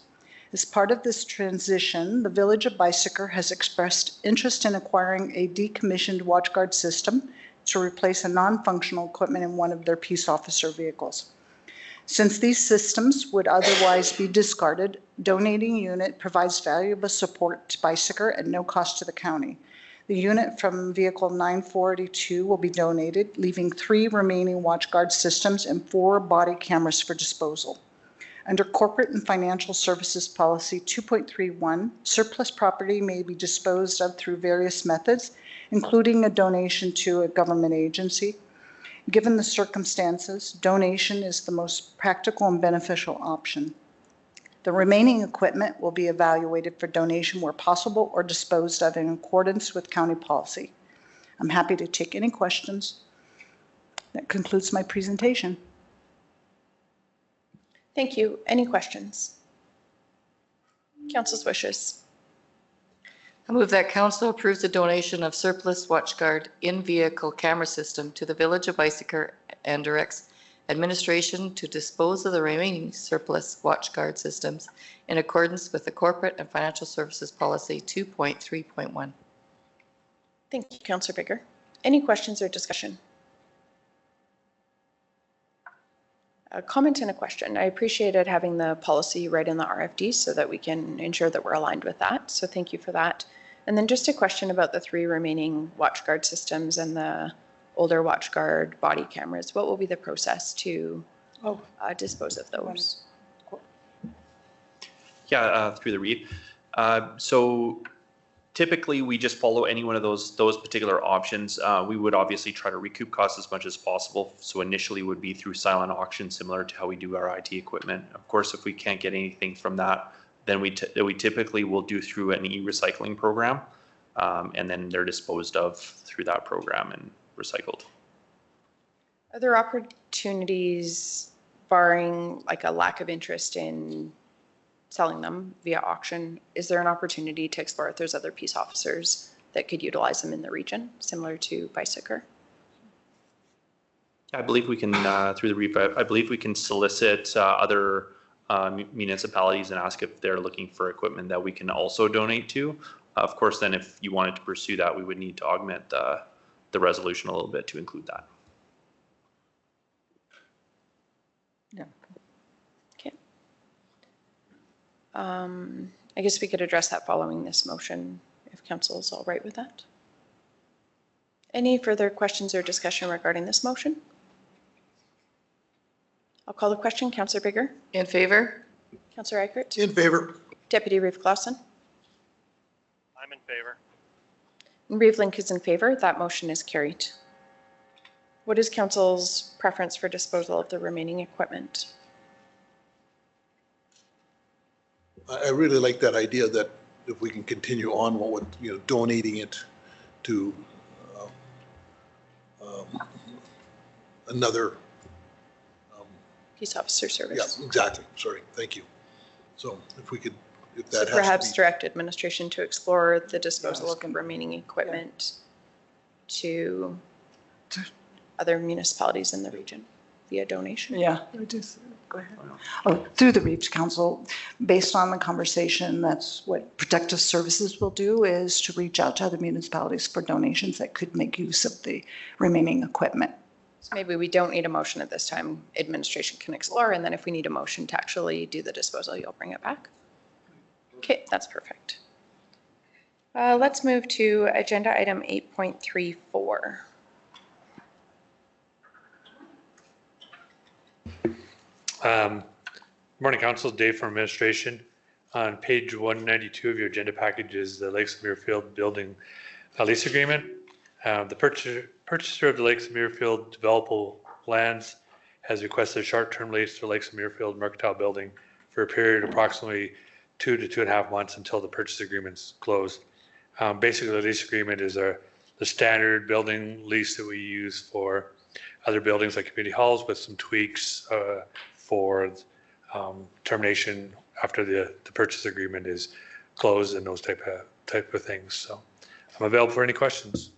As part of this transition, the Village of Bicycle has expressed interest in acquiring a decommissioned WatchGuard system to replace a non-functional equipment in one of their peace officer vehicles. Since these systems would otherwise be discarded, donating unit provides valuable support to Bicycle at no cost to the county. The unit from vehicle 942 will be donated, leaving 3 remaining WatchGuard systems and 4 body cameras for disposal. Under Corporate and Financial Services Policy 2.31, surplus property may be disposed of through various methods, including a donation to a government agency. Given the circumstances, donation is the most practical and beneficial option. The remaining equipment will be evaluated for donation where possible or disposed of in accordance with county policy. I'm happy to take any questions. That concludes my presentation. Thank you. Any questions? Council's wishes. I move that council approves the donation of surplus WatchGuard in-vehicle camera system to the Village of Bicycle and directs administration to dispose of the remaining surplus WatchGuard systems in accordance with the Corporate and Financial Services Policy 2.3.1. Thank you, Councillor Bigger. Any questions or discussion? A comment and a question. I appreciated having the policy right in the RFD so that we can ensure that we're aligned with that. So thank you for that. And then just a question about the 3 remaining WatchGuard systems and the older WatchGuard body cameras. What will be the process to dispose of those? Yeah, through the REIT. So typically, we just follow any one of those particular options. We would obviously try to recoup costs as much as possible. So initially would be through silent auction, similar to how we do our IT equipment. Of course, if we can't get anything from that, then we typically will do through an e-recycling program, and then they're disposed of through that program and recycled. Are there opportunities, barring like a lack of interest in selling them via auction, is there an opportunity to explore if there's other peace officers that could utilize them in the region, similar to Bicycle? I believe we can, through the REIT, I believe we can solicit other municipalities and ask if they're looking for equipment that we can also donate to. Of course, then if you wanted to pursue that, we would need to augment the resolution a little bit to include that. Yeah. Okay. I guess we could address that following this motion, if council is all right with that. Any further questions or discussion regarding this motion? I'll call the question. Councillor Bigger? In favor? Councillor Eichert? In favor. Deputy Reeve Clausen? I'm in favor. And Reeve Link is in favor. That motion is carried. What is council's preference for disposal of the remaining equipment? I really like that idea that if we can continue on with, donating it to another Peace Officer Service. Yes, exactly. Sorry. Thank you. So if we could, if So that has perhaps to be. direct administration to explore the disposal of the remaining equipment to other municipalities in the region via donation. Yeah. Go ahead. Oh, through the Reeves Council, based on the conversation, that's what Protective Services will do, is to reach out to other municipalities for donations that could make use of the remaining equipment. So maybe we don't need a motion at this time. Administration can explore, and then if we need a motion to actually do the disposal, you'll bring it back. Okay, that's perfect. Let's move to agenda item 8.34. Morning, Council. Dave from Administration. On page 192 of your agenda package is the Lakes of Muirfield Building lease agreement. The purchaser of the Lakes of Muirfield developable lands has requested a short-term lease to Lakes of Muirfield Mercantile Building for a period of approximately 2 to 2.5 months until the purchase agreement's closed. Basically, the lease agreement is the standard building lease that we use for other buildings like community halls, with some tweaks for termination after the purchase agreement is closed and those type of things. So I'm available for any questions.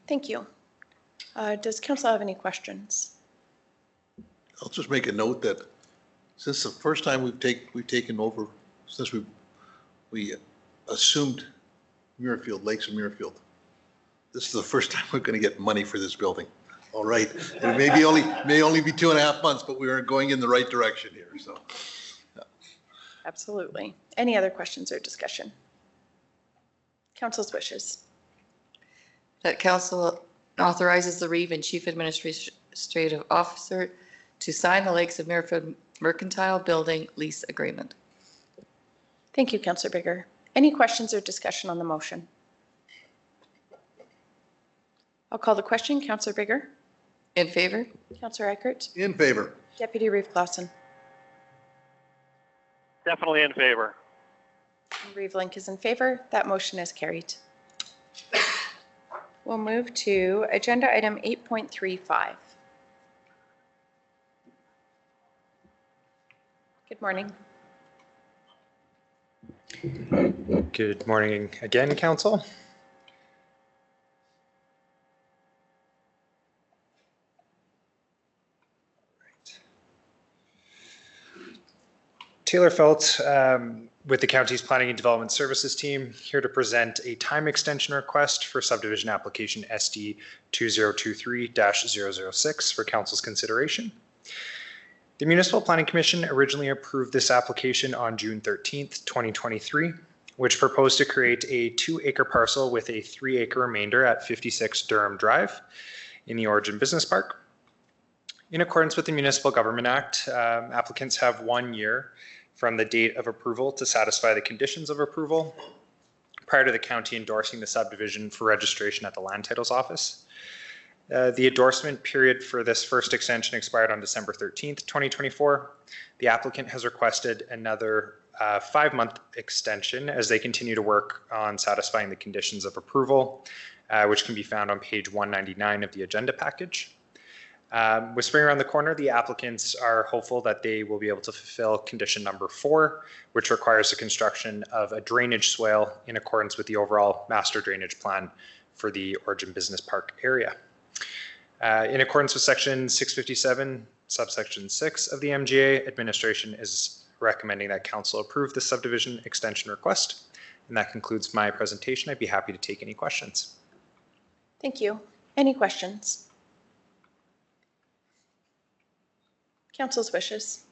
Thank you. Does council have any questions? I'll just make a note that since the first time we've taken over, since we assumed Muirfield, Lakes of Muirfield, this is the first time we're going to get money for this building. All right. It may only be 2.5 months, but we are going in the right direction here. So. Yeah. Absolutely. Any other questions or discussion? Council's wishes. That council authorizes the Reeve and Chief Administrative Officer to sign the Lakes of Muirfield Mercantile Building lease agreement. Thank you, Councillor Bigger. Any questions or discussion on the motion? I'll call the question. Councillor Bigger? In favor? Councillor Eichert? In favor. Deputy Reeve Clausen? Definitely in favor. Reeve Link is in favor. That motion is carried. We'll move to agenda item 8.35. Good morning. Good morning again, Council. Taylor Felt with the county's Planning and Development Services team, here to present a time extension request for subdivision application SD 2023-006 for council's consideration. The Municipal Planning Commission originally approved this application on June 13th, 2023, which proposed to create a 2-acre parcel with a 3-acre remainder at 56 Durham Drive in the Origin Business Park. In accordance with the Municipal Government Act, applicants have 1 year from the date of approval to satisfy the conditions of approval prior to the county endorsing the subdivision for registration at the Land Titles Office. The endorsement period for this first extension expired on December 13th, 2024. The applicant has requested another 5-month extension as they continue to work on satisfying the conditions of approval, which can be found on page 199 of the agenda package. With spring around the corner, the applicants are hopeful that they will be able to fulfill condition number 4, which requires the construction of a drainage swale in accordance with the overall master drainage plan for the Origin Business Park area. In accordance with section 657, subsection 6 of the MGA, administration is recommending that council approve the subdivision extension request. And that concludes my presentation. I'd be happy to take any questions. Thank you. Any questions? Council's wishes.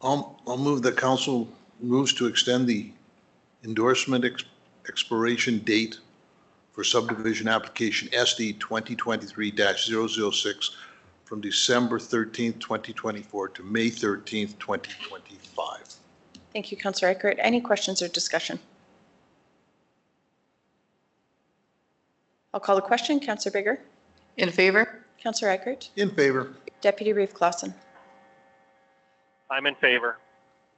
I'll move the council moves to extend the endorsement expiration date for subdivision application SD 2023-006 from December 13th, 2024 to May 13th, 2025. Thank you, Councillor Eichert. Any questions or discussion? I'll call the question. Councillor Bigger? In favor? Councillor Eichert? In favor. Deputy Reeve Clausen? I'm in favor.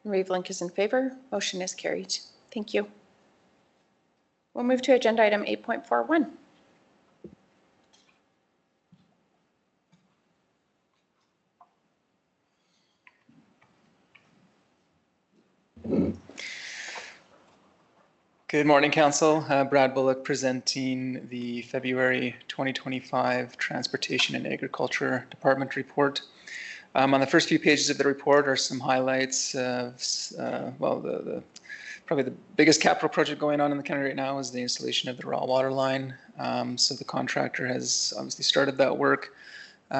Reeve Link is in favor. Motion is carried. Thank you. We'll move to agenda item 8.41. Good morning, Council. Brad Bullock presenting the February 2025 Transportation and Agriculture Department report. On the first few pages of the report are some highlights of, probably the biggest capital project going on in the county right now is the installation of the raw water line. So the contractor has obviously started that work.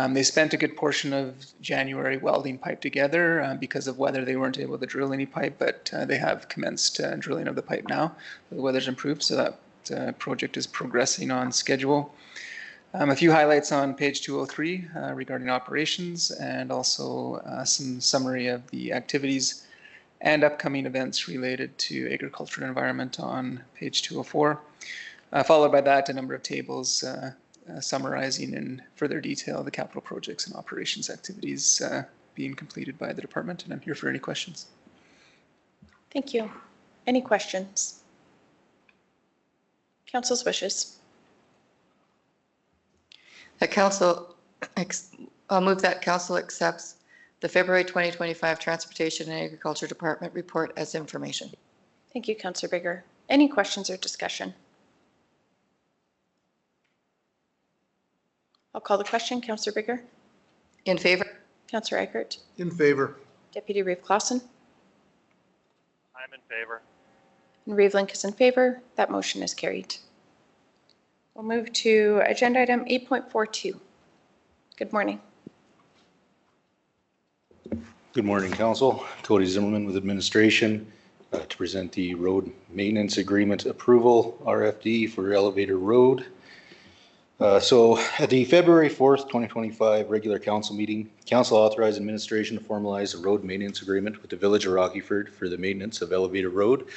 They spent a good portion of January welding pipe together. Because of weather, they weren't able to drill any pipe, but they have commenced drilling of the pipe now. The weather's improved, so that project is progressing on schedule. A few highlights on page 203 regarding operations, and also some summary of the activities and upcoming events related to agriculture and environment on page 204. Followed by that, a number of tables summarizing in further detail the capital projects and operations activities being completed by the department, and I'm here for any questions. Thank you. Any questions? Council's wishes. I'll move that council accepts the February 2025 Transportation and Agriculture Department report as information. Thank you, Councillor Bigger. Any questions or discussion? I'll call the question. Councillor Bigger? In favor? Councillor Eichert? In favor. Deputy Reeve Clausen? I'm in favor. And Reeve Link is in favor. That motion is carried. We'll move to agenda item 8.42. Good morning. Good morning, Council. Cody Zimmerman with administration to present the road maintenance agreement approval, RFD, for Elevator Road. So at the February 4th, 2025 regular council meeting, council authorized administration to formalize a road maintenance agreement with the Village of Rockyford for the maintenance of Elevator Road,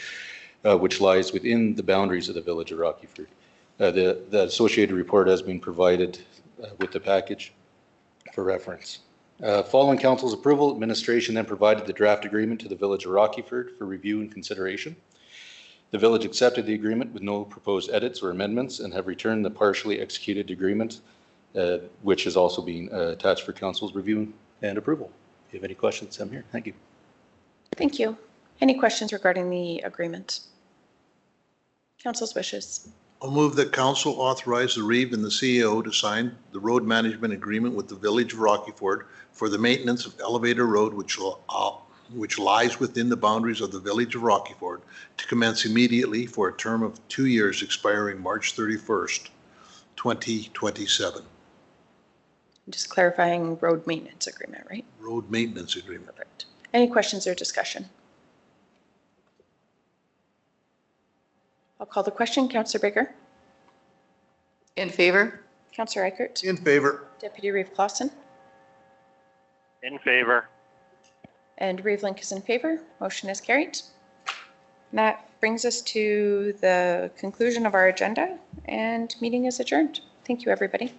which lies within the boundaries of the Village of Rockyford. The associated report has been provided with the package for reference. Following council's approval, administration then provided the draft agreement to the Village of Rockyford for review and consideration. The village accepted the agreement with no proposed edits or amendments and have returned the partially executed agreement, which is also being attached for council's review and approval. If you have any questions, I'm here. Thank you. Thank you. Any questions regarding the agreement? Council's wishes. I'll move that council authorize the Reeve and the CEO to sign the road management agreement with the Village of Rockyford for the maintenance of Elevator Road, which lies within the boundaries of the Village of Rockyford, to commence immediately for a term of 2 years expiring March 31st, 2027. Just clarifying road maintenance agreement, right? Road maintenance agreement. Perfect. Any questions or discussion? I'll call the question. Councillor Bigger? In favor? Councillor Eichert? In favor. Deputy Reeve Clausen? In favor. And Reeve Link is in favor. Motion is carried. And that brings us to the conclusion of our agenda, and meeting is adjourned. Thank you, everybody.